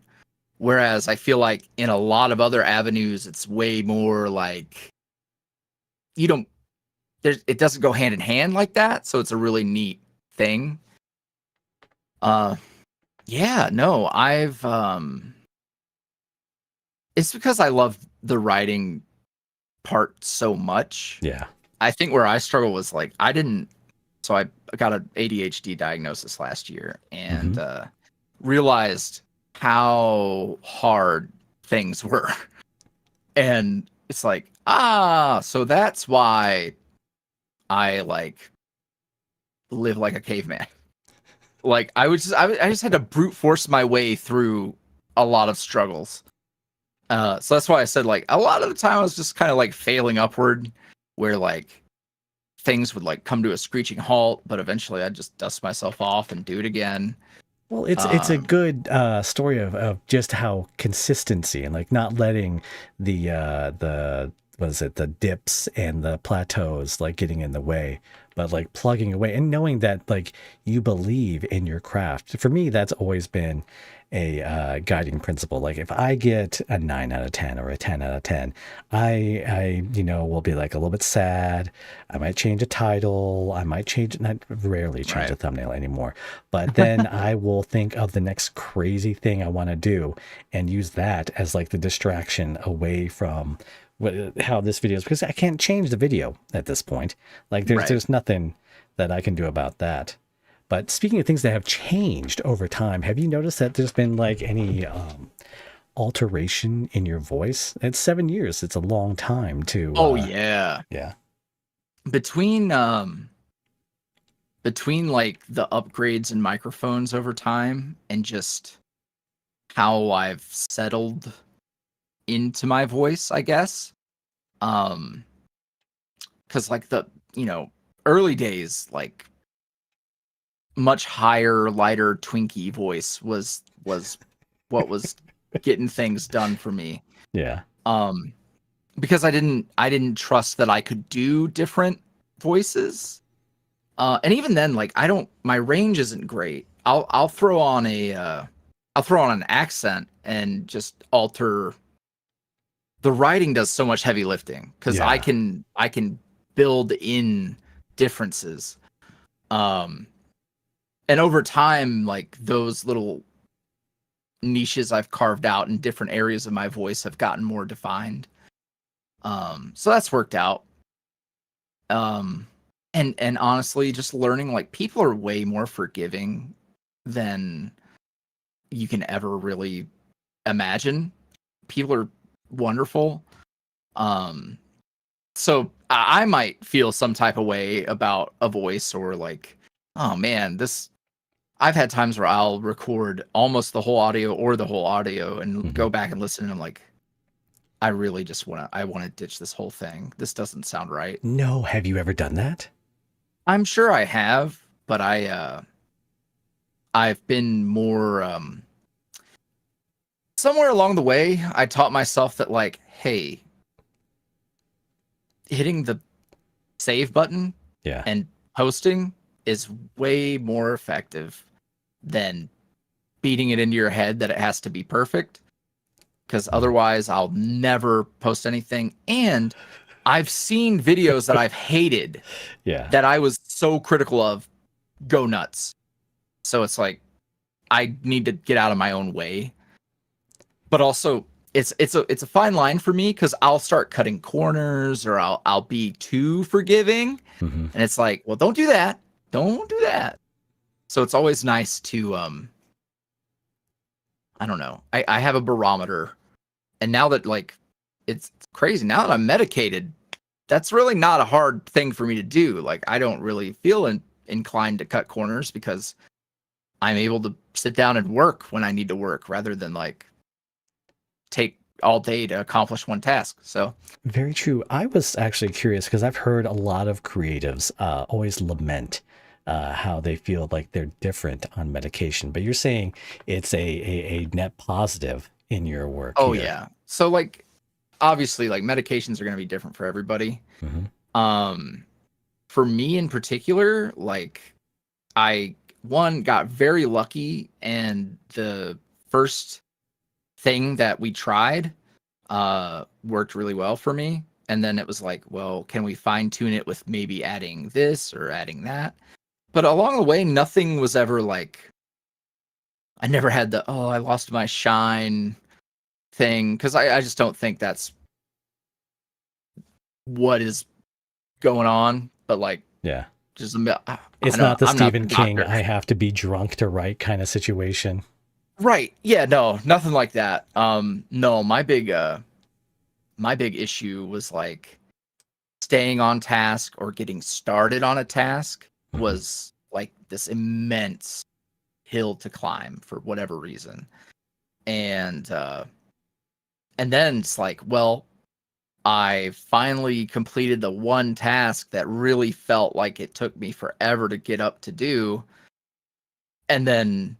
Whereas I feel like in a lot of other avenues, it's way more like it doesn't go hand in hand like that. So it's a really neat thing. Yeah, no, it's because I love the writing part so much. Yeah. I think where I struggle was like I didn't so I got an ADHD diagnosis last year and Hmm. realized how hard things were. And it's like, so that's why I like live like a caveman. Like I just had to brute force my way through a lot of struggles. So that's why I said like a lot of the time I was just kind of like failing upward, where like things would like come to a screeching halt, but eventually I'd just dust myself off and do it again. Well, it's a good story of just how consistency and like not letting the what is it, the dips and the plateaus like getting in the way, but like plugging away and knowing that like you believe in your craft. For me, that's always been a guiding principle. Like if I get a 9 out of 10 or a 10 out of 10, I will be like a little bit sad. I might change a title. I might change, not rarely change a Right. thumbnail anymore, but then I will think of the next crazy thing I want to do and use that as like the distraction away from how this video is, because I can't change the video at this point. Like Right. there's nothing that I can do about that. But speaking of things that have changed over time, have you noticed that there's been like any alteration in your voice? It's 7 years. It's a long time to, Oh yeah. yeah. Between like the upgrades and microphones over time and just how I've settled into my voice, I guess. Um, because like the early days, like much higher, lighter, twinky voice was what was getting things done for me. Yeah. Um, because I didn't trust that I could do different voices. And even then, like my range isn't great. I'll throw on an accent and just alter. The writing does so much heavy lifting because I Yeah. can build in differences. Um, and over time, like those little niches I've carved out in different areas of my voice have gotten more defined. So that's worked out. Um, and honestly, just learning like people are way more forgiving than you can ever really imagine. People are wonderful. Um, so I might feel some type of way about a voice or like, oh man, this. I've had times where I'll record almost the whole audio or the whole audio and Hmm. go back and listen, and I'm like, I want to ditch this whole thing. This doesn't sound right. No, have you ever done that? I'm sure I have, but I've been more somewhere along the way. I taught myself that like, hey, hitting the save button Yeah. and posting is way more effective than beating it into your head that it has to be perfect, because Mhm. otherwise I'll never post anything. And I've seen videos that I've hated Yeah. that I was so critical of go nuts. So it's like I need to get out of my own way. But also it's a fine line for me because I'll start cutting corners or I'll be too forgiving. Hmm. And it's like, well, don't do that. Don't do that. So it's always nice to I don't know. I have a barometer. And now that like it's crazy. Now that I'm medicated, that's really not a hard thing for me to do. Like I don't really feel inclined to cut corners because I'm able to sit down and work when I need to work rather than like take all day to accomplish one task. So Very true. I was actually curious because I've heard a lot of creatives always lament how they feel like they're different on medication, but you're saying it's a net positive in your work oh here. yeah. So like obviously like medications are going to be different for everybody. Hmm. Um for me in particular, like I one got very lucky and the first thing that we tried worked really well for me, and then it was like, well, can we fine tune it with maybe adding this or adding that? But along the way nothing was ever like I never had the I lost my shine thing, because I just don't think that's what is going on. But like, Yeah. just It's not the I'm not the Stephen King, doctor. I have to be drunk to write kind of situation. Right. Yeah, no, nothing like that. No, my big issue was like staying on task or getting started on a task Mhm. was like this immense hill to climb for whatever reason. And then it's like, well, I finally completed the one task that really felt like it took me forever to get up to do, and then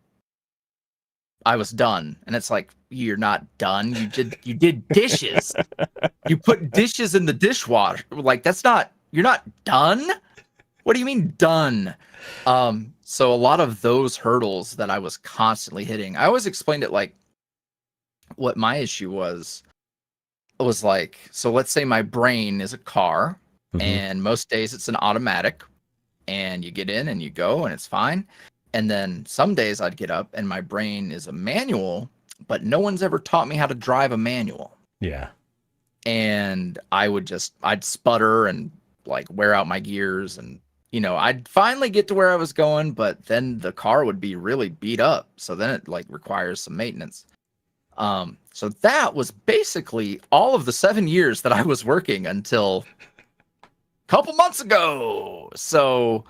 I was done. And it's like, you're not done. You did dishes. You put dishes in the dishwasher. Like, that's not, you're not done. What do you mean done? So a lot of those hurdles that I was constantly hitting, I always explained it like what my issue was like, so let's say my brain is a car, Mhm. and most days it's an automatic, and you get in and you go and it's fine. And then some days I'd get up and my brain is a manual, but no one's ever taught me how to drive a manual. Yeah. And I'd sputter and like wear out my gears, and I'd finally get to where I was going, but then the car would be really beat up. So then it like requires some maintenance. So that was basically all of the 7 years that I was working until a couple months ago. So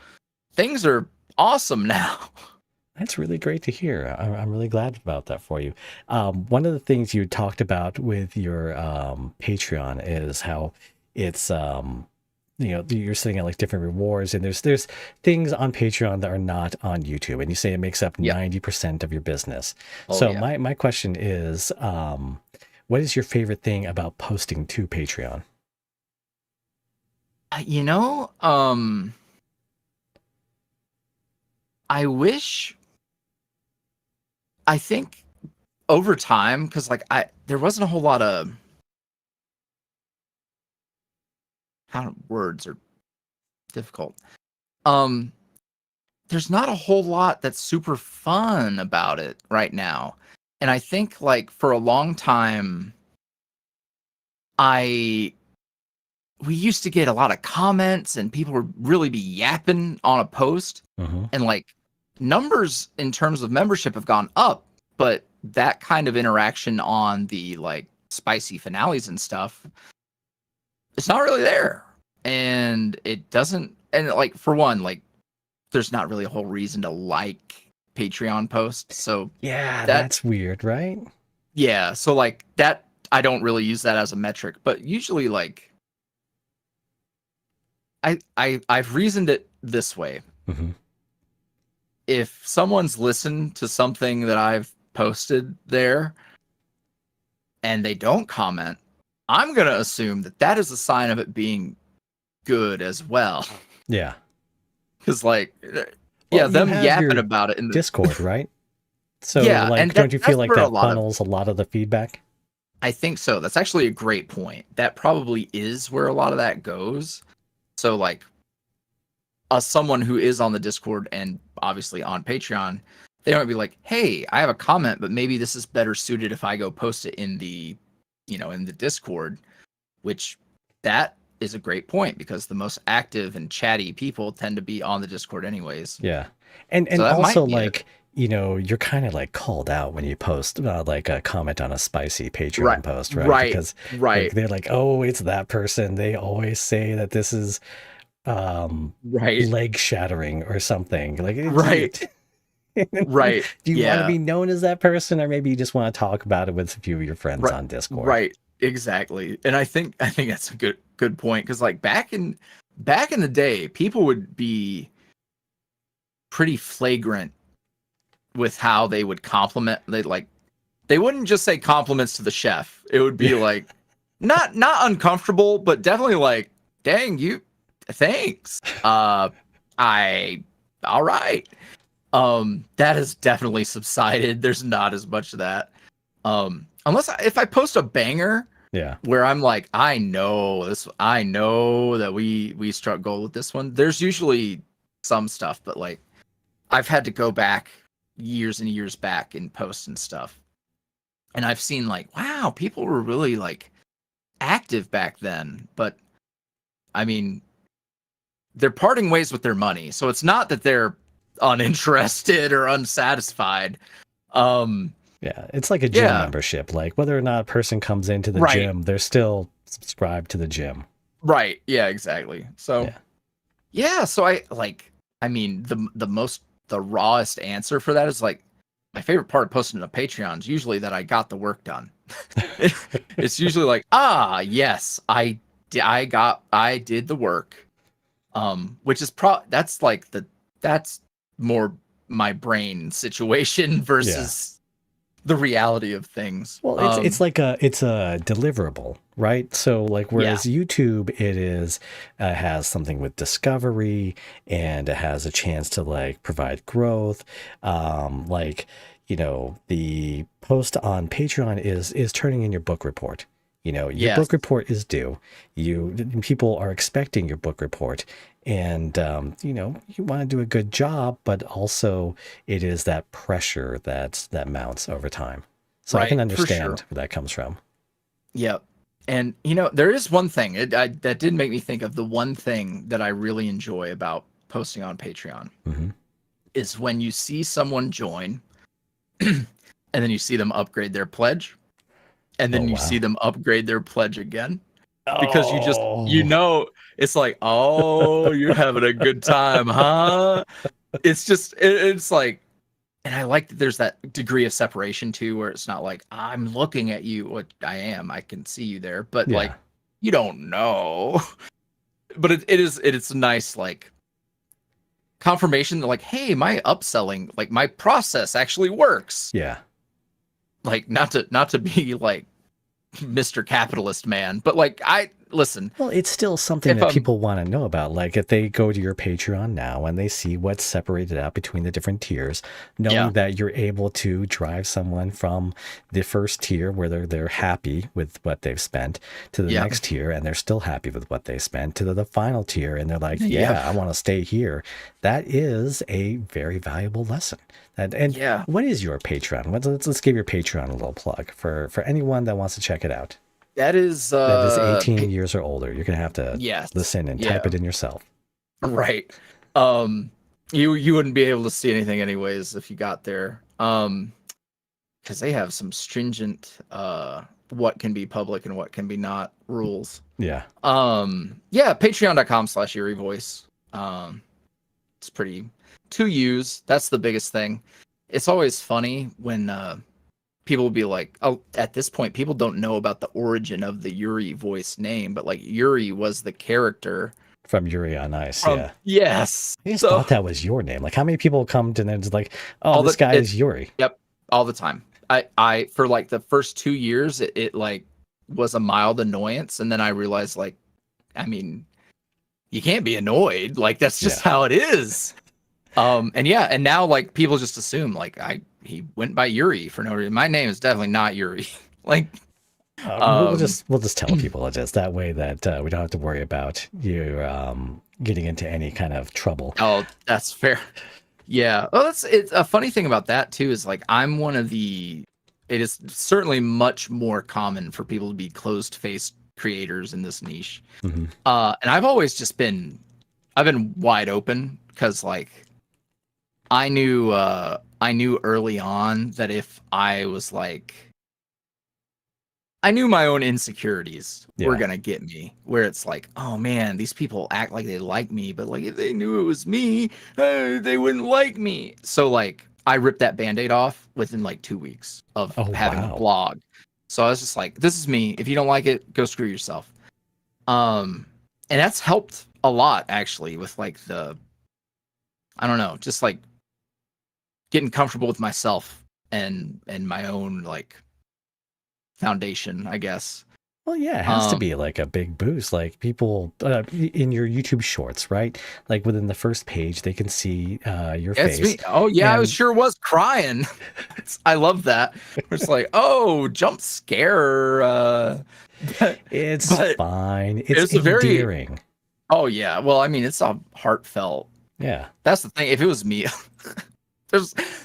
things are awesome now. That's really great to hear. I'm really glad about that for you. One of the things you talked about with your Patreon is how it's you're setting out like different rewards, and there's things on Patreon that are not on YouTube, and you say it makes up Yeah. 90% of your business. Oh, So yeah. my question is, what is your favorite thing about posting to Patreon? You know, I wish, I think over time, because like there wasn't a whole lot of, how words are difficult. Um, there's not a whole lot that's super fun about it right now. And I think like for a long time, I we used to get a lot of comments and people would really be yapping on a post, Mm-hmm. and like numbers in terms of membership have gone up, but that kind of interaction on the like spicy finales and stuff, it's not really there. And it doesn't, and like for one, like there's not really a whole reason to like Patreon posts. So Yeah, that, that's weird, right? yeah, so like that, I don't really use that as a metric, but usually like I've reasoned it this way. Mm-hmm. If someone's listened to something that I've posted there and they don't comment, I'm going to assume that that is a sign of it being good as well. Yeah. Cuz like yeah, Well, you them have yapping your about it in the Discord, right? So, yeah, and like, don't you feel that's like where a that lot of, funnels a lot of the feedback? I think so. That's actually a great point. That probably is where a lot of that goes. So like someone who is on the Discord and obviously on Patreon, they might be like, "Hey, I have a comment, but maybe this is better suited if I go post it in the, in the Discord," which that is a great point because the most active and chatty people tend to be on the Discord anyways. Yeah. And So that also might be it. like, you're kind of like called out when you post like a comment on a spicy Right. Patreon post, right? Right. Because like Right. they're like, "Oh, it's that person. They always say that this is Right. leg shattering or something." Like, Right. Right. do you want to Yeah. be known as that person, or maybe you just want to talk about it with a few of your friends Right. on Discord? Right. Exactly. And I think that's a good point, cuz like back in the day, people would be pretty flagrant with how they would compliment. They wouldn't just say compliments to the chef. It would be Yeah. like not uncomfortable, but definitely like, dang, you, thanks. I All right. That has definitely subsided. There's not as much of that. Unless if I post a banger Yeah. where I'm like, I know that we struck gold with this one. There's usually some stuff, but like I've had to go back, years and years back in posts and stuff. And I've seen like, wow, people were really like active back then. But I mean, they're parting ways with their money. So it's not that they're uninterested or unsatisfied. Yeah, it's like a gym membership. Like whether or not a person comes into the gym, they're still subscribed to the gym. Right. Yeah, exactly. So yeah, so I mean, the rawest answer for that is like, my favorite part of posting to Patreon is usually that I got the work done. It's usually like, yes, I did the work. Which is that's more my brain situation versus the reality of things. Well, it's like it's a deliverable, right? So like, whereas YouTube, it is has something with discovery, and it has a chance to like provide growth. Like, you know, the post on Patreon is turning in your book report. You know, your book report is due. People are expecting your book report, and you know, you want to do a good job, but also it is that pressure that mounts over time. So I can understand where that comes from. Yep. And you know, there is one thing that did make me think of the one thing that I really enjoy about posting on Patreon is when you see someone join, and then you see them upgrade their pledge. And then you see them upgrade their pledge again, because you know, it's like, oh, you're having a good time, huh? It's just, it's like, and I like that there's that degree of separation too, where it's not like, I'm looking at you, what I am, I can see you there, but like, you don't know. But it's a nice like confirmation that like, hey, my upselling, like my process actually works. Yeah. Like not to be like Mr. Capitalist man, but like listen. Well, it's still something that people want to know about. Like if they go to your Patreon now and they see what's separated out between the different tiers, knowing that you're able to drive someone from the first tier where they're happy with what they've spent to the next tier and they're still happy with what they spent to the final tier, and they're like, I want to stay here. That is a very valuable lesson. And what is your Patreon? Let's give your Patreon a little plug for anyone that wants to check it out. That is 18 years or older. You're gonna have to listen and type it in yourself. Right. You wouldn't be able to see anything anyways if you got there. Because they have some stringent what can be public and what can be not rules. Yeah. Patreon.com/YuuriVoice. It's pretty to use. That's the biggest thing. It's always funny when people will be like, oh, at this point, people don't know about the origin of the YuuriVoice name, but like Yuri was the character from Yuri on Ice. Yes. I just thought that was your name. Like, how many people come to and it's like, oh, this guy is Yuri. Yep. All the time. I for like the first 2 years, it like was a mild annoyance. And then I realized, like, I mean, you can't be annoyed. Like, that's just how it is. And now like people just assume like he went by Yuri for no reason. My name is definitely not Yuri. Like we'll just tell people it is that way, that we don't have to worry about you getting into any kind of trouble. Oh, that's fair. Yeah. Oh, it's a funny thing about that too is like it is certainly much more common for people to be closed-faced creators in this niche. And I've always just been wide open because like I knew early on that if I was like, I knew my own insecurities were going to get me, where it's like, oh man, these people act like they like me, but like if they knew it was me, they wouldn't like me. So like I ripped that Band-Aid off within like 2 weeks of having a blog. So I was just like, this is me. If you don't like it, go screw yourself. And that's helped a lot actually with like I don't know, just like getting comfortable with myself and my own like foundation, I guess. Well, yeah, it has to be like a big boost. Like people in your YouTube shorts, right? Like within the first page, they can see your face. Me. Oh yeah, I sure was crying. I love that. It's like, oh, jump scare. It's fine. It's endearing. Oh yeah. Well, I mean, it's a heartfelt. Yeah. That's the thing. If it was me,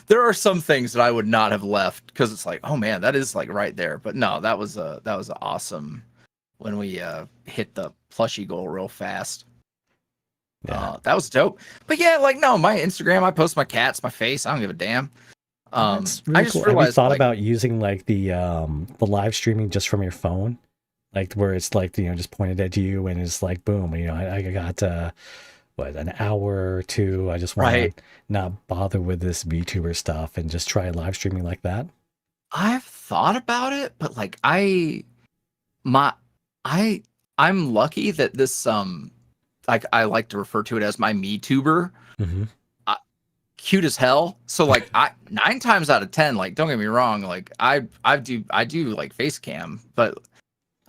there are some things that I would not have left because it's like, oh man, that is like right there. But no, that was awesome when we hit the plushie goal real fast. Yeah. That was dope. But yeah, like no, my Instagram, I post my cats, my face. I don't give a damn. That's I really just cool. Have you realized thought like, about using like the live streaming just from your phone? Like where it's like, just pointed at you and it's like boom, I got what, an hour or two. I just want right. to not bother with this VTuber stuff and just try live streaming like that. I've thought about it, but like my I I'm lucky that this like I like to refer to it as my me tuber. Mm-hmm. Cute as hell. So like I 9 times out of 10, like don't get me wrong, like I do like face cam, but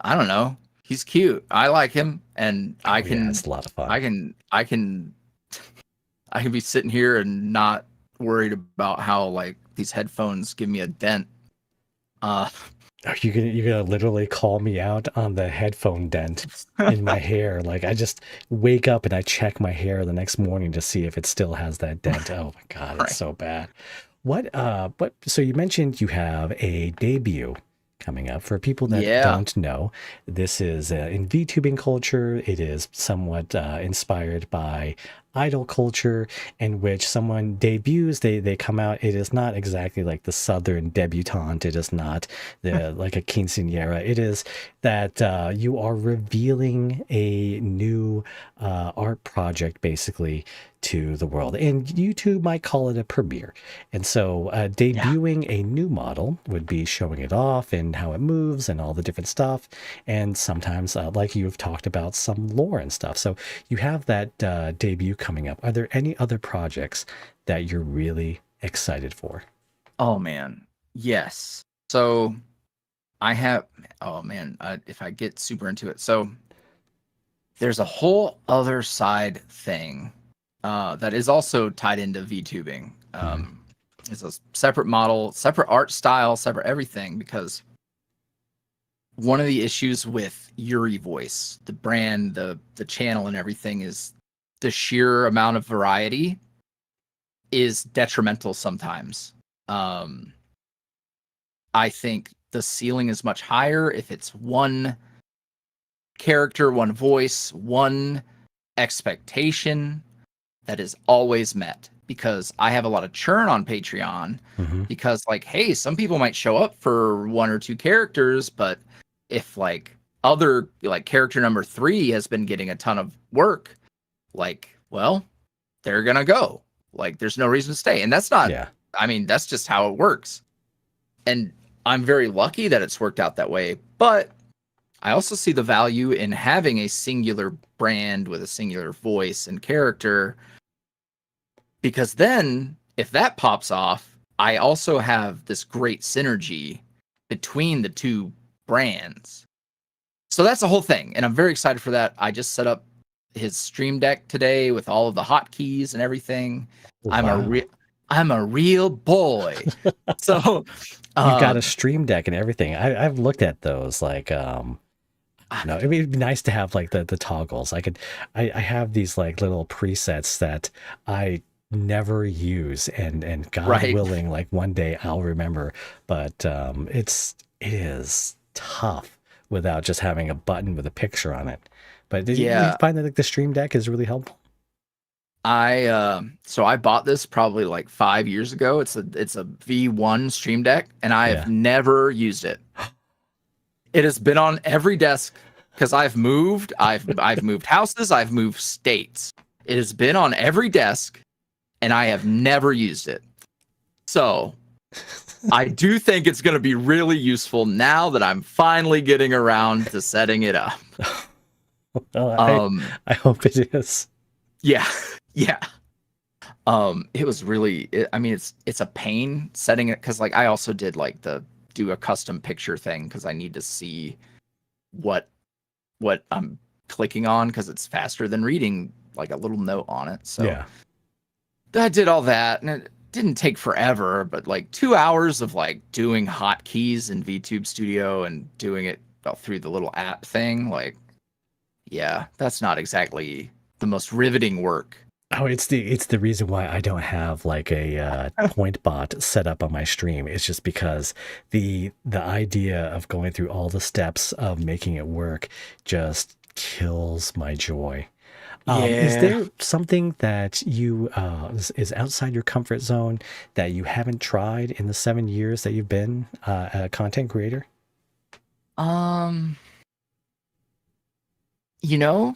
I don't know. He's cute. I like him, and Oh yeah, it's a lot of fun. I can be sitting here and not worried about how like these headphones give me a dent. Uh Are you're gonna literally call me out on the headphone dent in my hair? Like I just wake up and I check my hair the next morning to see if it still has that dent. Oh my god, it's right. so bad. What so you mentioned you have a debut coming up. For people that Yeah. don't know, this is in VTubing culture. It is somewhat inspired by idol culture, in which someone debuts, they come out. It is not exactly like the Southern debutante. It is not like a quinceañera. It is that you are revealing a new art project, basically, to the world. And YouTube might call it a premiere. And so Yeah. debuting a new model would be showing it off and how it moves and all the different stuff. And sometimes, like you've talked about, some lore and stuff. So you have that debut coming up. Are there any other projects that you're really excited for? Oh man. Yes. So I have oh man, if I get super into it. So there's a whole other side thing that is also tied into VTubing. Mhm. It's a separate model, separate art style, separate everything, because one of the issues with YuuriVoice, the brand, the channel and everything, is the sheer amount of variety is detrimental sometimes. Um, I think the ceiling is much higher if it's one character, one voice, one expectation that is always met, because I have a lot of churn on Patreon Mhm. because like, hey, some people might show up for one or two characters, but if like other like character number 3 has been getting a ton of work, like, well, they're gonna go. Like there's no reason to stay. And that's not, Yeah. I mean, that's just how it works. And I'm very lucky that it's worked out that way. But I also see the value in having a singular brand with a singular voice and character, because then if that pops off, I also have this great synergy between the two brands. So that's the whole thing, and I'm very excited for that. I just set up his stream deck today with all of the hotkeys and everything. I'm a Wow. real I'm a real boy. So You've got a um stream deck and everything. I've looked at those. Like, no, it'd be nice to have like the toggles. I have these like little presets that I never use, and God right. willing, like one day I'll remember. But it is tough without just having a button with a picture on it. But did you Yeah. find that like the stream deck is really helpful? I bought this probably like 5 years ago. It's a V1 stream deck, and I have Yeah. never used it. It has been on every desk because I've moved. I've moved houses. I've moved states. It has been on every desk, and I have never used it. So I do think it's going to be really useful now that I'm finally getting around to setting it up. Well, Um, I hope it is. yeah, yeah. It was really. I mean, it's a pain setting it, because like I also did like do a custom picture thing because I need to see what I'm clicking on, because it's faster than reading like a little note on it. So Yeah. I did all that, and it didn't take forever, but like 2 hours of like doing hotkeys in VTube Studio and doing it through the little app thing. Like, yeah, that's not exactly the most riveting work Oh, it's the reason why I don't have like a point bot set up on my stream. It's just because the idea of going through all the steps of making it work just kills my joy. Is Yeah. there something that you is outside your comfort zone that you haven't tried in the 7 years that you've been a content creator? Um, you know,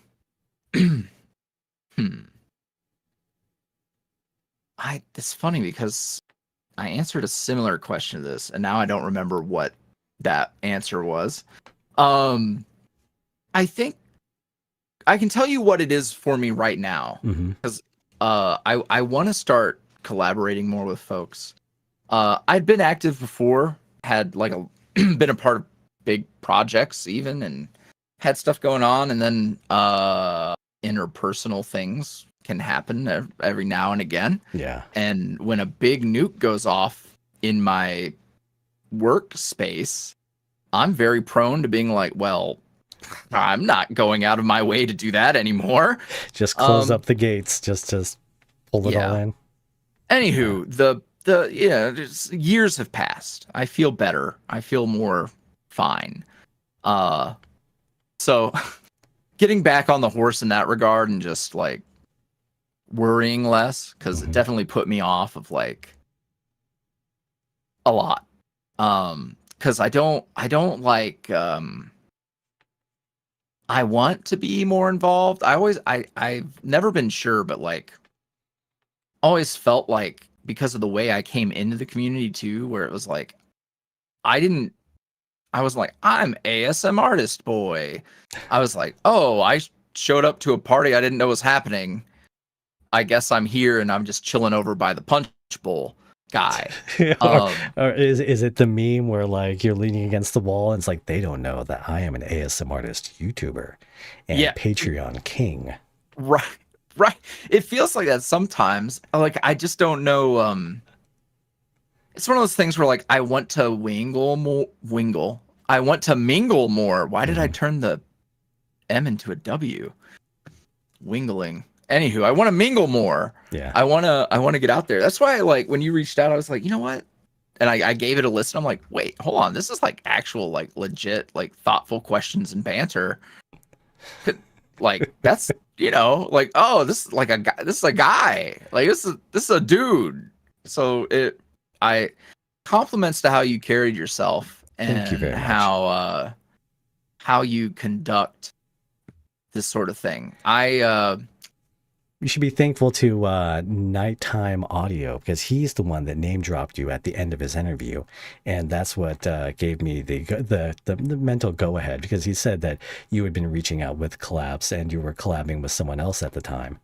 hmm. It's funny because I answered a similar question to this, and now I don't remember what that answer was. Um, I think I can tell you what it is for me right now, Mm-hmm. because I want to start collaborating more with folks. I'd been active before, had like a been a part of big projects even, and had stuff going on, and then interpersonal things can happen every now and again. Yeah. And when a big nuke goes off in my workspace, I'm very prone to being like, well, I'm not going out of my way to do that anymore. Just close Um, up the gates just to pull it all yeah. in. Yeah. Anywho, the years have passed. I feel better. I feel more fine. Uh, so getting back on the horse in that regard and just like worrying less, because it Mhm. definitely put me off of like a lot. Because I don't like I want to be more involved. I've never been sure, but like always felt like because of the way I came into the community too, where it was like I didn't I was like, I'm ASM artist boy. I was like, oh, showed up to a party I didn't know was happening. I guess I'm here and I'm just chilling over by the punch bowl guy. or, Um, or is it the meme where like you're leaning against the wall and it's like they don't know that I am an ASM artist YouTuber and yeah, Patreon king. right, right. It feels like that sometimes. Like I just don't know. It's one of those things where like I want to wingle. I want to mingle more. Why did I Mhm. turn the M into a W? Wingling. Anywho, I want to mingle more. Yeah. I want to get out there. That's why like when you reached out, I was like, you know what? And I gave it a listen. I'm like, wait, hold on. This is like actual, like legit, like thoughtful questions and banter. Like that's like, oh, this is like a guy. This is a guy. Like this is a dude. So I compliments to how you carried yourself Thank you and very much. how you conduct this sort of thing. You should be thankful to Nighttime Audio because he's the one that name dropped you at the end of his interview, and that's what gave me the mental go ahead because he said that you had been reaching out with collabs and you were collabing with someone else at the time.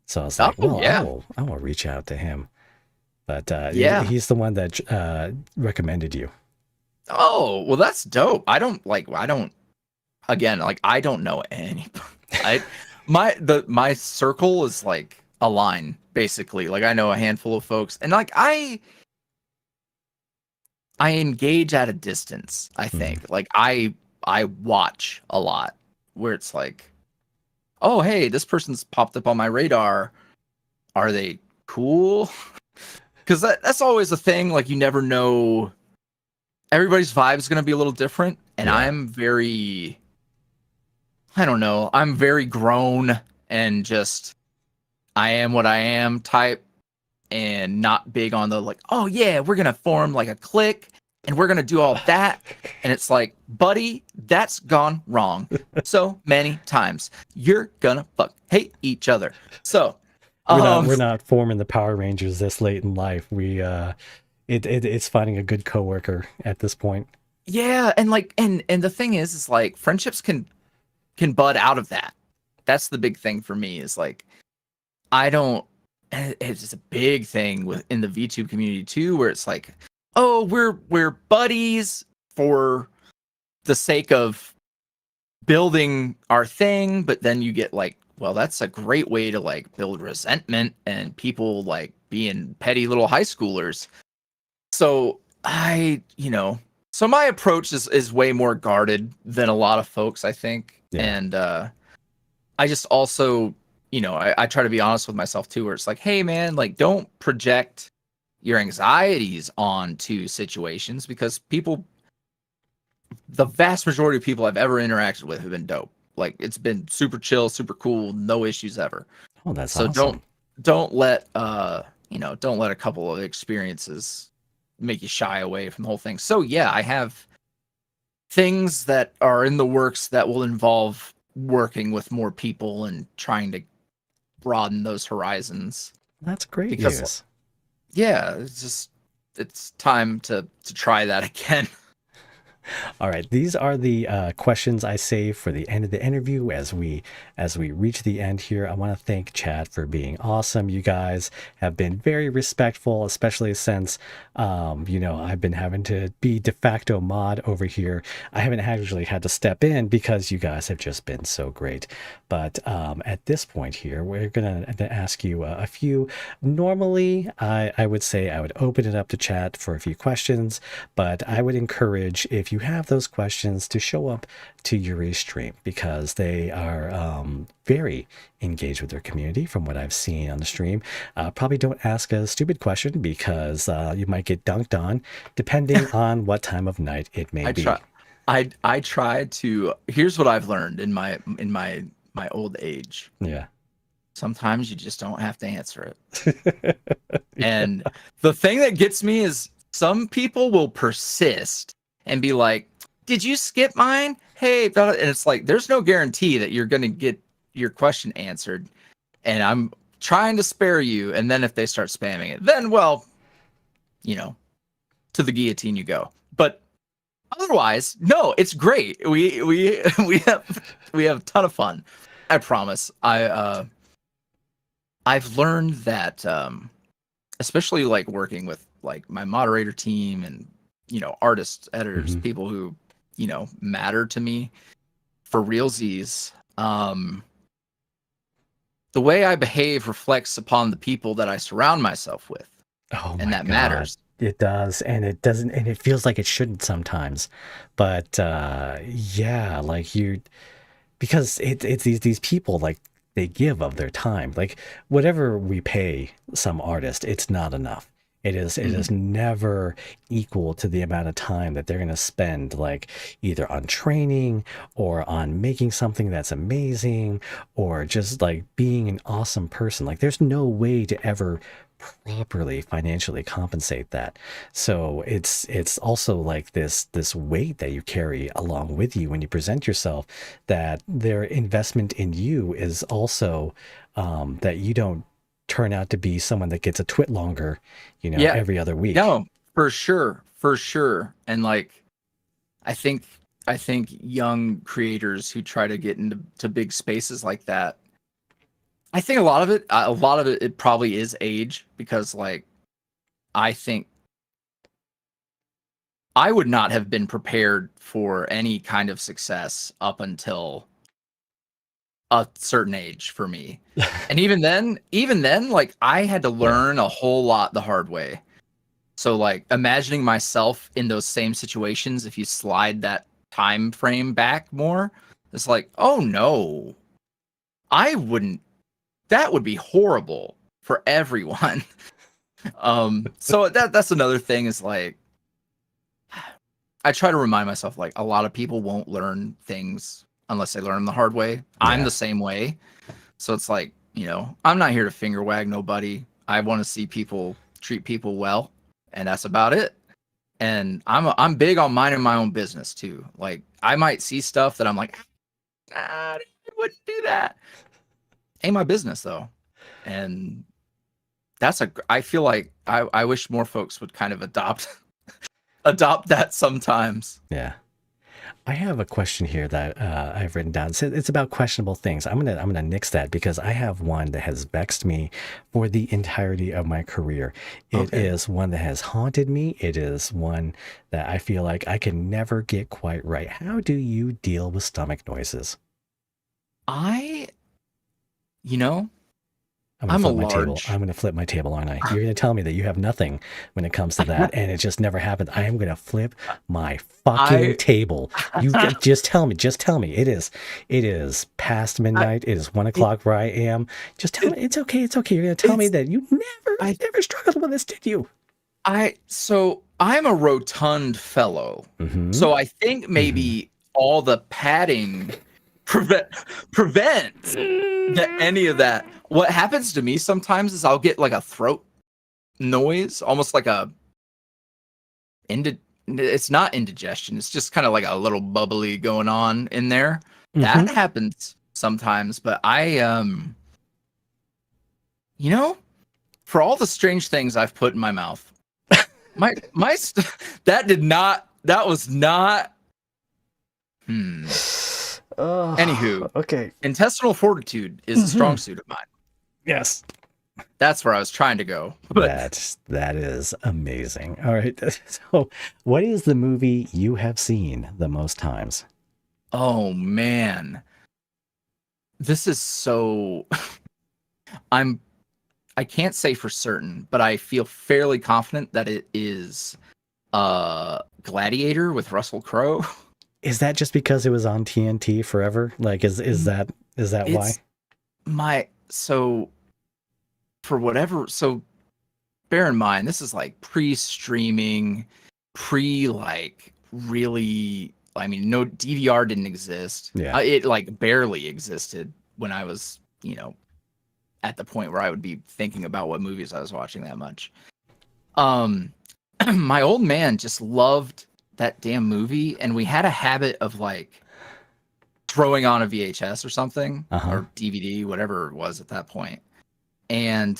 So I was Oh like, well, yeah. I will reach out to him. But Yeah. he's the one that recommended you. Oh, well that's dope. I don't again, like I don't know anybody. I my circle is like a line basically. Like I know a handful of folks and like I engage at a distance, I Mhm. think. Like I watch a lot where it's like, "Oh, hey, this person's popped up on my radar. Are they cool?" Cuz that's always a thing, like you never know, everybody's vibe is going to be a little different and Yeah. I'm very, I don't know, I'm very grown and just I am what I am type and not big on the like, oh yeah, we're gonna form like a clique and we're gonna do all that. And it's like, buddy, that's gone wrong so many times. You're gonna hate each other. So, um, We're not forming the Power Rangers this late in life. It's finding a good coworker at this point. yeah, and like, and the thing is like friendships can bud out of that. That's the big thing for me is like, I don't. It's a big thing in the VTube community too, where it's like, oh, we're buddies for the sake of building our thing, but then you get like, well, that's a great way to like build resentment and people like being petty little high schoolers. So so my approach is way more guarded than a lot of folks, I think. Yeah. And I just also, I try to be honest with myself too, where it's like, hey man, like don't project your anxieties onto situations, because the vast majority of people I've ever interacted with have been dope. Like it's been super chill, super cool, no issues ever. Oh, that's So awesome. don't let don't let a couple of experiences make you shy away from the whole thing. So yeah, I have things that are in the works that will involve working with more people and trying to broaden those horizons, That's great because news. yeah, it's time to try that again. All right, these are the questions I save for the end of the interview. As we reach the end here, I want to thank Chad for being awesome. You guys have been very respectful, especially since I've been having to be de facto mod over here. I haven't actually had to step in because you guys have just been so great. But at this point here, we're gonna ask you a few. Normally, I would say I would open it up to chat for a few questions, but I would encourage, if you have those questions, to show up to Yuri's stream, because they are very engaged with their community from what I've seen on the stream. Probably don't ask a stupid question, because you might get dunked on depending on what time of night it may be. I try to. Here's what I've learned in my old age. Yeah. Sometimes you just don't have to answer it. And the thing that gets me is some people will persist and be like, did you skip mine? Hey, and it's like, there's no guarantee that you're going to get your question answered. And I'm trying to spare you. And then if they start spamming it, then, well, to the guillotine you go. But otherwise, no, it's great. We have a ton of fun. I promise. I've learned that, especially like working with like my moderator team and artists, editors, people who matter to me for realsies. The way I behave reflects upon the people that I surround myself with. Oh, and my that God. matters. It does, and it doesn't, and it feels like it shouldn't sometimes. But yeah, like because it's these people, like, they give of their time. Like, whatever we pay some artist, it's not enough. It is never equal to the amount of time that they're going to spend, like, either on training or on making something that's amazing, or just like being an awesome person. Like, there's no way to ever properly financially compensate that. So it's also like this weight that you carry along with you when you present yourself, that their investment in you is also that you don't turn out to be someone that gets a twit longer, every other week. No, for sure. And like, I think young creators who try to get into big spaces like that, I think a lot of it probably is age, because like, I think I would not have been prepared for any kind of success up until a certain age for me. And even then, like, I had to learn a whole lot the hard way. So like, imagining myself in those same situations, if you slide that time frame back more, it's like, oh no, I wouldn't. That would be horrible for everyone. So that's another thing, is like, I try to remind myself, like, a lot of people won't learn things unless they learn them the hard way. I'm the same way. So it's like, I'm not here to finger wag nobody. I want to see people treat people well, and that's about it. And I'm big on minding my own business too. Like, I might see stuff that I'm like, I wouldn't do that. Ain't my business though. And I feel like I wish more folks would kind of adopt that sometimes. Yeah. I have a question here that I've written down. It's about questionable things. I'm gonna nix that, because I have one that has vexed me for the entirety of my career. It is one that has haunted me. It is one that I feel like I can never get quite right. How do you deal with stomach noises? I'm gonna I'm a flip my table. large. I'm gonna flip my table, aren't I? You're gonna tell me that you have nothing when it comes to that, and it just never happened. I am gonna flip my fucking I table. Just tell me. Just tell me. It is past I midnight. It is 1 it, o'clock where I am. Just tell it me. It's okay. It's okay. You're gonna tell me it's that you I never struggled with this, did you? so I'm a rotund fellow. Mm-hmm. So I think Mm-hmm. maybe all the padding prevent prevents any of that. What happens to me sometimes is I'll get like a throat noise, almost like a indi- it's not indigestion. It's just kind of like a little bubbly going on in there. That Mm-hmm. happens sometimes, but you know, for all the strange things I've put in my mouth, that was not hmm. Oh, Anywho, okay. intestinal fortitude is a Mm-hmm. strong suit of mine. Yes. That's where I was trying to go. But That is amazing. All right. So, what is the movie you have seen the most times? oh man, this is so I'm I can't say for certain, but I feel fairly confident that it is Gladiator with Russell Crowe. Is that just because it was on TNT forever? Like, is that why? It's my so for whatever so bear in mind this is like pre-streaming, pre like really I mean no DVR didn't exist. Yeah. It like barely existed when I was, at the point where I would be thinking about what movies I was watching that much. Um my old man just loved that damn movie, and we had a habit of like throwing on a VHS or something Uh huh. or DVD, whatever it was at that point. And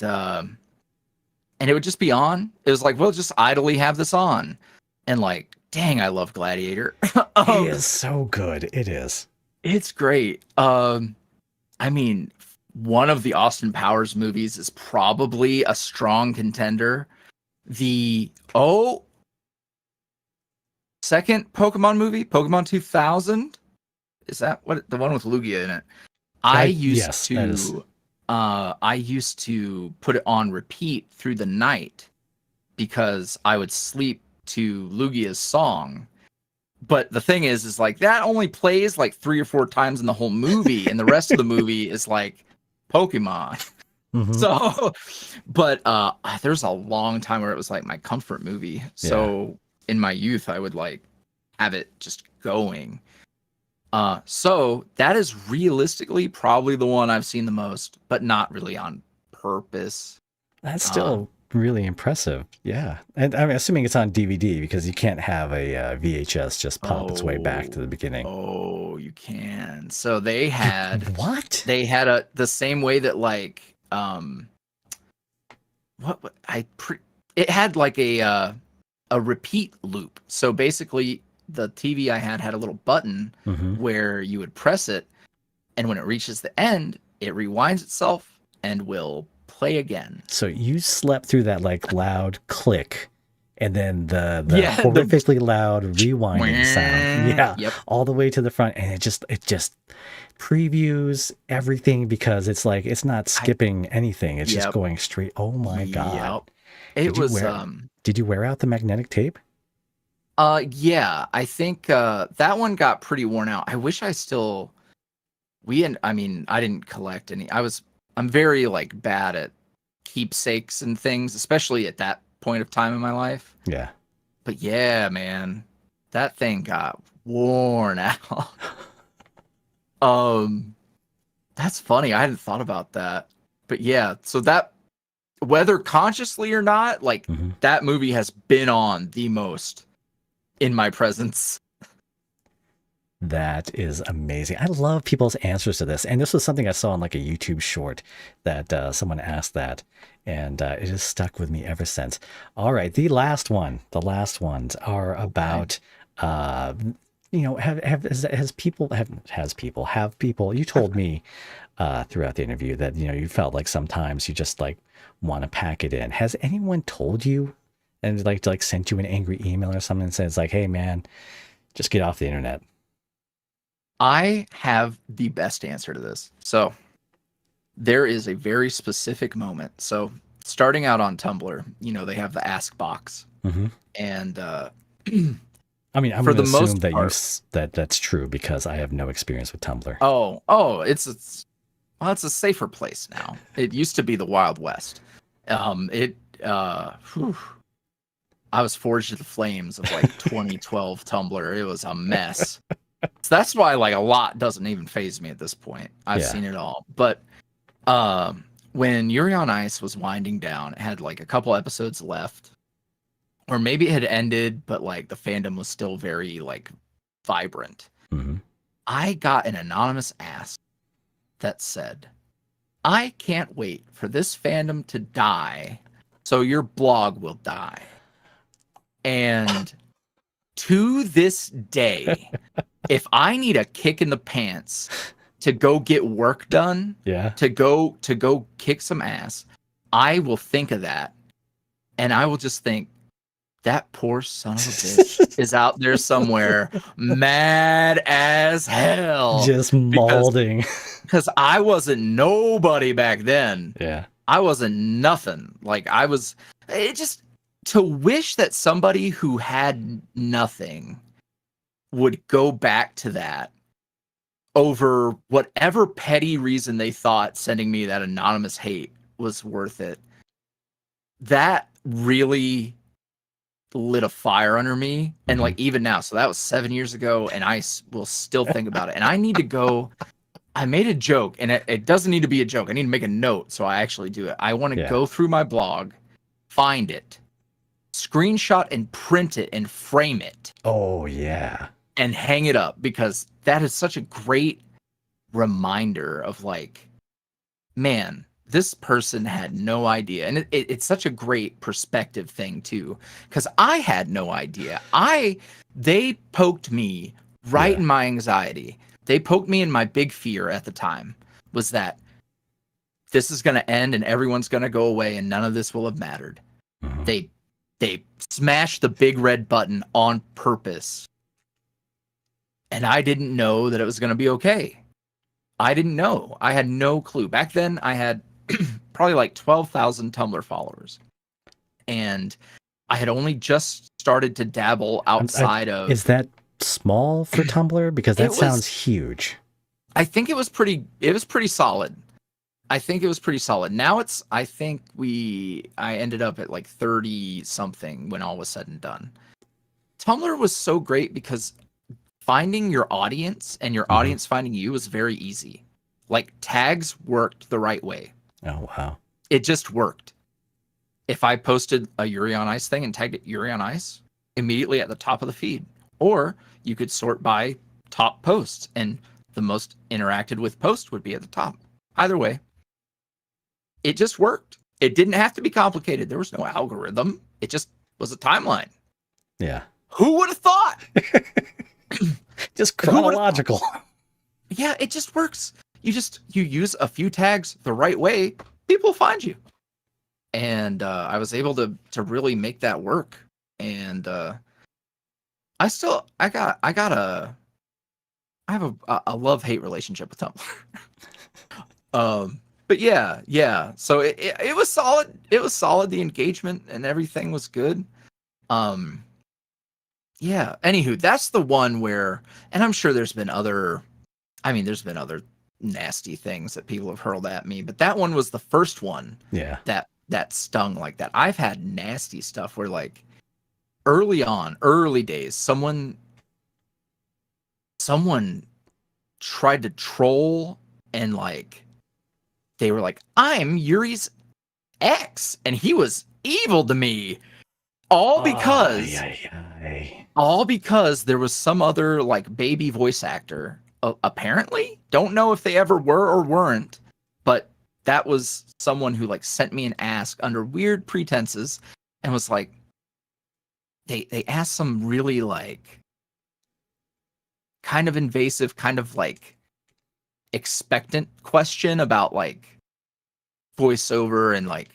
it would just be on. It was like, we'll just idly have this on. And like, dang, I love Gladiator. It um, is so good. It is. it's great. I mean, one of the Austin Powers movies is probably a strong contender. The second Pokemon movie, Pokemon 2000, is that what the one with Lugia in it? Yes, that is. I used to put it on repeat through the night because I would sleep to Lugia's song. But the thing is like that only plays like 3 or 4 times in the whole movie, and the rest of the movie is like Pokemon. Mm-hmm. So, but there's a long time where it was like my comfort movie. Yeah. So in my youth, I would like have it just going. So that is realistically probably the one I've seen the most, but not really on purpose. That's Uh, still really impressive. Yeah. And I'm assuming it's on DVD because you can't have a VHS just pop its way back to the beginning. you can. So What? they had the same way that like what I pre it had like a repeat loop. So basically the TV I had a little button Mm-hmm. where you would press it, and when it reaches the end, it rewinds itself and will play again. So you slept through that like loud click and then the Yeah, horrifically loud rewinding sound. Yeah. Yep. All the way to the front. And it just previews everything because it's like it's not skipping anything. It's just Yep. going straight. Oh my God. Yep. It was Did you wear out the magnetic tape? yeah, I think that one got pretty worn out. I wish I still I mean, I didn't collect any. I'm very like bad at keepsakes and things, especially at that point of time in my life. Yeah. But yeah, man, that thing got worn out. That's funny. I hadn't thought about that. But yeah, so that whether consciously or not, like Mm-hmm. that movie has been on the most in my presence. That is amazing. I love people's answers to this. And this was something I saw on like a YouTube short that someone asked that. And it has stuck with me ever since. All right. The last ones are about, have people, you told me throughout the interview that, you felt like sometimes you just like want to pack it in. Has anyone told you and like sent you an angry email or something and says like, hey man, just get off the internet? I have the best answer to this. So there is a very specific moment. So starting out on Tumblr, they have the ask box, Mm-hmm. and I mean, I'm for going to the assume most that part, that's true because I have no experience with Tumblr. well, it's a safer place now. It used to be the Wild West. It whew, I was forged to the flames of like 2012 Tumblr. It was a mess. So that's why like a lot doesn't even faze me at this point. I've Yeah. seen it all. But when Yuri on Ice was winding down, it had like a couple episodes left. Or maybe it had ended, but like the fandom was still very like vibrant. Mm-hmm. I got an anonymous ask that said, I can't wait for this fandom to die, so your blog will die. And to this day, if I need a kick in the pants to go get work done, Yeah. to go kick some ass, I will think of that, and I will just think, that poor son of a bitch is out there somewhere mad as hell Just because mauling. I wasn't nobody back then. Yeah. I wasn't nothing. Like it just to wish that somebody who had nothing would go back to that over whatever petty reason they thought sending me that anonymous hate was worth it. That really lit a fire under me. And like even now, so that was 7 years ago, and I will still think about it. And I need to go. I made a joke, and it doesn't need to be a joke. I need to make a note so I actually do it. I want to go through my blog, find it, screenshot and print it and frame it. Oh, yeah. And hang it up, because that is such a great reminder of like, man, this person had no idea. And it's such a great perspective thing too, because I had no idea. They poked me right in my anxiety. They poked me in my big fear at the time, was that this is going to end and everyone's going to go away and none of this will have mattered. Mm-hmm. They smashed the big red button on purpose. And I didn't know that it was going to be okay. I didn't know. I had no clue. Back then, I had probably like 12,000 Tumblr followers. And I had only just started to dabble outside of... Is that small for Tumblr? Because that sounds huge. I think it was pretty solid. I think it was pretty solid. Now I ended up at like 30 something when all was said and done. Tumblr was so great because finding your audience and your audience finding you was very easy. Like tags worked the right way. Oh, wow. It just worked. If I posted a Yuri on Ice thing and tagged it Yuri on Ice, immediately at the top of the feed. Or you could sort by top posts, and the most interacted with post would be at the top. Either way, it just worked. It didn't have to be complicated. There was no algorithm. It just was a timeline. Yeah. Who would have thought? Just chronological. Yeah, it just works. You use a few tags the right way, people find you. And I was able to really make that work. And I have a love-hate relationship with Tumblr. But yeah. So it was solid. It was solid. The engagement and everything was good. Yeah. Anywho, that's the one where, and I'm sure there's been other nasty things that people have hurled at me, but that one was the first one. Yeah. That stung like that. I've had nasty stuff where like early days, someone tried to troll, and like they were like, I'm Yuri's ex and he was evil to me. All because there was some other like baby voice actor, apparently. Don't know if they ever were or weren't, but that was someone who like sent me an ask under weird pretenses and was like, they asked some really like kind of invasive, kind of like expectant question about like voiceover and like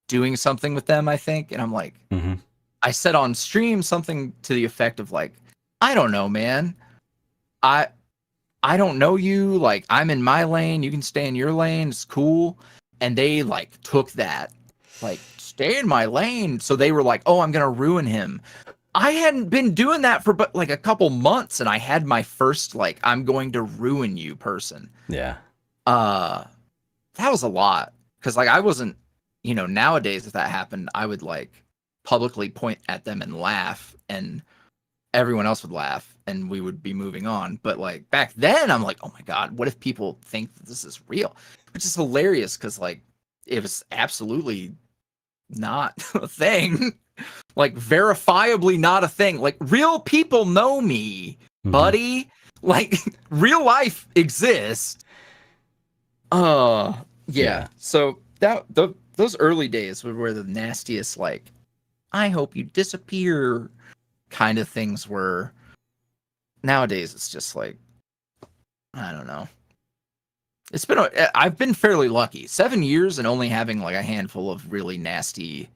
doing something with them, I think. And I'm like, I said on stream something to the effect of like, I don't know, man. I I don't know you. Like, I'm in my lane. You can stay in your lane. It's cool. And they like took that, like, stay in my lane. So they were like, oh, I'm going to ruin him. I hadn't been doing that for but like a couple months. And I had my first, like, I'm going to ruin you person. Yeah. That was a lot. Cause like I wasn't, nowadays if that happened, I would like publicly point at them and laugh, and everyone else would laugh and we would be moving on. But like back then I'm like, oh my God, what if people think that this is real? Which is hilarious because like it was absolutely not a thing. Like verifiably not a thing. Like real people know me, buddy. Like real life exists. Yeah. So those early days were the nastiest, like, I hope you disappear kind of things were. Nowadays it's just like, I don't know. I've been fairly lucky. 7 years and only having like a handful of really nasty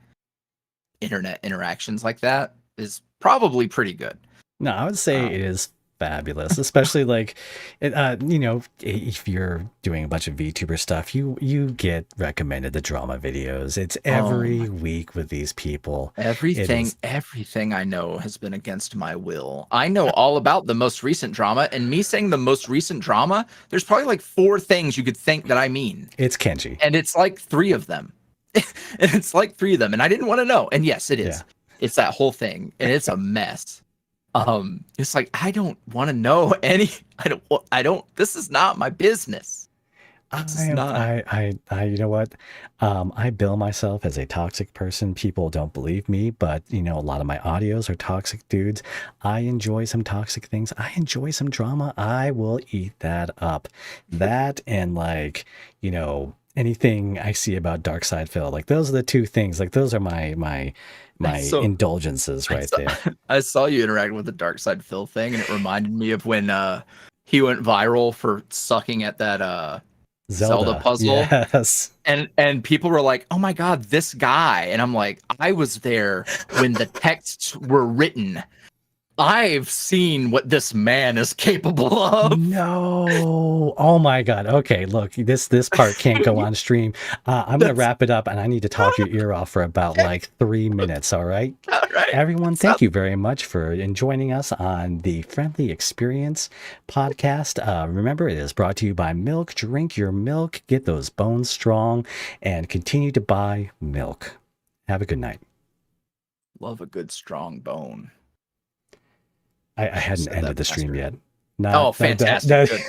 internet interactions like that is probably pretty good. No, I would say it is fabulous, especially like, if you're doing a bunch of VTuber stuff, you get recommended the drama videos. It's every week with these people. Everything I know has been against my will. I know all about the most recent drama, and me saying the most recent drama, there's probably like 4 things you could think that I mean. It's Kenji. And it's like 3 of them. And I didn't want to know. And yes, it is. Yeah. It's that whole thing, and it's a mess. It's like, I don't want to know I don't, this is not my business. You know what? I bill myself as a toxic person. People don't believe me, but a lot of my audios are toxic dudes. I enjoy some toxic things. I enjoy some drama. I will eat that up. That and like, anything I see about Dark Side Phil, like those are the 2 things. Like those are my indulgences right there. I saw you interacting with the Dark Side Phil thing, and it reminded me of when he went viral for sucking at that Zelda puzzle. Yes. And people were like, oh my God, this guy. And I'm like, I was there when the texts were written. I've seen what this man is capable of. No. Oh my God. Okay, look, this part can't go on stream. I'm going to wrap it up, and I need to talk your ear off for about like 3 minutes. All right. All right. Everyone, thank you very much for joining us on the Friendly Experience podcast. Remember, it is brought to you by Milk. Drink your milk, get those bones strong, and continue to buy milk. Have a good night. Love a good strong bone. I hadn't ended the stream yet. Fantastic.